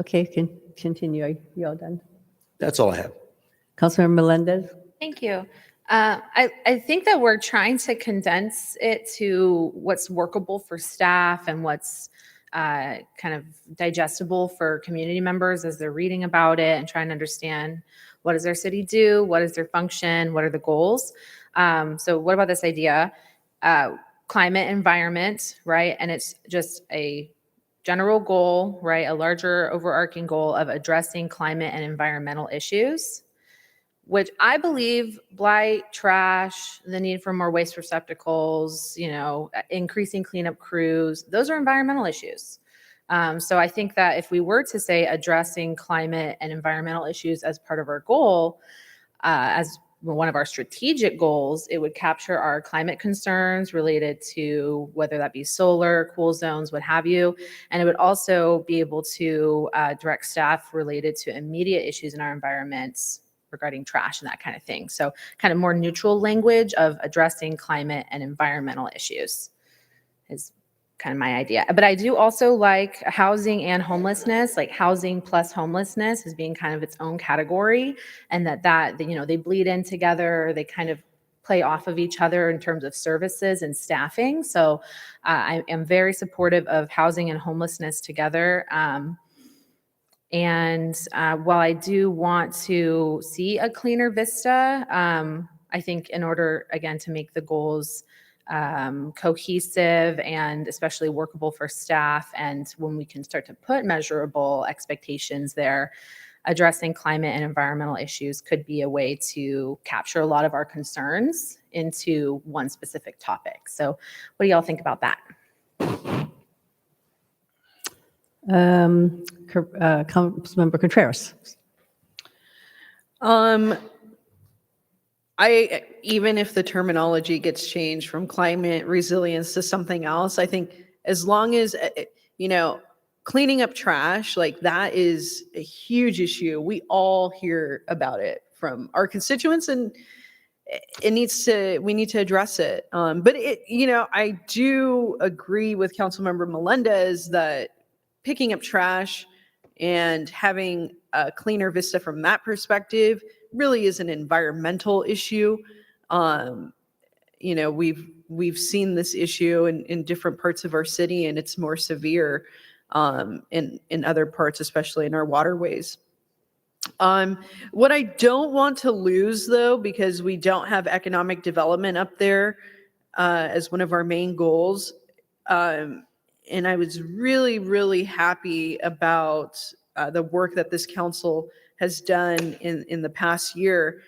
Okay, continue. Are you all done? that's all I have. Councilmember Melendez? Thank you. I think that we're trying to condense it to what's workable for staff and what's kind of digestible for community members as they're reading about it and trying to understand what does their city do, what is their function, what are the goals. So what about this idea? Climate environment, right? And it's just a general goal, right? A larger overarching goal of addressing climate and environmental issues, which I believe blight, trash, the need for more waste receptacles, increasing cleanup crews, those are environmental issues. So I think that if we were to say addressing climate and environmental issues as part of our goal, as one of our strategic goals, it would capture our climate concerns related to whether that be solar, cool zones, what have you. And it would also be able to direct staff related to immediate issues in our environments regarding trash and that kind of thing. So kind of more neutral language of addressing climate and environmental issues is kind of my idea. But I do also like housing and homelessness, like housing plus homelessness as being kind of its own category, and that they bleed in together. They kind of play off of each other in terms of services and staffing. So I am very supportive of housing and homelessness together. And while I do want to see a cleaner Vista, I think in order, again, to make the goals cohesive and especially workable for staff, and when we can start to put measurable expectations there, addressing climate and environmental issues could be a way to capture a lot of our concerns into one specific topic. So what do y'all think about that? Councilmember Contreras. Even if the terminology gets changed from climate resilience to something else, I think as long as, cleaning up trash, like that is a huge issue. We all hear about it from our constituents, and we need to address it. But I do agree with Councilmember Melendez that picking up trash and having a cleaner Vista from that perspective really is an environmental issue. We've seen this issue in different parts of our city, and it's more severe in other parts, especially in our waterways. What I don't want to lose, though, because we don't have economic development up there as one of our main goals, and I was really, really happy about the work that this council has done in the past year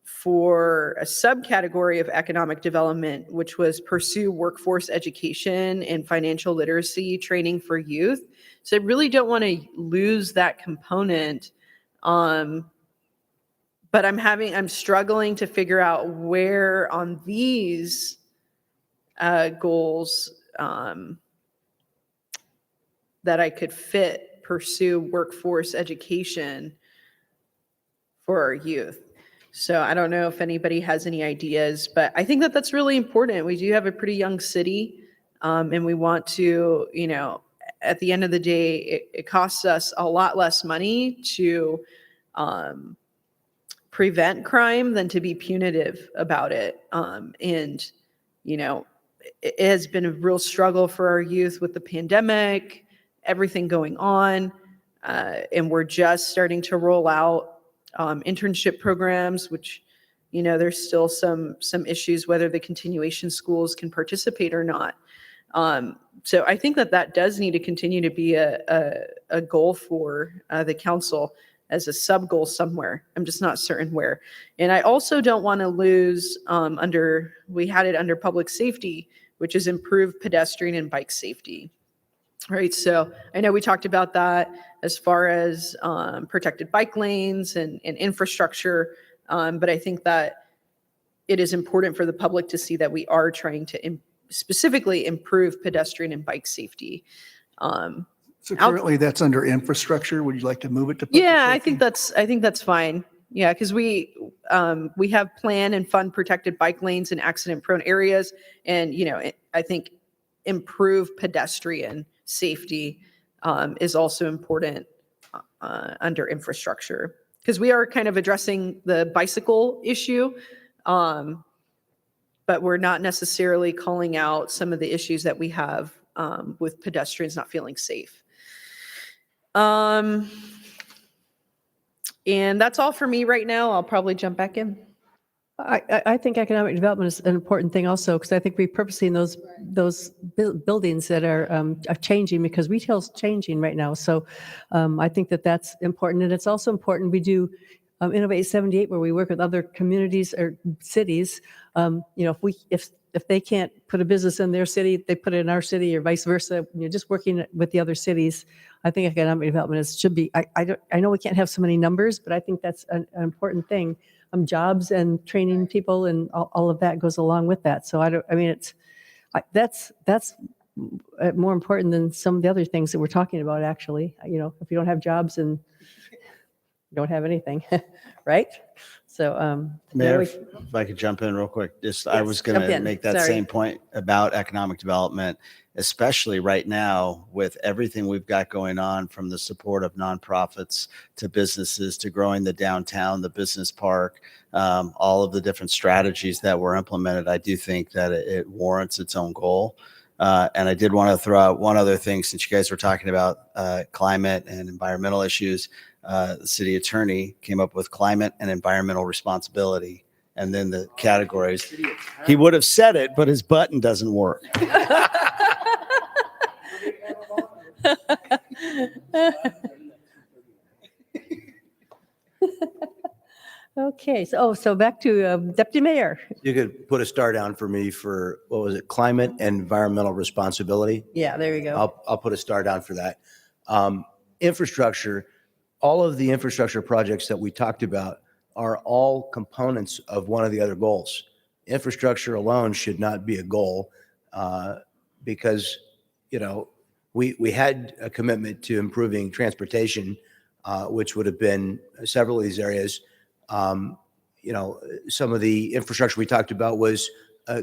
for a subcategory of economic development, which was pursue workforce education and financial literacy training for youth. So I really don't want to lose that component. But I'm struggling to figure out where on these goals that I could pursue workforce education for our youth. So I don't know if anybody has any ideas, but I think that that's really important. We do have a pretty young city, and we want to, at the end of the day, it costs us a lot less money to prevent crime than to be punitive about it. It has been a real struggle for our youth with the pandemic, everything going on, and we're just starting to roll out internship programs, which, there's still some issues whether the continuation schools can participate or not. So I think that does need to continue to be a goal for the council as a sub goal somewhere. I'm just not certain where. And I also don't want to lose we had it under public safety, which is improve pedestrian and bike safety. Right. So I know we talked about that as far as protected bike lanes and infrastructure. But I think that it is important for the public to see that we are trying to specifically improve pedestrian and bike safety. So currently that's under infrastructure. Would you like to move it to? public Yeah, safety? I think that's fine. Yeah, because we have plan and fund protected bike lanes in accident prone areas. And, I think improve pedestrian safety is also important under infrastructure, because we are kind of addressing the bicycle issue, but we're not necessarily calling out some of the issues that we have with pedestrians not feeling safe. And that's all for me right now. I'll probably jump back in. I think economic development is an important thing also, because I think repurposing those buildings that are changing, because retail's changing right now. So I think that's important. And it's also important we do Innovate 78, where we work with other communities or cities. If they can't put a business in their city, they put it in our city, or vice versa. Just working with the other cities. I think economic development should be. I know we can't have so many numbers, but I think that's an important thing. Jobs and training people and all of that goes along with that. So that's more important than some of the other things that we're talking about. Actually, if you don't have jobs and you don't have anything, right? So, Mayor, if I could jump in real quick, I was going to make that same point about economic development, especially right now with everything we've got going on, from the support of nonprofits to businesses to growing the downtown, the business park, all of the different strategies that were implemented. I do think that it warrants its own goal. And I did want to throw out one other thing, since you guys were talking about climate and environmental issues. The city attorney came up with climate and environmental responsibility, and then the categories. He would have said it, but his button doesn't work. Okay, so back to Deputy Mayor. You could put a star down for me for, what was it, climate and environmental responsibility. Yeah, there you go. I'll put a star down for that. Infrastructure, all of the infrastructure projects that we talked about are all components of one of the other goals. Infrastructure alone should not be a goal, because, we had a commitment to improving transportation, which would have been several of these areas. Some of the infrastructure we talked about was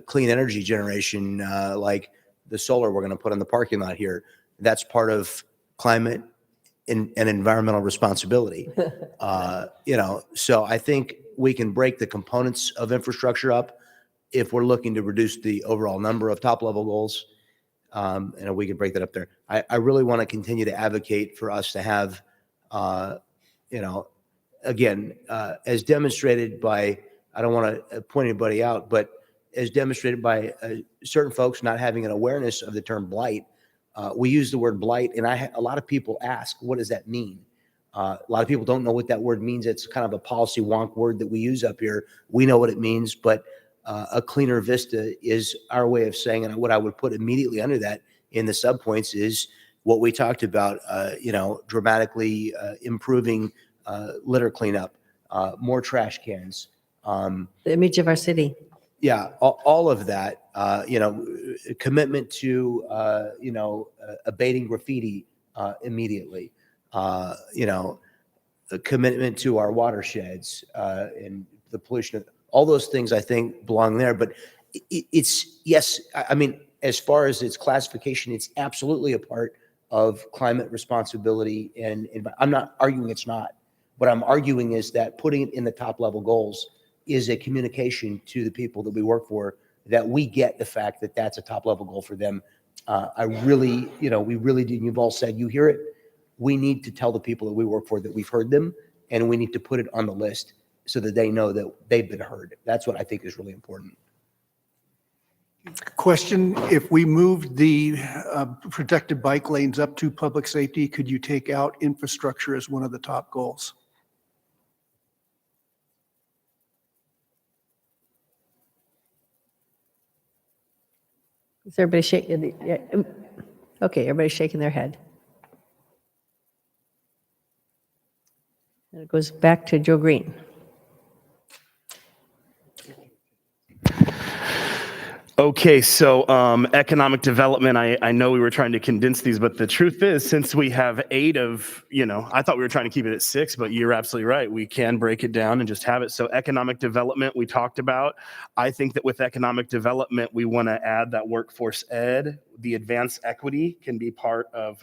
clean energy generation, like the solar we're going to put in the parking lot here. That's part of climate and environmental responsibility. So I think we can break the components of infrastructure up if we're looking to reduce the overall number of top level goals. And we can break that up there. I really want to continue to advocate for us to have, again, as demonstrated by, I don't want to point anybody out, but as demonstrated by certain folks not having an awareness of the term blight. We use the word blight, and a lot of people ask, what does that mean? A lot of people don't know what that word means. It's kind of a policy wonk word that we use up here. We know what it means, but a cleaner Vista is our way of saying, and what I would put immediately under that in the subpoints is what we talked about, dramatically improving litter cleanup, more trash cans. The image of our city. Yeah, all of that, commitment to, abating graffiti immediately, a commitment to our watersheds and the pollution. All those things I think belong there. But it's, yes, I mean, as far as its classification, it's absolutely a part of climate responsibility. And I'm not arguing it's not. What I'm arguing is that putting it in the top level goals is a communication to the people that we work for, that we get the fact that that's a top level goal for them. I really, we really do. You've all said you hear it. We need to tell the people that we work for that we've heard them and we need to put it on the list so that they know that they've been heard. That's what I think is really important. Question, if we moved the protected bike lanes up to public safety, could you take out infrastructure as one of the top goals? Is everybody shaking? Yeah. Okay, everybody's shaking their head. And it goes back to Joe Green. Okay, so economic development, I know we were trying to condense these, but the truth is, since we have 8 of, I thought we were trying to keep it at 6, but you're absolutely right. We can break it down and just have it. So economic development we talked about. I think that with economic development, we want to add that workforce ed. The advanced equity can be part of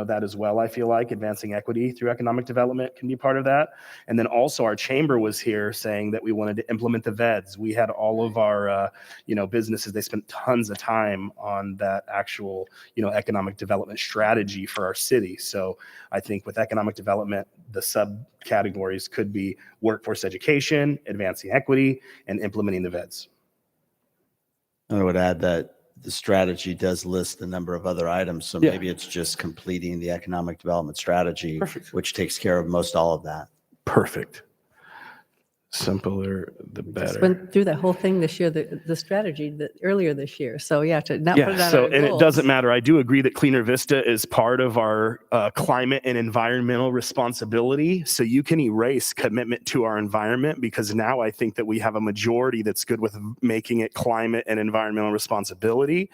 that as well. I feel like advancing equity through economic development can be part of that. And then also our chamber was here saying that we wanted to implement the VEDS. We had all of our, businesses, they spent tons of time on that actual, economic development strategy for our city. So I think with economic development, the subcategories could be workforce education, advancing equity, and implementing the VEDS. I would add that the strategy does list a number of other items. So Yeah. maybe it's just completing the economic development strategy, Perfect. which takes care of most all of that. Perfect. Simpler, the Just better. went through that whole thing this year, the strategy earlier this year. So yeah, to not put it on So, our and it goals. doesn't matter. I do agree that Cleaner Vista is part of our climate and environmental responsibility. So you can erase commitment to our environment, because now I think that we have a majority that's good with making it climate and environmental responsibility.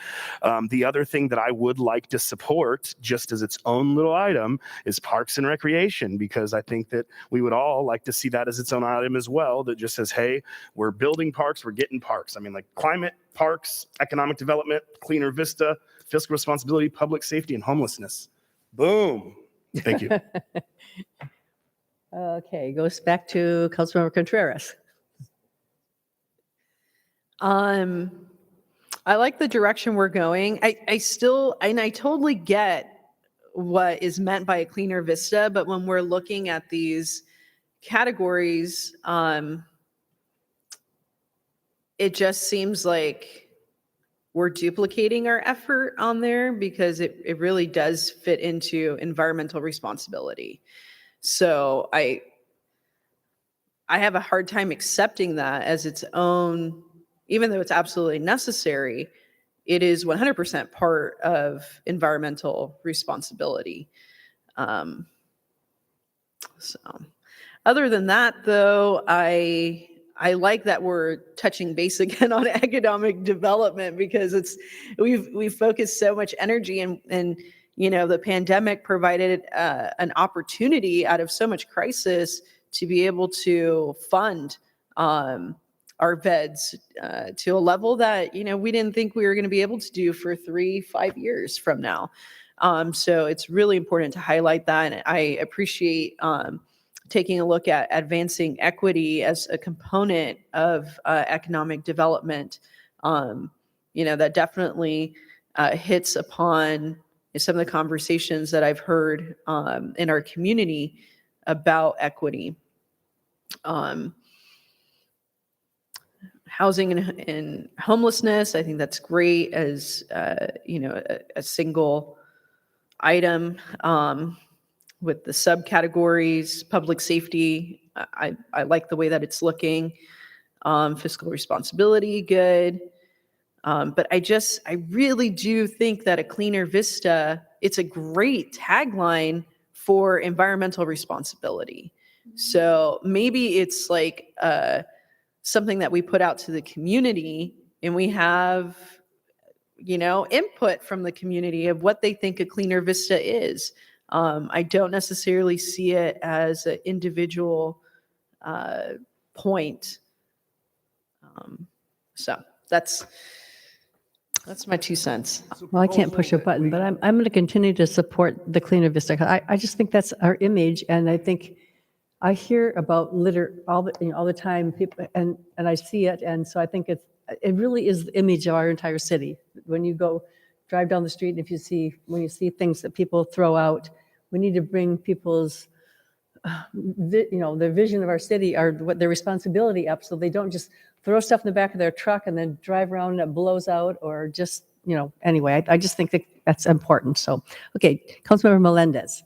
The other thing that I would like to support, just as its own little item, is parks and recreation, because I think that we would all like to see that as its own item as well, that just says, hey, we're building parks, we're getting parks. I mean, like climate, parks, economic development, Cleaner Vista, fiscal responsibility, public safety, and homelessness. Boom. Thank you. Okay, goes back to Councilmember Contreras. I like the direction we're going. I totally get what is meant by a cleaner vista, but when we're looking at these categories, it just seems like we're duplicating our effort on there, because it really does fit into environmental responsibility. So I have a hard time accepting that as its own, even though it's absolutely necessary. It is 100% part of environmental responsibility. So other than that, though, I like that we're touching base again on economic development, because we've focused so much energy, and the pandemic provided an opportunity out of so much crisis to be able to fund our VEDS to a level that we didn't think we were going to be able to do for 3-5 years from now. So it's really important to highlight that, and I appreciate taking a look at advancing equity as a component of economic development. That definitely hits upon some of the conversations that I've heard in our community about equity. Housing and homelessness, I think that's great as a single item. With the subcategories, public safety, I like the way that it's looking. Fiscal responsibility, good. But I really do think that a cleaner vista, it's a great tagline for environmental responsibility. So maybe it's like something that we put out to the community, and we have input from the community of what they think a cleaner vista is. I don't necessarily see it as an individual point. So that's my 2 cents. Well, I can't push a button, but I'm going to continue to support the Cleaner Vista. I just think that's our image, and I think I hear about litter all the time, people, and I see it, and so I think it really is the image of our entire city. When you drive down the street, and when you see things that people throw out, we need to bring people's the vision of our city, or what their responsibility up, so they don't just throw stuff in the back of their truck and then drive around and it blows out, or just, anyway, I just think that that's important. So, okay, Councilmember Melendez.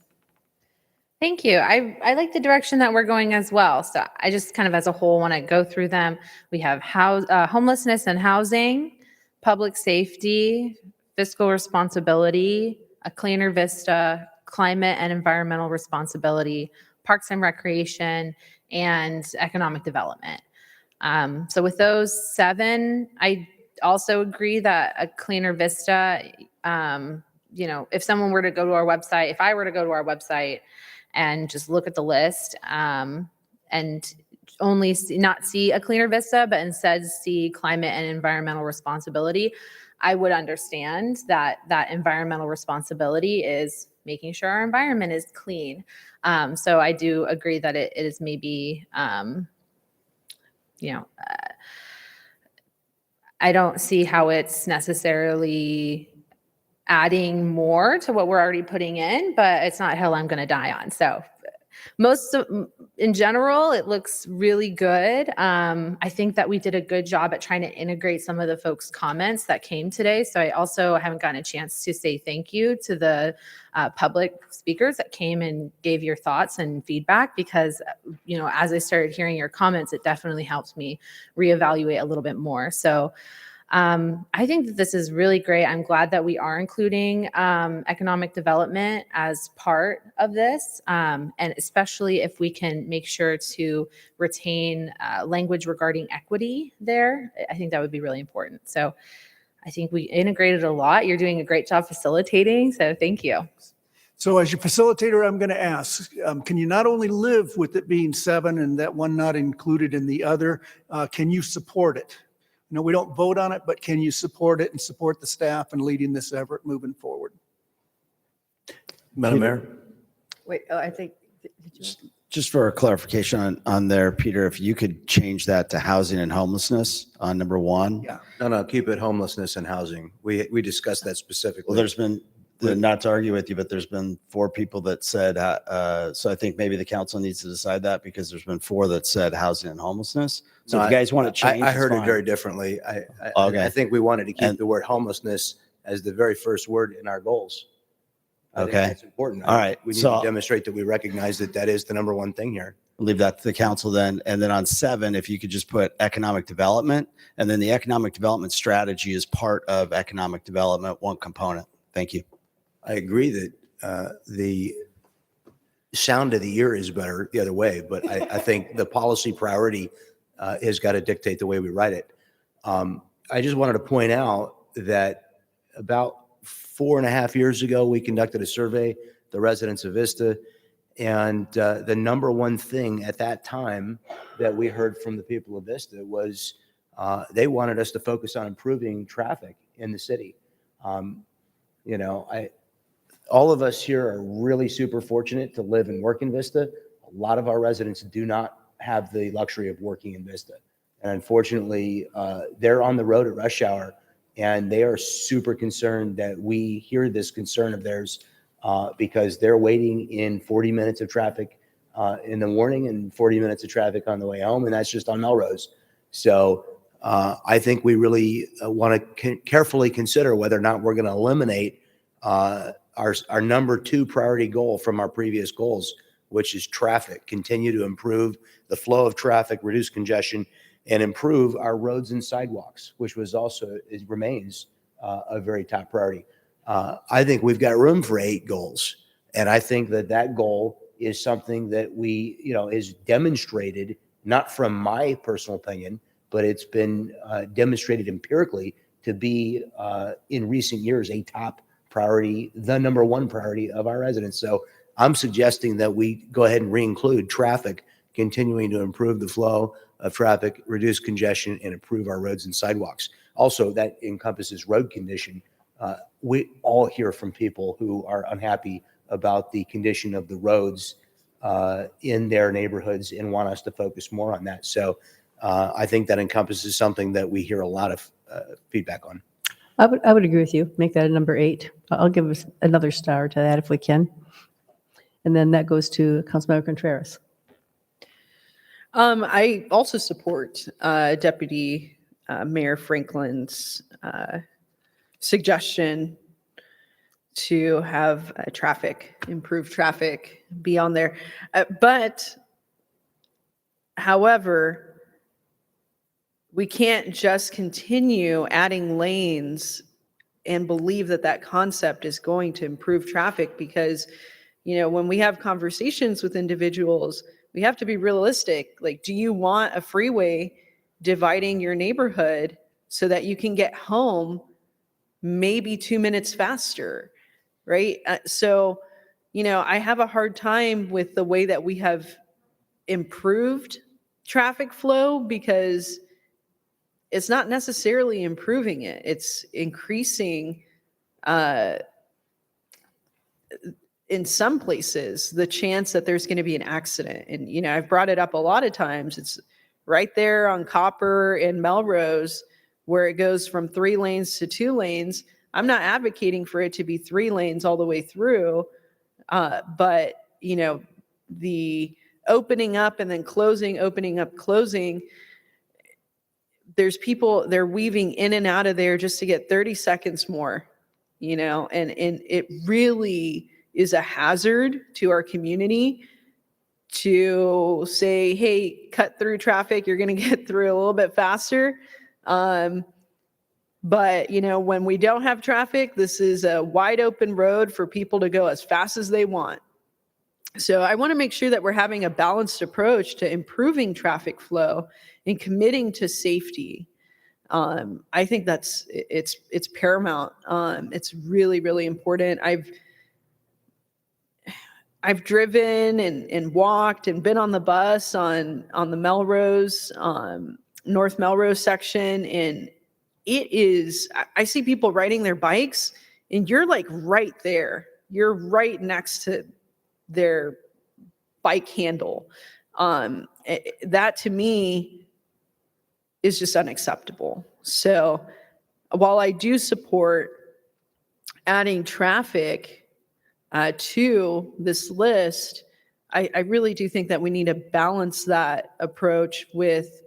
Thank you. I like the direction that we're going as well. So I just kind of as a whole want to go through them. We have homelessness and housing, public safety, fiscal responsibility, a cleaner Vista, climate and environmental responsibility, parks and recreation, and economic development. So with those 7, I also agree that a cleaner Vista, if someone were to go to our website, if I were to go to our website and just look at the list and only not see a cleaner Vista, but instead see climate and environmental responsibility, I would understand that environmental responsibility is making sure our environment is clean. So I do agree that it is maybe, I don't see how it's necessarily adding more to what we're already putting in, but it's not a hill I'm going to die on. So in general, it looks really good. I think that we did a good job at trying to integrate some of the folks' comments that came today. So I also haven't gotten a chance to say thank you to the public speakers that came and gave your thoughts and feedback, because, as I started hearing your comments, it definitely helped me reevaluate a little bit more. So I think that this is really great. I'm glad that we are including economic development as part of this, and especially if we can make sure to retain language regarding equity there. I think that would be really important. So I think we integrated a lot. You're doing a great job facilitating, so thank you. So as your facilitator, I'm going to ask, can you not only live with it being 7 and that one not included in the other, can you support it? We don't vote on it, but can you support it and support the staff in leading this effort moving forward? Madam Mayor? Wait, I think, Just for a clarification on there, Peter, if you could change that to housing and homelessness on number 1. Yeah. No, keep it homelessness and housing. We discussed that specifically. Well, there's been, not to argue with you, but there's been 4 people that said, so I think maybe the council needs to decide that, because there's been 4 that said housing and homelessness. So if you guys want to change, I heard it's it fine. very differently. Okay. I think we wanted to keep the word homelessness as the very first word in our goals. I think Okay. that's important. All right. We need So to demonstrate that we recognize that is the number one thing here. leave that to the council then. And then on 7, if you could just put economic development, and then the economic development strategy is part of economic development, one component. Thank you. I agree that the sound of the ear is better the other way, but I think the policy priority has got to dictate the way we write it. I just wanted to point out that about 4.5 years ago, we conducted a survey, the residents of Vista, and the number one thing at that time that we heard from the people of Vista was they wanted us to focus on improving traffic in the city. All of us here are really super fortunate to live and work in Vista. A lot of our residents do not have the luxury of working in Vista. And unfortunately, they're on the road at rush hour, and they are super concerned that we hear this concern of theirs because they're waiting in 40 minutes of traffic in the morning and 40 minutes of traffic on the way home, and that's just on Melrose. So I think we really want to carefully consider whether or not we're going to eliminate our number 2 priority goal from our previous goals, which is traffic, continue to improve the flow of traffic, reduce congestion, and improve our roads and sidewalks, which was also, it remains a very top priority. I think we've got room for 8 goals. And I think that goal is something that we, is demonstrated, not from my personal opinion, but it's been demonstrated empirically to be in recent years a top priority, the number 1 priority of our residents. So I'm suggesting that we go ahead and re-include traffic, continuing to improve the flow of traffic, reduce congestion, and improve our roads and sidewalks. Also, that encompasses road condition. We all hear from people who are unhappy about the condition of the roads in their neighborhoods and want us to focus more on that. So I think that encompasses something that we hear a lot of feedback on. I would agree with you. Make that a number 8. I'll give us another star to that if we can. And then that goes to Councilmember Contreras. I also support Deputy Mayor Franklin's suggestion to have improved traffic be on there. However, we can't just continue adding lanes and believe that that concept is going to improve traffic, because, when we have conversations with individuals, we have to be realistic. Like, do you want a freeway dividing your neighborhood so that you can get home maybe 2 minutes faster, right? I have a hard time with the way that we have improved traffic flow, because it's not necessarily improving it. It's increasing, in some places, the chance that there's going to be an accident. And, I've brought it up a lot of times. It's right there on Copper and Melrose, where it goes from 3 lanes to 2 lanes. I'm not advocating for it to be 3 lanes all the way through. But, the opening up and then closing, opening up, closing, there's people, they're weaving in and out of there just to get 30 seconds more, and it really is a hazard to our community to say, hey, cut through traffic, you're going to get through a little bit faster. But, when we don't have traffic, this is a wide open road for people to go as fast as they want. So I want to make sure that we're having a balanced approach to improving traffic flow and committing to safety. I think it's paramount. It's really, really important. I've driven and walked and been on the bus on the Melrose, North Melrose section, and I see people riding their bikes, and you're like right there. You're right next to their bike handle. That to me is just unacceptable. So while I do support adding traffic to this list, I really do think that we need to balance that approach with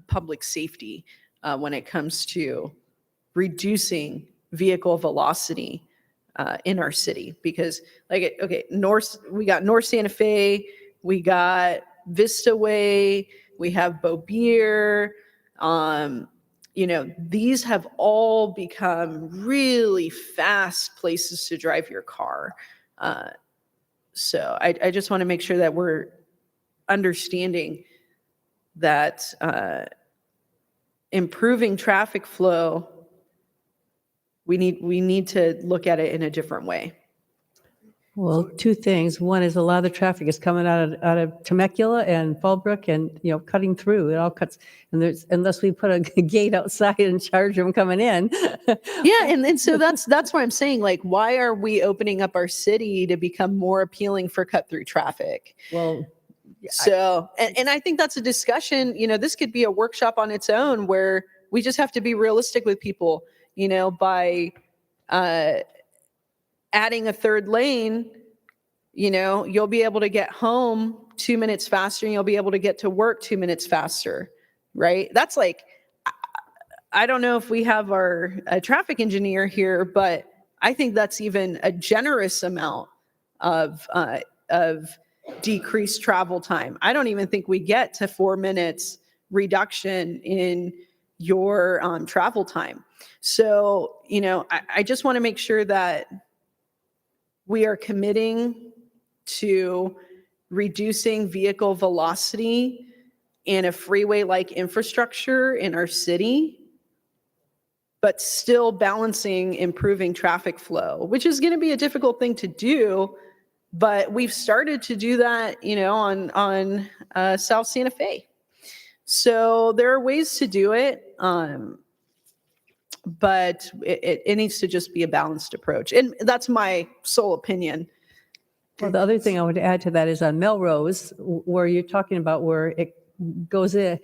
public safety when it comes to reducing vehicle velocity in our city. Because we got North Santa Fe, we got Vista Way, we have Beaubier. These have all become really fast places to drive your car. So I just want to make sure that we're understanding that improving traffic flow, we need to look at it in a different way. Well, 2 things. One is a lot of the traffic is coming out of Temecula and Fallbrook and, cutting through. It all cuts. And unless we put a gate outside and charge them coming in. Yeah. And so that's why I'm saying, like, why are we opening up our city to become more appealing for cut through traffic? Well, so, and I think that's a discussion, this could be a workshop on its own, where we just have to be realistic with people, by adding a 3rd lane, you'll be able to get home 2 minutes faster, and you'll be able to get to work 2 minutes faster, right? That's like, I don't know if we have a traffic engineer here, but I think that's even a generous amount of decreased travel time. I don't even think we get to 4 minutes reduction in your travel time. So, I just want to make sure that we are committing to reducing vehicle velocity and a freeway-like infrastructure in our city, but still balancing improving traffic flow, which is going to be a difficult thing to do. But we've started to do that, on South Santa Fe. So there are ways to do it, but it needs to just be a balanced approach. And that's my sole opinion. Well, the other thing I want to add to that is on Melrose, where you're talking about where it goes in.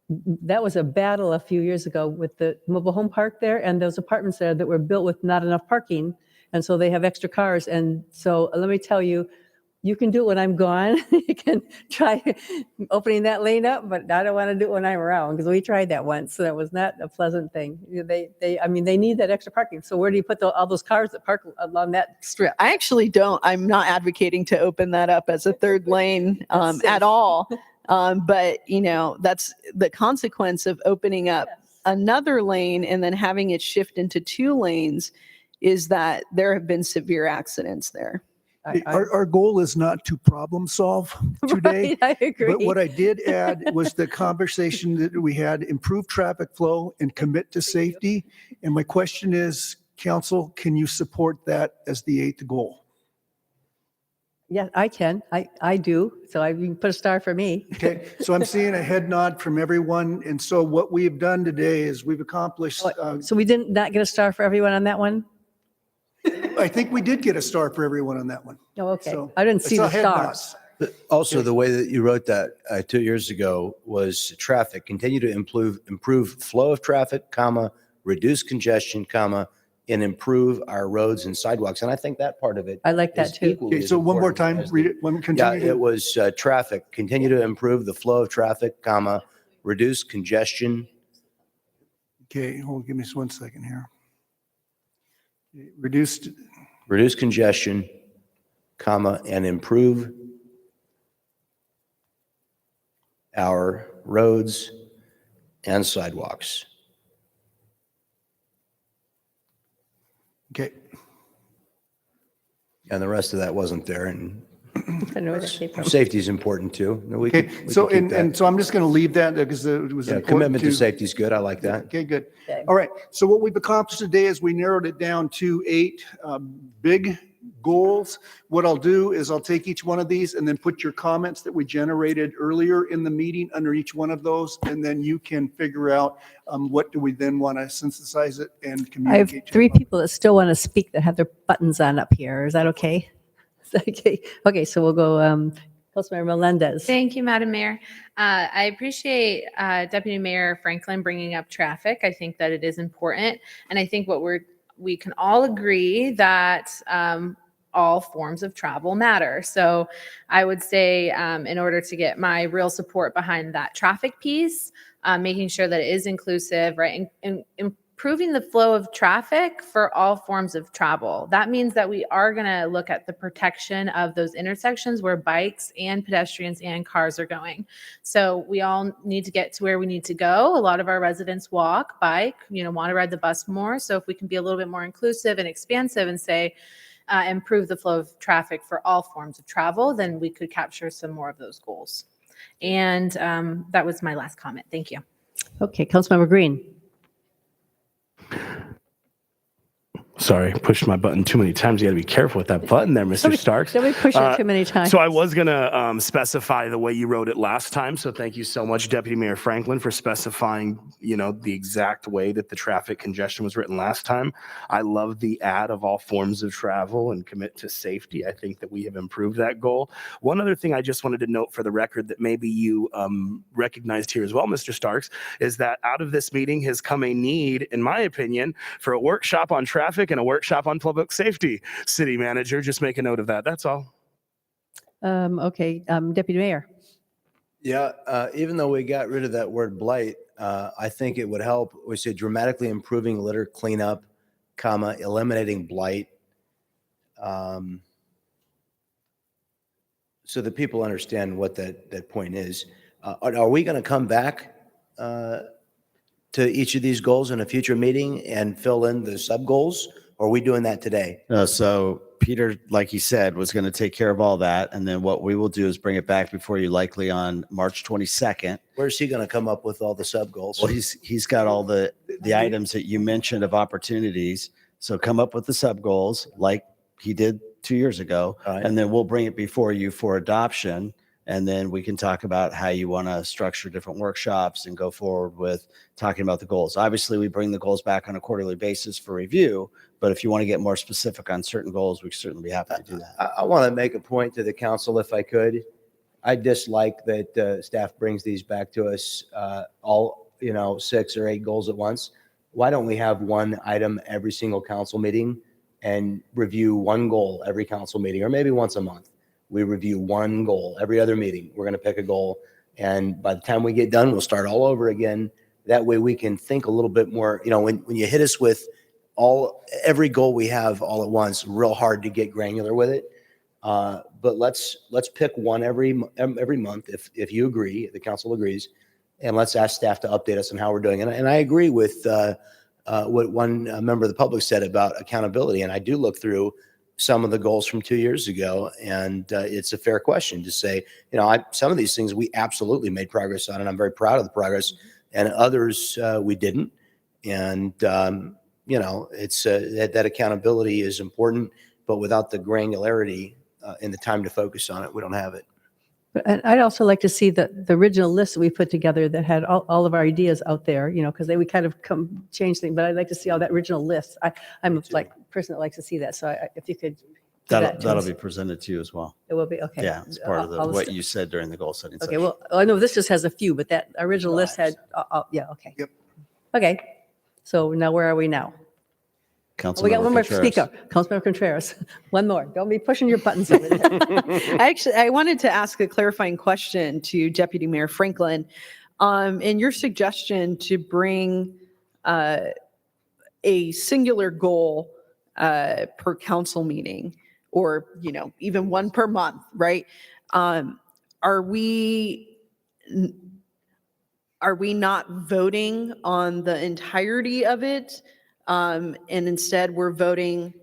That was a battle a few years ago with the mobile home park there, and those apartments there that were built with not enough parking. And so they have extra cars. And so let me tell you, You can do it when I'm gone. You can try opening that lane up, but I don't want to do it when I'm around because we tried that once. So that was not a pleasant thing. I mean, they need that extra parking. So where do you put all those cars that park along that strip? I actually don't. I'm not advocating to open that up as a third lane at all. But, that's the consequence of opening up another lane and then having it shift into 2 lanes is that there have been severe accidents there. Our goal is not to problem solve today. Right, I agree. But what I did add was the conversation that we had, improve traffic flow and commit to safety. And my question is, council, can you support that as the 8th goal? Yeah, I can. I do. So you can put a star for me. Okay, so I'm seeing a head nod from everyone. And so what we have done today is we've accomplished. So we didn't not get a star for everyone on that one? I think we did get a star for everyone on that one. Oh, okay. So I didn't see saw the head stars. nods. But also, the way that you wrote that 2 years ago was traffic, continue to improve flow of traffic, comma, reduce congestion, comma, and improve our roads and sidewalks. And I think that part of it. I like that is too. equally Okay, as so one more important time, as read the- it. One Yeah, continue. it was traffic, continue to improve the flow of traffic, comma, reduce congestion. Okay, give me just 1 second here. Okay, Reduce congestion, comma, and improve our roads and sidewalks. Okay. And the rest of that wasn't there. And I know where that came from. safety is important too. We Okay, could so, keep that. and so I'm just going to leave that because it was Yeah, important commitment to to. safety is good. I like that. Okay, good. Okay. All right. So what we've accomplished today is we narrowed it down to 8 big goals. What I'll do is I'll take each one of these and then put your comments that we generated earlier in the meeting under each one of those. And then you can figure out what do we then want to synthesize it and I have communicate. to 3 the people that still want to speak that have their buttons on up here. Is that okay? Is that okay? Okay, so we'll go, Councilmember Melendez. Thank you, Madam Mayor. I appreciate Deputy Mayor Franklin bringing up traffic. I think that it is important. And I think we can all agree that all forms of travel matter. So I would say in order to get my real support behind that traffic piece, making sure that it is inclusive, right? And improving the flow of traffic for all forms of travel. That means that we are going to look at the protection of those intersections where bikes and pedestrians and cars are going. So we all need to get to where we need to go. A lot of our residents walk, bike, want to ride the bus more. So if we can be a little bit more inclusive and expansive and say, improve the flow of traffic for all forms of travel, then we could capture some more of those goals. And that was my last comment. Thank you. Okay, Councilmember Green. Sorry, pushed my button too many times. You got to be careful with that button there, Mr. Starks. Don't be pushing it too many times. So I was going to specify the way you wrote it last time. So thank you so much, Deputy Mayor Franklin, for specifying, the exact way that the traffic congestion was written last time. I love the add of all forms of travel and commit to safety. I think that we have improved that goal. One other thing I just wanted to note for the record that maybe you recognized here as well, Mr. Starks, is that out of this meeting has come a need, in my opinion, for a workshop on traffic and a workshop on public safety. City manager, just make a note of that. That's all. Okay, Deputy Mayor. Yeah, even though we got rid of that word blight, I think it would help. We say dramatically improving litter cleanup, comma, eliminating blight. So that people understand what that point is. Are we going to come back to each of these goals in a future meeting and fill in the sub goals? Or are we doing that today? So Peter, like he said, was going to take care of all that. And then what we will do is bring it back before you likely on March 22nd. Where's he going to come up with all the sub goals? Well, he's got all the items that you mentioned of opportunities. So come up with the sub goals like he did 2 years ago. All right. And then we'll bring it before you for adoption. And then we can talk about how you want to structure different workshops and go forward with talking about the goals. Obviously, we bring the goals back on a quarterly basis for review. But if you want to get more specific on certain goals, we certainly be happy to do that. I want to make a point to the council, if I could. I dislike that staff brings these back to us, all 6 or 8 goals at once. Why don't we have one item every single council meeting and review one goal every council meeting, or maybe once a month? we review one goal. Every other meeting, we're going to pick a goal. And by the time we get done, we'll start all over again. That way we can think a little bit more, when you hit us with every goal we have all at once, real hard to get granular with it. But let's pick one every month if you agree, if the council agrees, and let's ask staff to update us on how we're doing. And I agree with what one member of the public said about accountability. And I do look through some of the goals from 2 years ago, and it's a fair question to say, some of these things we absolutely made progress on, and I'm very proud of the progress, and others we didn't. And it's that accountability is important, but without the granularity and the time to focus on it, we don't have it. And I'd also like to see the original list that we put together that had all of our ideas out there, because we kind of change things, but I'd like to see all that original list. I'm like a person that likes to see that. So if you could. That'll be presented to you as well. It will be, okay. Yeah, it's part of what you said during the goal setting Okay, session. well, I know this just has a few, but that original list had, yeah, okay. Yep. Okay, so now where are we now? We got one more speaker, Councilmember Contreras. One more. Don't be pushing your buttons over there. I wanted to ask a clarifying question to Deputy Mayor Franklin. In your suggestion to bring a singular goal per council meeting, or even one per month, right? Are we not voting on the entirety of it? And instead we're voting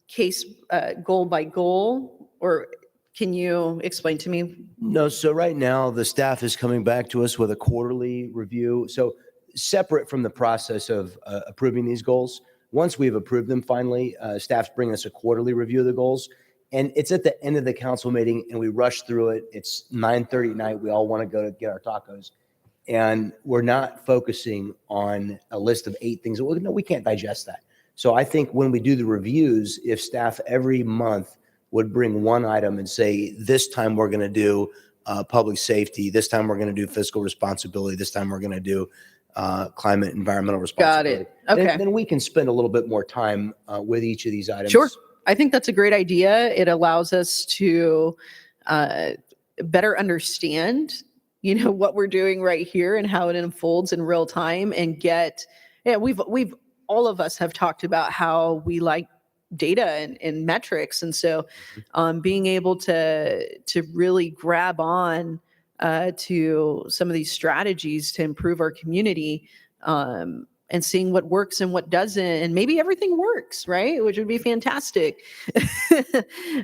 case goal by goal? Or can you explain to me? No, so right now the staff is coming back to us with a quarterly review. So separate from the process of approving these goals, once we've approved them finally, staff's bringing us a quarterly review of the goals. And it's at the end of the council meeting and we rush through it. It's 9:30 at night. We all want to go to get our tacos. And we're not focusing on a list of 8 things. No, we can't digest that. So I think when we do the reviews, if staff every month would bring one item and say, this time we're going to do public safety, this time we're going to do fiscal responsibility, this time we're going to do climate, environmental responsibility. Got it. Okay. Then we can spend a little bit more time with each of these items. Sure. I think that's a great idea. It allows us to better understand, what we're doing right here and how it unfolds in real time, and we've all of us have talked about how we like data and metrics. And so being able to really grab on to some of these strategies to improve our community, and seeing what works and what doesn't, and maybe everything works, right? Which would be fantastic.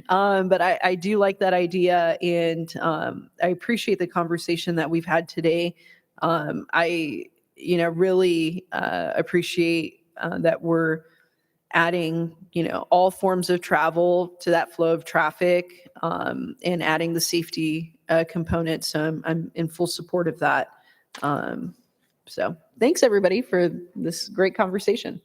But I do like that idea, and I appreciate the conversation that we've had today. I really appreciate that we're adding, all forms of travel to that flow of traffic, and adding the safety component. So I'm in full support of that. So thanks everybody for this great conversation.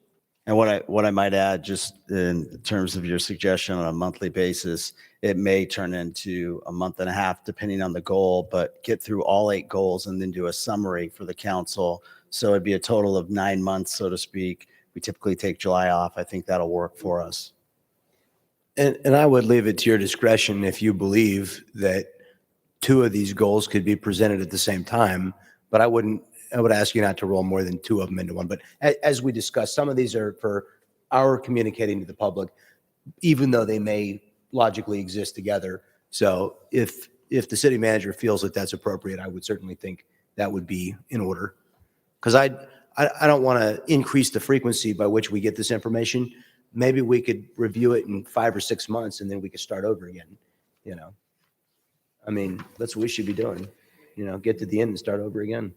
And what I might add, just in terms of your suggestion on a monthly basis, it may turn into a month and a half, depending on the goal, but get through all 8 goals and then do a summary for the council. So it'd be a total of 9 months, so to speak. We typically take July off. I think that'll work for us. And I would leave it to your discretion if you believe that 2 of these goals could be presented at the same time, but I would ask you not to roll more than 2 of them into one. But as we discussed, some of these are for our communicating to the public, even though they may logically exist together. So if the city manager feels that that's appropriate, I would certainly think that would be in order. Because I don't want to increase the frequency by which we get this information. Maybe we could review it in 5 or 6 months and then we could start over again. I mean, that's what we should be doing. Get to the end and start over again.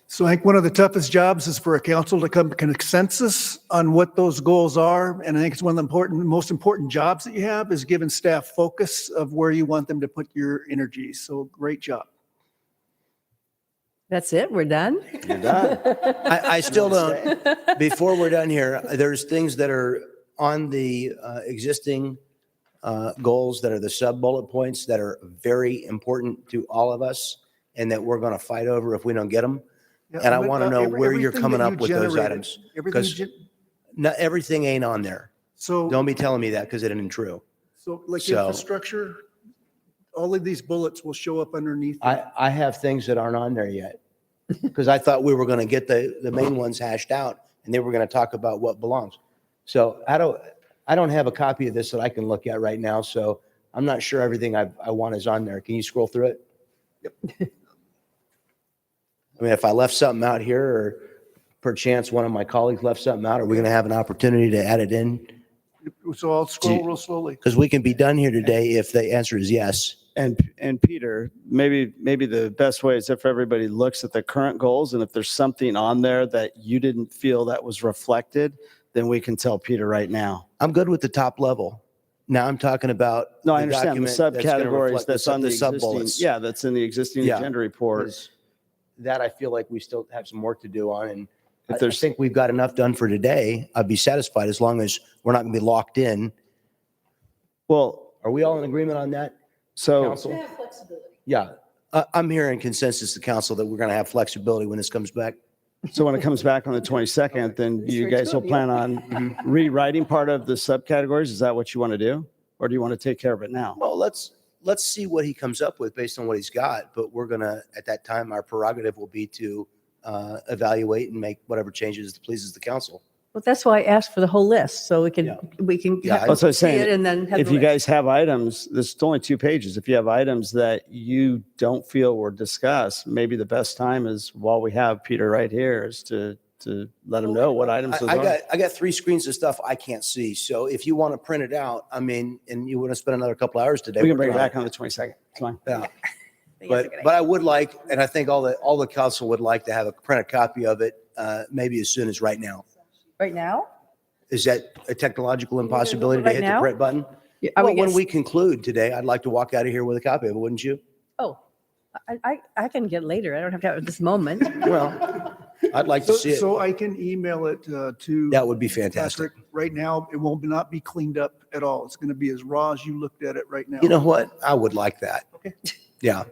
So I think one of the toughest jobs is for a council to come to consensus on what those goals are. And I think it's one of the most important jobs that you have is giving staff focus of where you want them to put your energy. So great job. That's it. We're done. You're done. I still don't. Before we're done here, there's things that are on the existing goals that are the sub-bullet points that are very important to all of us and that we're going to fight over if we don't get them. Yeah, And I want to know where you're everything coming that up you with those generated, items. everything you Because not everything ain't on there. So, Don't be telling me that because it isn't true. so like so- infrastructure, all of these bullets will show up underneath. it. I have things that aren't on there yet. Because I thought we were going to get the main ones hashed out and then we're going to talk about what belongs. So I don't have a copy of this that I can look at right now. So I'm not sure everything I want is on there. Can you scroll through it? Yep. I mean, if I left something out here or perchance one of my colleagues left something out, are we going to have an opportunity to add it in? So I'll scroll real slowly. Because we can be done here today if the answer is yes. And Peter, maybe the best way is if everybody looks at the current goals, and if there's something on there that you didn't feel that was reflected, then we can tell Peter right now. I'm good with the top level. Now I'm talking about. No, I the understand the document that's gonna subcategories reflect that's on the existing, sub-bullets. yeah, that's in the existing Yeah. agenda report. 'Cause that I feel like we still have some work to do on. And If I there's- think we've got enough done for today. I'd be satisfied as long as we're not going to be locked in. Well, Are we all in agreement on that, so council? Yeah. I'm hearing consensus to council that we're going to have flexibility when this comes back. when it comes back on the 22nd, then you for guys two will of you. plan on rewriting part of the subcategories? Is that what you want to do? Or do you want to take care of it now? Well, let's see what he comes up with based on what he's got. But we're going to, at that time, our prerogative will be to evaluate and make whatever changes pleases the council. Well, that's why I asked for the whole list, so we can, Yeah. have- That's what I was see saying. it and then have If the you list. guys have items, there's only 2 pages. If you have items that you don't feel were discussed, maybe the best time is while we have Peter right here is to let him know what items those are. I got 3 screens of stuff I can't see. So if you want to print it out, I mean, and you want to spend another couple hours today. We can bring it working on back on the 22nd. It's fine. Yeah. But I would like, and I think all the council would like to have a printed copy of it, maybe as soon as right now. Right now? Is that a technological impossibility to Right hit the now? print button? Yeah, are we Well, when gonna- we conclude today, I'd like to walk out of here with a copy of it, wouldn't you? Oh, I can get later. I don't have to have it at this moment. Well, I'd like to see it. So I can email it to That would be fantastic. Patrick. Right now, it will not be cleaned up at all. It's going to be as raw as you looked at it right now. You know what? I would like that. Okay. Yeah.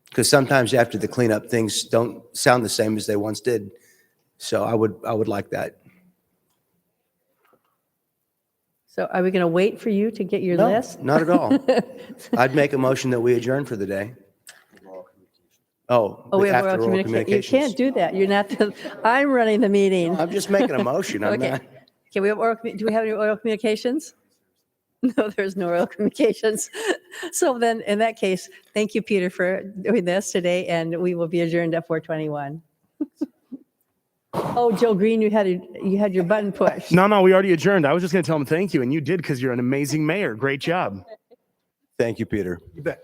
Because sometimes after the cleanup, things don't sound the same as they once did. So I would like that. So are we going to wait for you to get your No, list? not at all. I'd make a motion that we adjourn for the day. Oh, Oh, we have after oral oral communication. You can't communications. do that. You're not, I'm running the meeting. I'm just making a motion. I'm Okay. not. Okay, we have do we have any oral communications? No, there's no oral communications. So then, in that case, thank you, Peter, for doing this today, and we will be adjourned at 4:21. Oh, Joe Green, you had your button pushed. No, we already adjourned. I was just going to tell him thank you, and you did because you're an amazing mayor. Great job. Thank you, Peter. You bet.